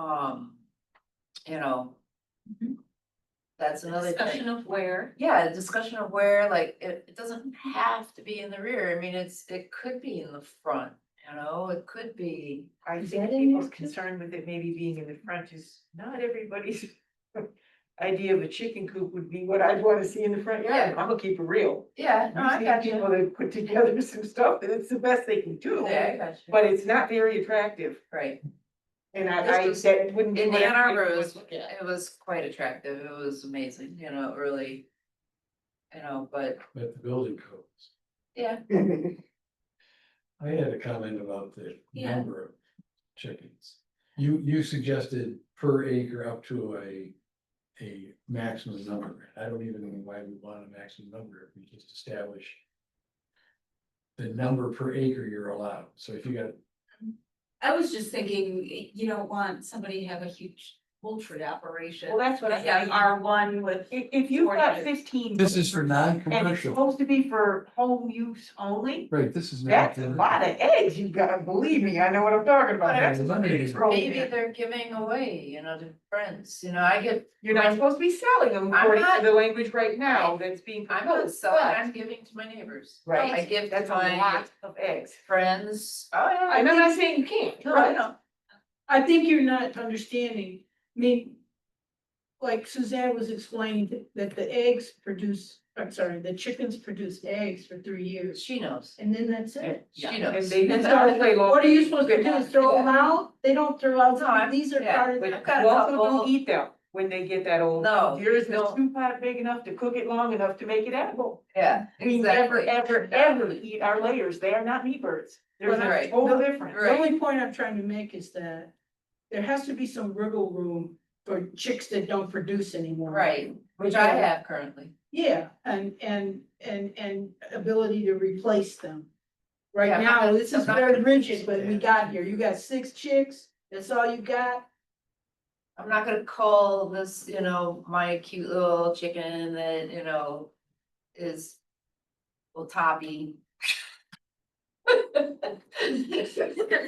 that's another Discussion thing. of where. Yeah, a discussion of where, like, it doesn't have to be in the rear. I mean, it could be in the front, it could be. I Is think that in people's there? concern with it maybe being in the front is not everybody's idea of a chicken coop would be what I'd wanna see in the front yard. I'm gonna keep it real. Yeah, no, I These got people you. that put together some stuff that it's the best they can do. Yeah, I got you. But it's not very attractive, Right. and This was- that wouldn't be In what Ann Arbor, everybody it would was, look at. it was quite attractive. It was amazing, really. But But the building codes. yeah, I had a comment about the Yeah. number of chickens. You suggested per acre up to a maximum number. I don't even know why we want a maximum number if we just establish the number per acre you're allowed. So if you got, I was just thinking, you don't want somebody to have a huge poultry operation. Well, that's what I Yeah, think. R1 with. If you've got 40 15. this is for and it's non-commercial, supposed to be for home use only, right, this is not. that's a lot of eggs you got, believe me, I know what I'm talking about. Yeah, That's the money is- maybe they're giving away, to friends, I get. You're not supposed to be selling them I'm according to not- the language right now that's being I'm not proposed, selling, but- I'm giving to my neighbors. Right. I give to That's a my lot of eggs. friends. Oh, yeah. And I'm not saying you can't. No, I know. I think you're not understanding, I mean, like Suzanne was explaining that the eggs produce, I'm sorry, the chickens produce eggs for 3 years, She knows. and then that's it. She And knows. they And don't so, play long. what are you supposed to do, throw them out? They don't throw out, No, I'm- these are yeah, part of but the. I've got a Welcome couple- don't eat them when they get that old. No, There is no no. stew pot big enough to cook it long enough to make it edible. Yeah, We never, exactly. ever eat our layers. They are not meat birds. There's a Right. total difference. The only point I'm trying to make is that there has to be some wiggle room for chicks that don't produce anymore. Right, which I have currently. Yeah, and ability to replace them. Right Yeah, I'm now, not- this is I'm not very gonna- rigid, but we got here, you got 6 chicks, that's all you got? I'm not gonna call this, my cute little chicken that, is, well, Toppy.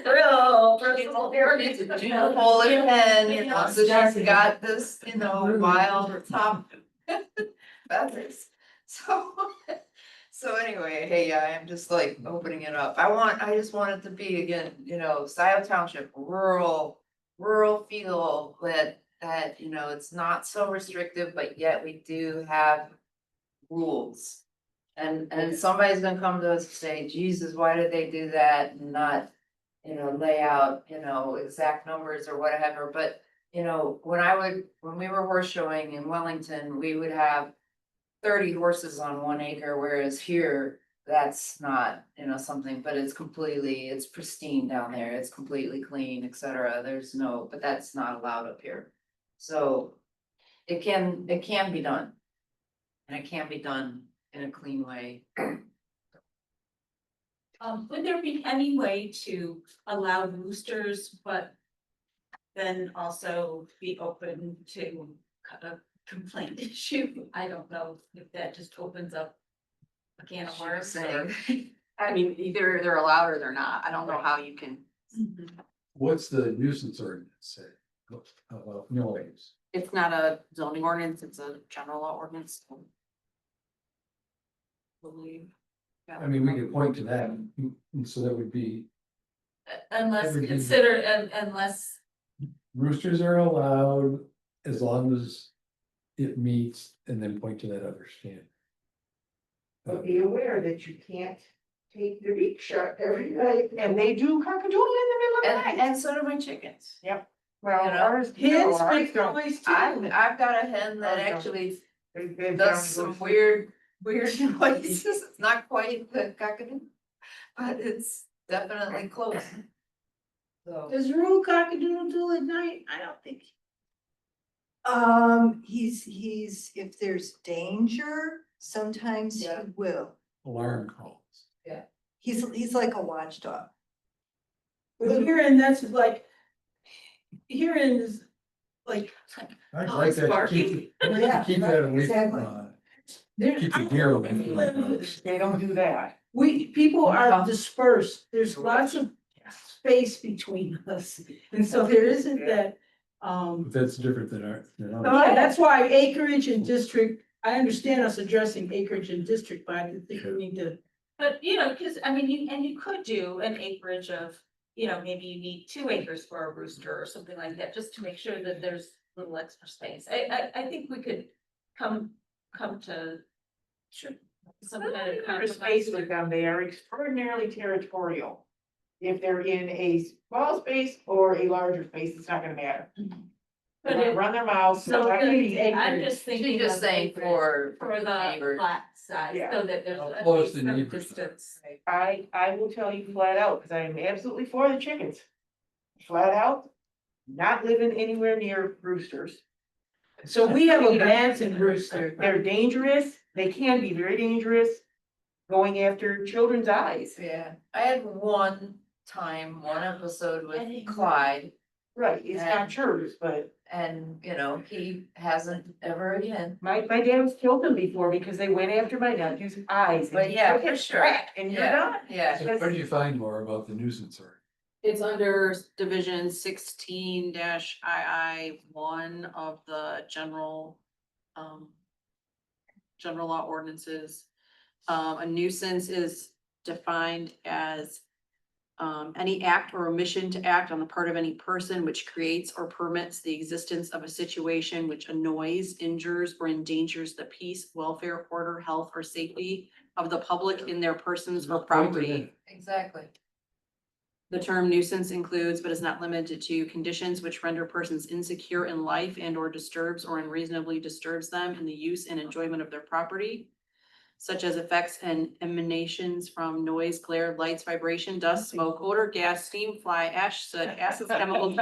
Real personal heritage, Polish hen, so she's got this, wild top feathers. So anyway, hey, I am just like opening it up. I just want it to be again, Scio Township, rural feel that, it's not so restrictive, but yet we do have rules. And somebody's gonna come to us and say, Jesus, why did they do that and not, lay out, exact numbers or whatever, but, when we were horse showing in Wellington, we would have 30 horses on 1 acre, whereas here, that's not, something, but it's pristine down there, it's completely clean, etc. But that's not allowed up here. So it can be done. And it can be done in a clean way. Would there be any way to allow roosters, but then also be open to a complaint issue? I don't know if that just opens up a can of worms or. I mean, either they're allowed or they're not. I don't know how you can. what's the nuisance ordinance say about noise? It's not a zoning ordinance, it's a general law ordinance. Believe. I mean, we could point to that, and so that would be, Unless Everything. unless, roosters are allowed as long as it meets, and then point to that other standard. But be aware that you can't take the beak shut every night, and they do cockadoodle in the middle of the night. And so do my chickens. Well, ours, Hens ours make don't. noise I've too. got a hen that Ours don't. actually They've does down some to- weird noises. It's not quite the cockatoo, but it's definitely close. So, Does Rue cockadoodle at night? I don't think. He's, if there's danger, sometimes he Yeah. will. Alarm calls. He's like a watchdog. But herein, that's like, herein is like, I'd Oh, like it's that, barking. I'd like to keep that away Exactly. from, there. keep the deer away from my house. They don't do that. People are dispersed, there's lots of space between us, and so there isn't that, But that's different than our, yeah, that's why acreage and district, I understand us addressing acreage and district, but I think we need to. but cause I mean, you could do an acreage of, maybe you need 2 acres for a rooster or something like that, just to make sure that there's little extra space. I think we could come to. Sure. Some kind of For space compromise. with them, they are extraordinarily territorial. If they're in a small space or a larger space, it's not gonna matter. But They're gonna it- run their mouths. So they're not gonna be- I'm just thinking. She's just of saying acreage for the neighbors. lot size, Yeah. so that there's. How at close least the some neighbors are. distance. I will tell you flat out, because I am absolutely for the chickens. Flat out, not living anywhere near roosters. So we have a Bantam rooster. They're dangerous, they can be very dangerous, going after children's eyes. Yeah, I had one episode with Clyde, Right, it's not yours, but and, he hasn't ever again. my dad's killed them before because they went after my nephew's eyes. and But he yeah, took for his sure. crack, And you're Yeah, not. yeah. So where do you find more about the nuisance ordinance? It's under division 16 II 1 of the general, general law ordinances. A nuisance is defined as any act or omission to act on the part of any person which creates or permits the existence of a situation which annoys, injures, or endangers the peace, welfare, order, health, or safety of the public in their persons or property. Exactly. The term nuisance includes, but is not limited to, conditions which render persons insecure in life and or disturbs or unreasonably disturbs them in the use and enjoyment of their property, such as effects and emanations from noise, glare, lights, vibration, dust, smoke, odor, gas, steam, fly, ash, soot, acids, chemicals,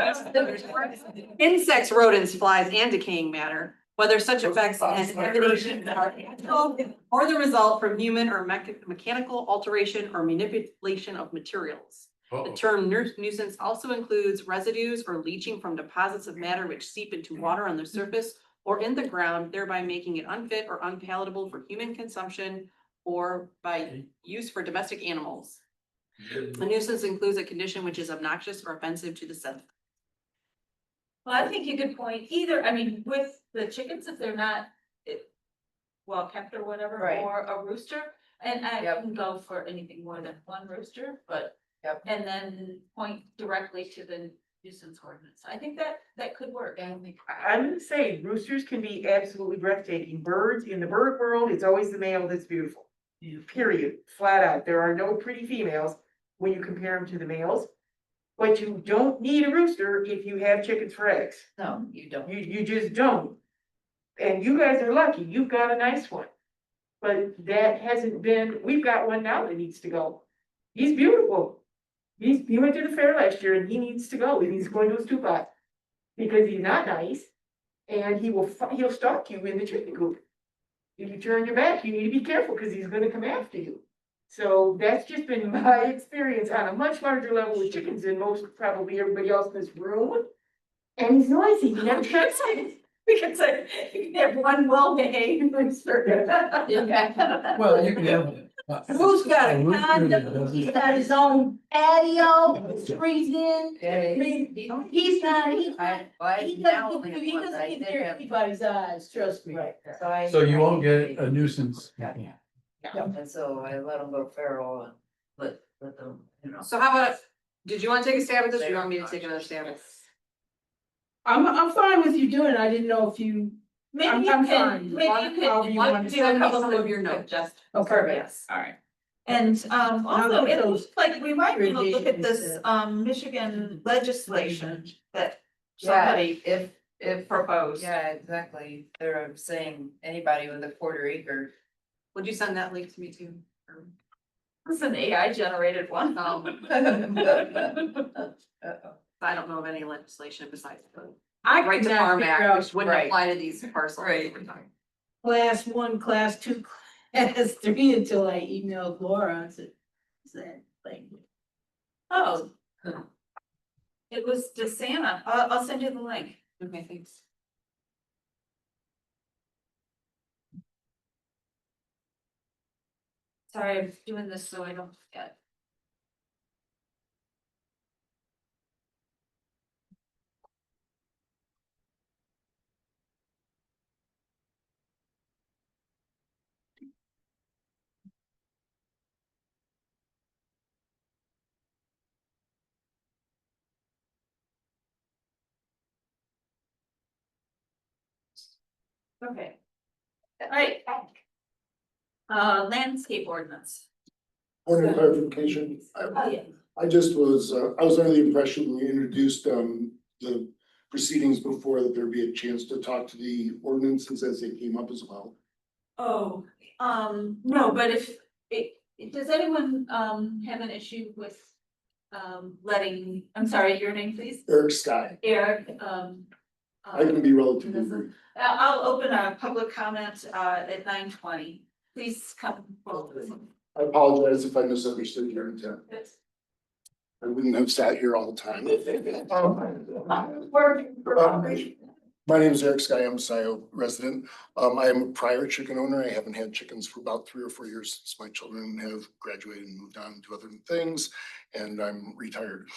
insects, rodents, flies, and decaying matter, whether such effects and emanations are natural or the result from human or mechanical alteration or manipulation of materials. The term nuisance also includes residues or leaching from deposits of matter which seep into water on the surface or in the ground, thereby making it unfit or unpalatable for human consumption or by use for domestic animals. A nuisance includes a condition which is obnoxious or offensive to the sense. Well, I think you could point either, I mean, with the chickens, if they're not. Well kept or whatever, Right. or a rooster, and I Yep. can go for anything more than one rooster, but. Yep. And then point directly to the nuisance ordinance, I think that could work. I'm gonna say roosters can be absolutely breathtaking. Birds, in the bird world, it's always the male that's beautiful. Period, flat out. There are no pretty females when you compare them to the males. But you don't need a rooster if you have chickens for eggs. No, you don't. You just don't. And you guys are lucky, you've got a nice one. But that hasn't been, we've got one now that needs to go. He's beautiful. He went to the fair last year and he needs to go, he needs to go into his two pot. Because he's not nice, and he'll stalk you in the chicken coop. If you turn your back, you need to be careful, because he's gonna come after you. So that's just been my experience on a much larger level with chickens than most, probably everybody else in this room. And he's noisy, he never shuts up. We could say, you can have one well-behaved rooster. Well, you can have. Who's got a rooster that condo? doesn't- He's got his own patio, trees in. Yeah, He's not, he I doesn't get near anybody's eyes, trust me. Right. So you won't get a nuisance. And so I let them go feral and let them, So how about, did you want to take a stab at this, or do you want me to take another stab at this? I'm fine with you doing it, I didn't know if you, Maybe I'm you fine. can, maybe you However you want can to do send a me couple some of your notes. Just. okay. Yes, all right. And also, it looks like we might be able to look at this Revisions Michigan legislation that Yeah, somebody if proposed. Yeah, exactly. They're saying anybody with a quarter acre. Would you send that link to me too? Or- It's an AI generated one. I don't know of any legislation besides the I Right to could not Farm figure Act, out which wouldn't right. apply to these parcels. Right. class 1, class 2, class 3 until I emailed Laura and said, what's that thing? Oh. It was DeSana, I'll send you the link. Okay, thanks. Sorry, I'm doing this so I don't forget. Okay. All right. Landscape ordinance. Point of clarification, Oh, yeah. I just was, I was under the impression when you introduced, the proceedings before that there'd be a chance to talk to the ordinances as they came up as well. Oh, no, but if, does anyone, have an issue with, letting, I'm sorry, your name, please? Eric Sky, Eric, I can be relatively brief. I'll open a public comment, at 9:20. Please come forward. I apologize if I misunderstood your intent. I wouldn't have sat here all the time. My name is Eric Sky, I'm a Scio resident. I am a prior chicken owner. I haven't had chickens for about 3 or 4 years since my children have graduated and moved on to other things, and I'm retired.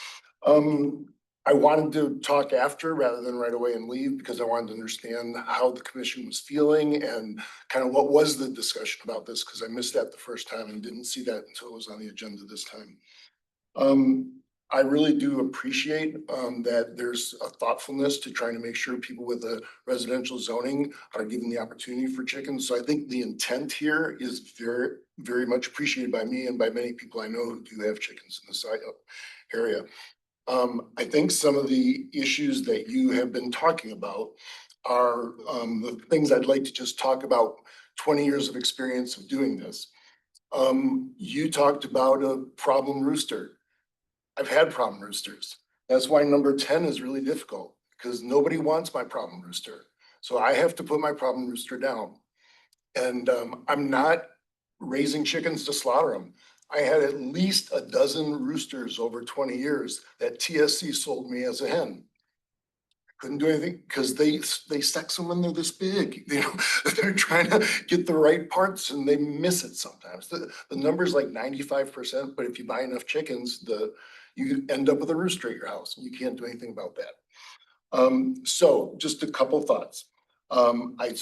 I wanted to talk after rather than right away and leave because I wanted to understand how the commission was feeling and kind of what was the discussion about this, because I missed that the first time and didn't see that until it was on the agenda this time. I really do appreciate that there's a thoughtfulness to trying to make sure people with a residential zoning are given the opportunity for chickens. So I think the intent here is very, very much appreciated by me and by many people I know who do have chickens in the Scio area. I think some of the issues that you have been talking about are the things I'd like to just talk about 20 years of experience of doing this. You talked about a problem rooster. I've had problem roosters. That's why number 10 is really difficult because nobody wants my problem rooster. So I have to put my problem rooster down. And I'm not raising chickens to slaughter them. I had at least a dozen roosters over 20 years that TSC sold me as a hen. Couldn't do anything because they sex them when they're this big. You know, they're trying to get the right parts and they miss it sometimes. The number's like 95%, but if you buy enough chickens, you end up with a rooster at your house and you can't do anything about that. So just a couple thoughts. I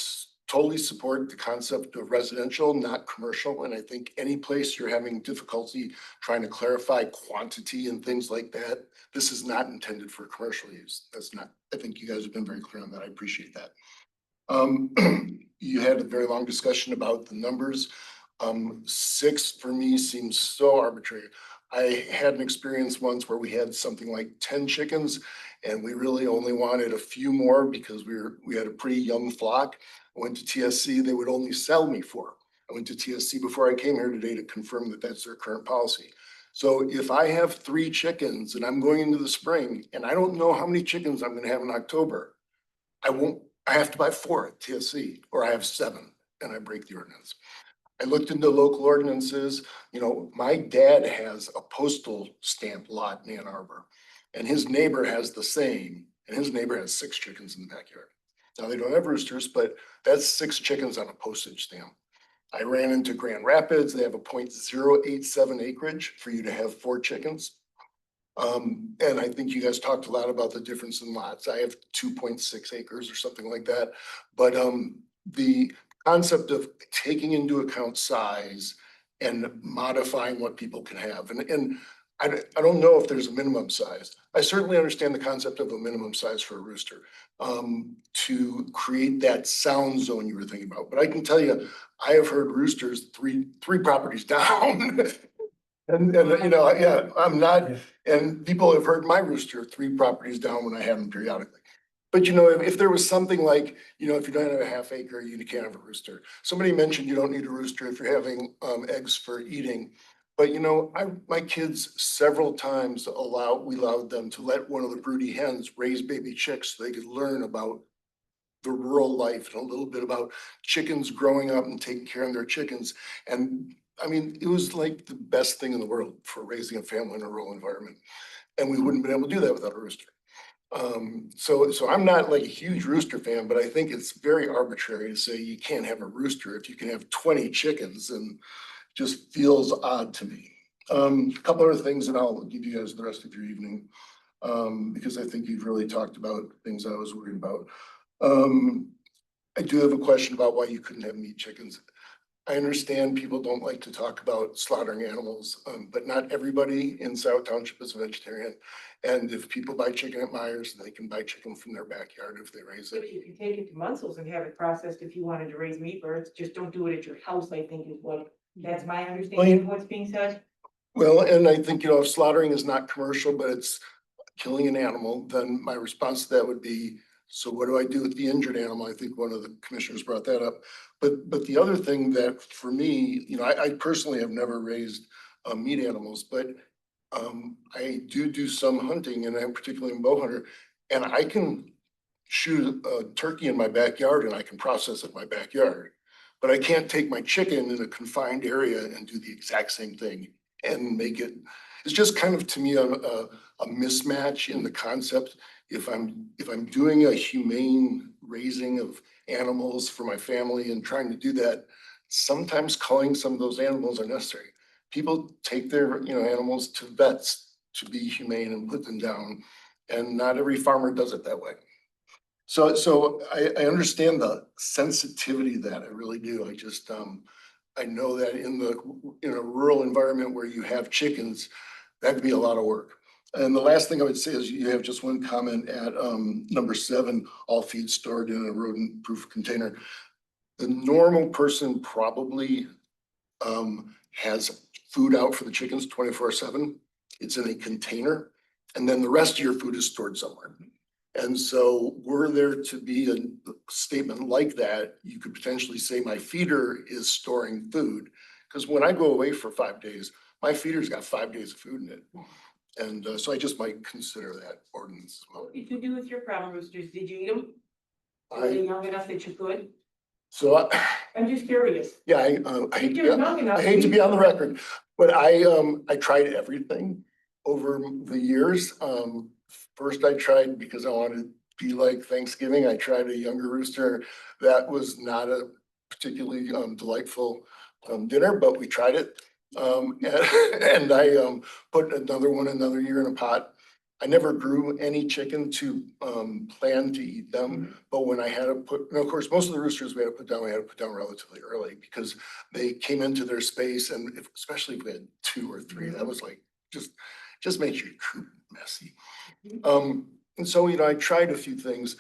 totally support the concept of residential, not commercial. And I think any place you're having difficulty trying to clarify quantity and things like that, this is not intended for commercial use. That's not, I think you guys have been very clear on that. I appreciate that. You had a very long discussion about the numbers. 6 for me seems so arbitrary. I had an experience once where we had something like 10 chickens and we really only wanted a few more because we had a pretty young flock. I went to TSC, they would only sell me 4. I went to TSC before I came here today to confirm that that's their current policy. So if I have 3 chickens and I'm going into the spring and I don't know how many chickens I'm gonna have in October, I have to buy 4 at TSC or I have 7 and I break the ordinance. I looked into local ordinances. You know, my dad has a postal stamp lot in Ann Arbor and his neighbor has the same and his neighbor has 6 chickens in the backyard. Now they don't have roosters, but that's 6 chickens on a postage stamp. I ran into Grand Rapids. They have a 0.087 acreage for you to have 4 chickens. And I think you guys talked a lot about the difference in lots. I have 2.6 acres or something like that. But the concept of taking into account size and modifying what people can have. And I don't know if there's a minimum size. I certainly understand the concept of a minimum size for a rooster to create that sound zone you were thinking about. But I can tell you, I have heard roosters three properties down. And you know, yeah, I'm not, and people have heard my rooster 3 properties down when I have them periodically. But you know, if there was something like, you know, if you don't have a half acre, you can't have a rooster. Somebody mentioned you don't need a rooster if you're having eggs for eating. But you know, my kids several times we allowed them to let one of the broody hens raise baby chicks so they could learn about the rural life and a little bit about chickens growing up and taking care of their chickens. And I mean, it was like the best thing in the world for raising a family in a rural environment. And we wouldn't have been able to do that without a rooster. So I'm not like a huge rooster fan, but I think it's very arbitrary to say you can't have a rooster if you can have 20 chickens, and just feels odd to me. A couple other things and I'll give you guys the rest of your evening, because I think you've really talked about things I was worried about. I do have a question about why you couldn't have meat chickens. I understand people don't like to talk about slaughtering animals, but not everybody in Scio Township is a vegetarian. And if people buy chicken at Myers, they can buy chicken from their backyard if they raise But it. you can take it to Munsel's and have it processed if you wanted to raise meat birds, just don't do it at your house, I think is what, that's my understanding of what's being said. Well, and I think, if slaughtering is not commercial, but it's killing an animal, then my response to that would be, so what do I do with the injured animal? I think one of the commissioners brought that up. But the other thing that for me, I personally have never raised meat animals, but I do some hunting, and I'm particularly a bow hunter, and I can shoot a turkey in my backyard and I can process it in my backyard. But I can't take my chicken in a confined area and do the exact same thing and make it. It's just kind of, to me, a mismatch in the concept. If I'm doing a humane raising of animals for my family and trying to do that, sometimes culling some of those animals are necessary. People take their, animals to vets to be humane and put them down, and not every farmer does it that way. So I understand the sensitivity of that, I really do. I just, I know that in a rural environment where you have chickens, that'd be a lot of work. And the last thing I would say is you have just one comment at number 7, all feed stored in a rodent-proof container. The normal person probably has food out for the chickens 24/7. It's in a container, and then the rest of your food is stored somewhere. And so were there to be a statement like that, you could potentially say my feeder is storing food. Because when I go away for 5 days, my feeder's got 5 days of food in it. And so I just might consider that ordinance as well. What did you do with your brown roosters? Did you eat them? Were they young enough that you could? So I'm just curious. yeah, I hate to be on the record, but I tried everything over the years. First I tried, because I wanted to be like Thanksgiving, I tried a younger rooster. That was not a particularly delightful dinner, but we tried it. And I put another one another year in a pot. I never grew any chicken to plan to eat them, but when I had to put, and of course, most of the roosters we had to put down relatively early because they came into their space, and especially if we had 2 or 3, that was like just makes your coop messy. And so, I tried a few things.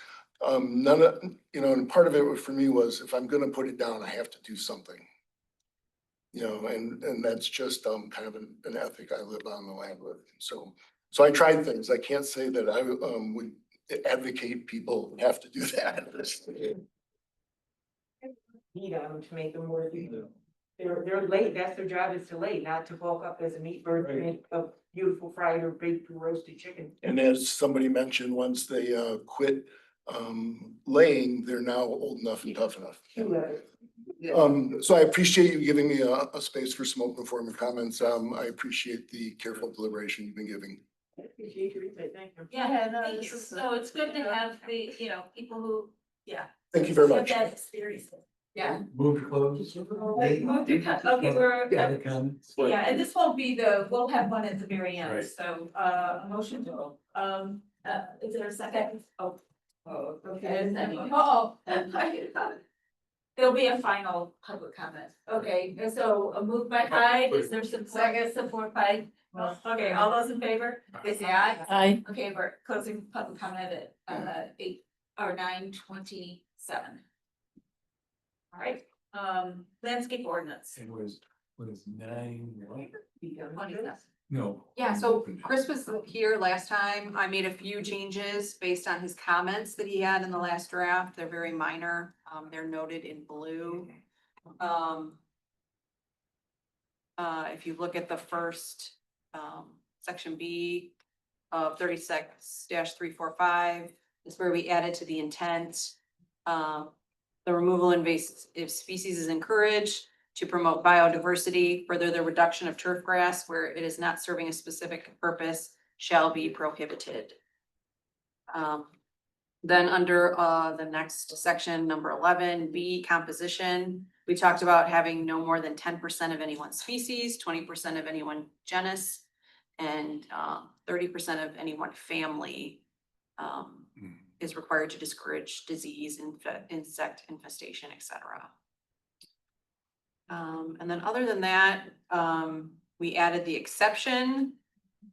None of, and part of it for me was, if I'm gonna put it down, I have to do something. And that's just kind of an ethic I live on the land with. So I tried things. I can't say that I would advocate people have to do that. Meat on them to make them worthy. They're late, that's their job, is to lay, not to bulk up as a meat bird, and make a beautiful fried or baked or roasted chicken. And as somebody mentioned, once they quit laying, they're now old enough and tough enough. So I appreciate you giving me a space for some open forum of comments. I appreciate the careful deliberation you've been giving. I appreciate your insight, thank you. Yeah, thank you. So it's good to have the, people who, Thank you very have much. that experience. Yeah. Move to close. Okay, we're, Other comments? yeah, and this won't be we'll have one at the very end, Right. so, a motion to, is there a second? Oh, okay, there'll be a final public comment. Okay, so a move by Hyde, is there support by? Okay, all those in favor, they say aye. Aye. Okay, we're closing public comment at 9:27. All right, landscape ordinance. It was 9, Twenty-seven. no. Yeah, so Chris was here last time. I made a few changes based on his comments that he had in the last draft. They're very minor. They're noted in blue. If you look at the first, section B of 36-345, is where we added to the intent. The removal of invasive species is encouraged to promote biodiversity. Further, the reduction of turf grass where it is not serving a specific purpose shall be prohibited. Then under the next section, number 11, B, composition, we talked about having no more than 10% of any one species, 20% of any one genus, and 30% of any one family is required to discourage disease, insect infestation, etc. And then other than that, we added the exception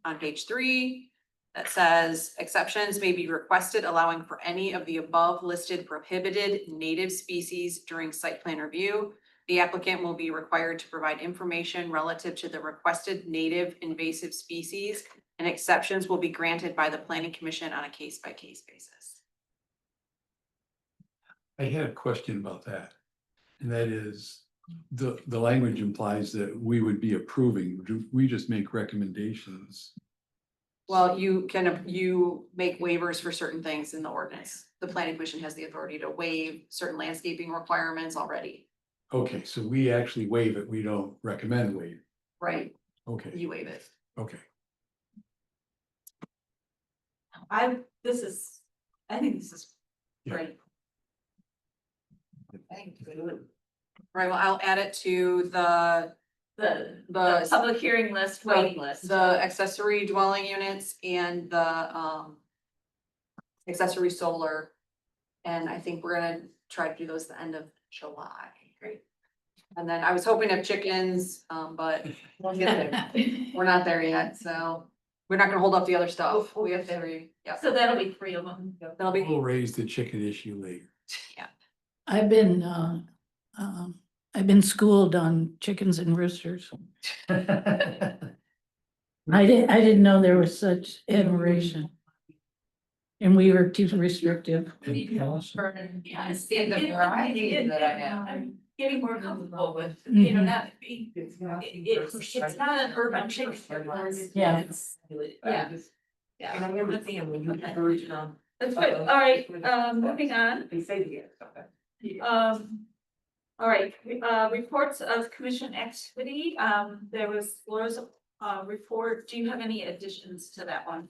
on page 3 that says exceptions may be requested allowing for any of the above listed prohibited native species during site plan review. The applicant will be required to provide information relative to the requested native invasive species, and exceptions will be granted by the planning commission on a case-by-case basis. I had a question about that. And that is, the language implies that we would be approving. Do we just make recommendations? Well, you make waivers for certain things in the ordinance. The planning commission has the authority to waive certain landscaping requirements already. Okay, so we actually waive it. We don't recommend waive. Right. Okay, You waive it. okay. I think this is Yeah. great. Right, well, I'll add it to the The public hearing list, waiting list. the accessory dwelling units and the accessory solar. And I think we're gonna try to do those at the end of July. Great. And then I was hoping to have chickens, but we'll get there. We're not there yet, so we're not gonna hold up the other stuff. We have to, yeah. So that'll be 3 of them. That'll be, We'll raise the chicken issue later. yeah. I've been schooled on chickens and roosters. I didn't know there was such admiration. And we were too restrictive. Yeah, It's the variety that I have. I'm getting more comfortable with, Mhm. not being, it's not an urban chicken. Yeah. It's- Yeah. Yeah. And I remember seeing when you had original. That's good. All right, moving on. They say the okay. All right, reports of commission activity. There was Laura's report. Do you have any additions to that one?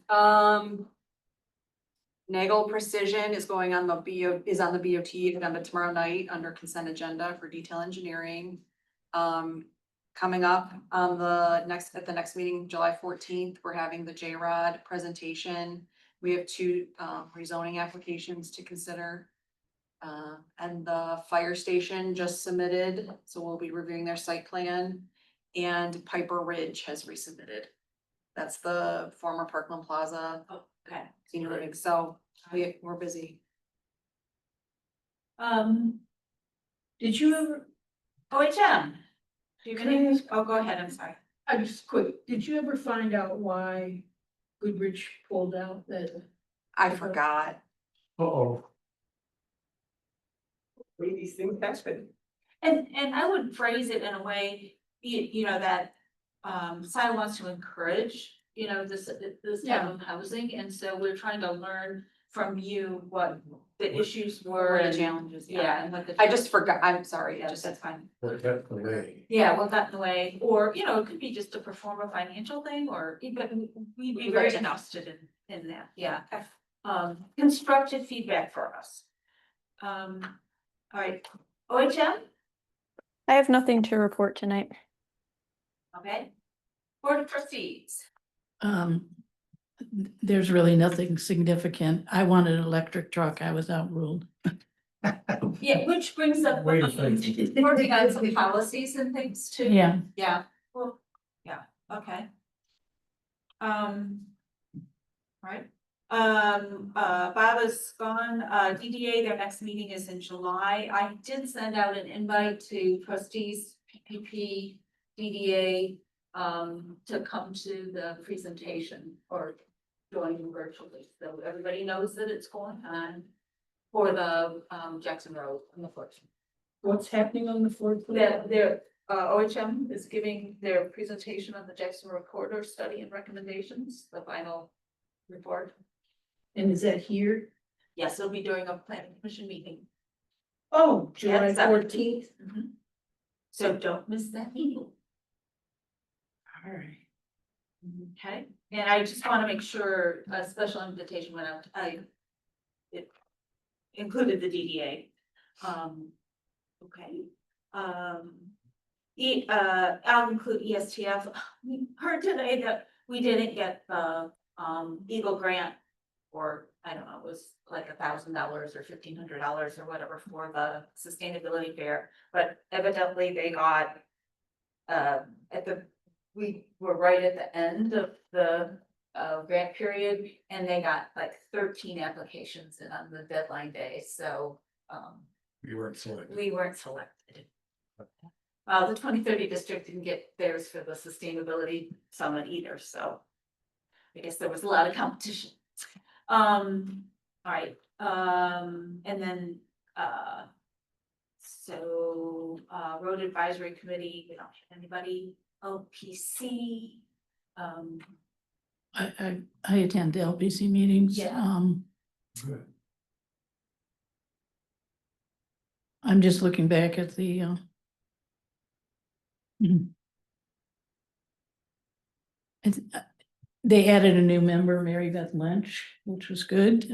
Nagel Precision is going on the is on the BOT agenda tomorrow night under consent agenda for detail engineering. Coming up on at the next meeting, July 14th, we're having the J-Rod presentation. We have 2 rezoning applications to consider. And the fire station just submitted, so we'll be reviewing their site plan. And Piper Ridge has resubmitted. That's the former Parkland Plaza Okay. senior living, so we're busy. Did you ever, OHM. Do you have any? Oh, go ahead. I'm sorry. I just quick, did you ever find out why Goodrich pulled out that? I forgot. Uh-oh. Way these things happen. And I would phrase it in a way, that Scio wants to encourage, this type of housing, and so we're trying to learn from you what the issues were. What the and- challenges, Yeah, and what the. I just forgot, I'm sorry, Yeah, just, that's fine. What got the way? Yeah, what got in the way, or, it could be just to perform a financial thing, or, but we'd be We'd very like to know. interested in that, yeah. Constructive feedback for us. All right, OHM, I have nothing to report tonight. okay. Board of Trustees. There's really nothing significant. I wanted an electric truck. I was outruled. Yeah, which brings up, Wait a second. working on some policies and things too. Yeah. Yeah, well, yeah, okay. Right. Bob is gone, DDA, their next meeting is in July. I did send out an invite to trustees, PPP, DDA, to come to the presentation or join virtually, so everybody knows that it's going on for the, Jackson Road on the 4th. What's happening on the 4th? Their OHM is giving their presentation on the Jackson Road corridor study and recommendations, the final report. And is that here? Yes, it'll be during a planning commission meeting. Oh, July Yes, 14th. So don't miss that meeting. All right. Okay, and I just want to make sure a special invitation went out. It included the DDA. Okay. I'll include ESTF. We heard today that we didn't get the Eagle grant or I don't know, it was like $1,000 or $1,500 or whatever for the sustainability fair, but evidently they got. We were right at the end of the grant period and they got like 13 applications in on the deadline day, so. We weren't selected. We weren't selected. The 2030 district didn't get theirs for the sustainability summit either, so. I guess there was a lot of competition. All right, and then, so, road advisory committee, we don't have anybody, LPC. I attend the LPC meetings. Yeah. Good. I'm just looking back at the, they added a new member, Mary Beth Lynch, which was good,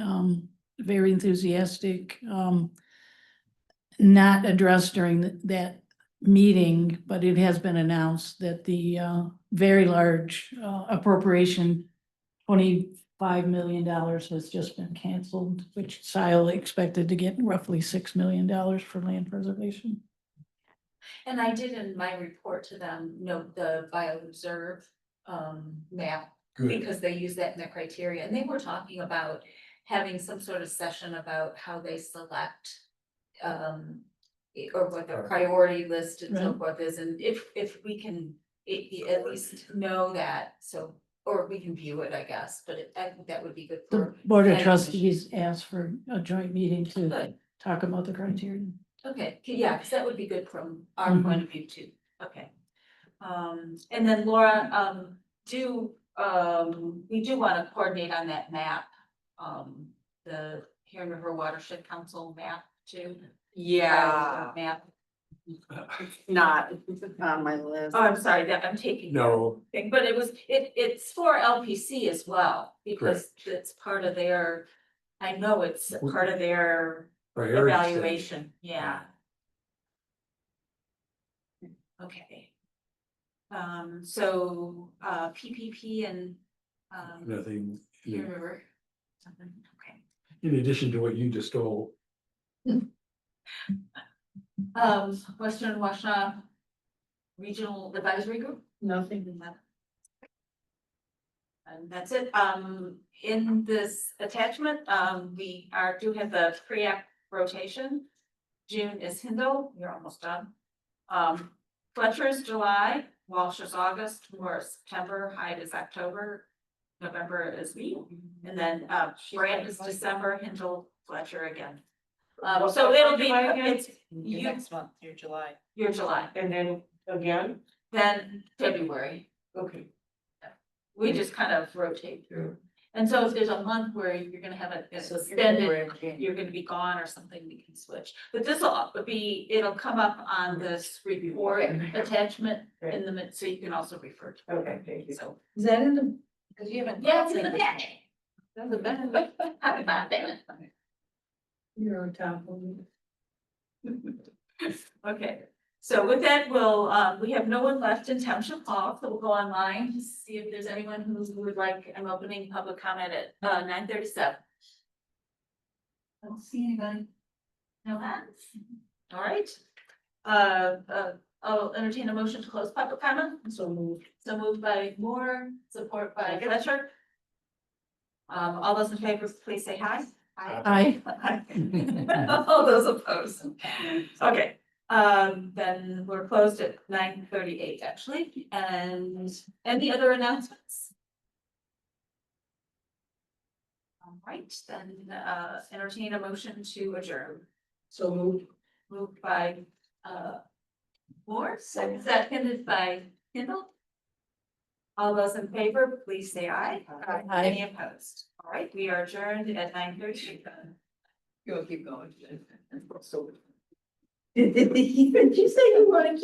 very enthusiastic, not addressed during that meeting, but it has been announced that the, very large, appropriation, $25 million has just been canceled, which Scio expected to get roughly $6 million for land preservation. And I did in my report to them, note the bioreserve map, Good. because they use that in their criteria, and they were talking about having some sort of session about how they select or what their priority list and so Right. forth is, and if we can at least know that, so, or we can view it, I guess, but I think that would be good The for. Board of planning Trustees asked for a joint meeting to Good. talk about the criteria. Okay, yeah, because that would be good from our Mhm. point of view too, okay. And then Laura, we do want to coordinate on that map. The Huron River Watershed Council map too. Yeah, Map, not on my list. oh, I'm sorry, that I'm taking. No, Thing, but it's for LPC as well, because it's part of their, I know it's part of their priority setting. evaluation, yeah. Okay. So, PPP and, Nothing, you remember something, okay. in addition to what you just told. Western Washtenaw Regional Advisory Group, Nothing. and that's it. In this attachment, we do have the pre-app rotation. June is Hindle, you're almost done. Fletcher is July, Walsh is August, Moore is September, Hyde is October, November is me, and then Brand is December, Hindle, Fletcher again. So it'll be, it's you, Next month, your July. your July, And then again, then February. okay. We just kind of rotate through. And so if there's a month where you're gonna have a So extended, you're gonna be gone or something, we can switch. But this will be, it'll come up on this report attachment in the mid, so you can also refer to it. Okay, thank you. So, Is that in the, because you haven't. yeah, it's in the back. That's the best. Happy about that. You're on top of it. Okay, so with that, we have no one left in Township Hall, so we'll go online to see if there's anyone who would like, I'm opening public comment at 9:37. I don't see anybody. No hands. All right. I'll entertain a motion to close public comment. So moved. So moved by Moore, support by Fletcher. All those in favor, please say aye. Aye. All those opposed. Okay, then we're closed at 9:38 actually, and any other announcements? All right, then entertain a motion to adjourn. So moved. Moved by Moore, seconded by Kindle. All those in favor, please say aye. Aye. Any opposed? All right, we are adjourned at 9:30. You'll keep going. Did you say you want to keep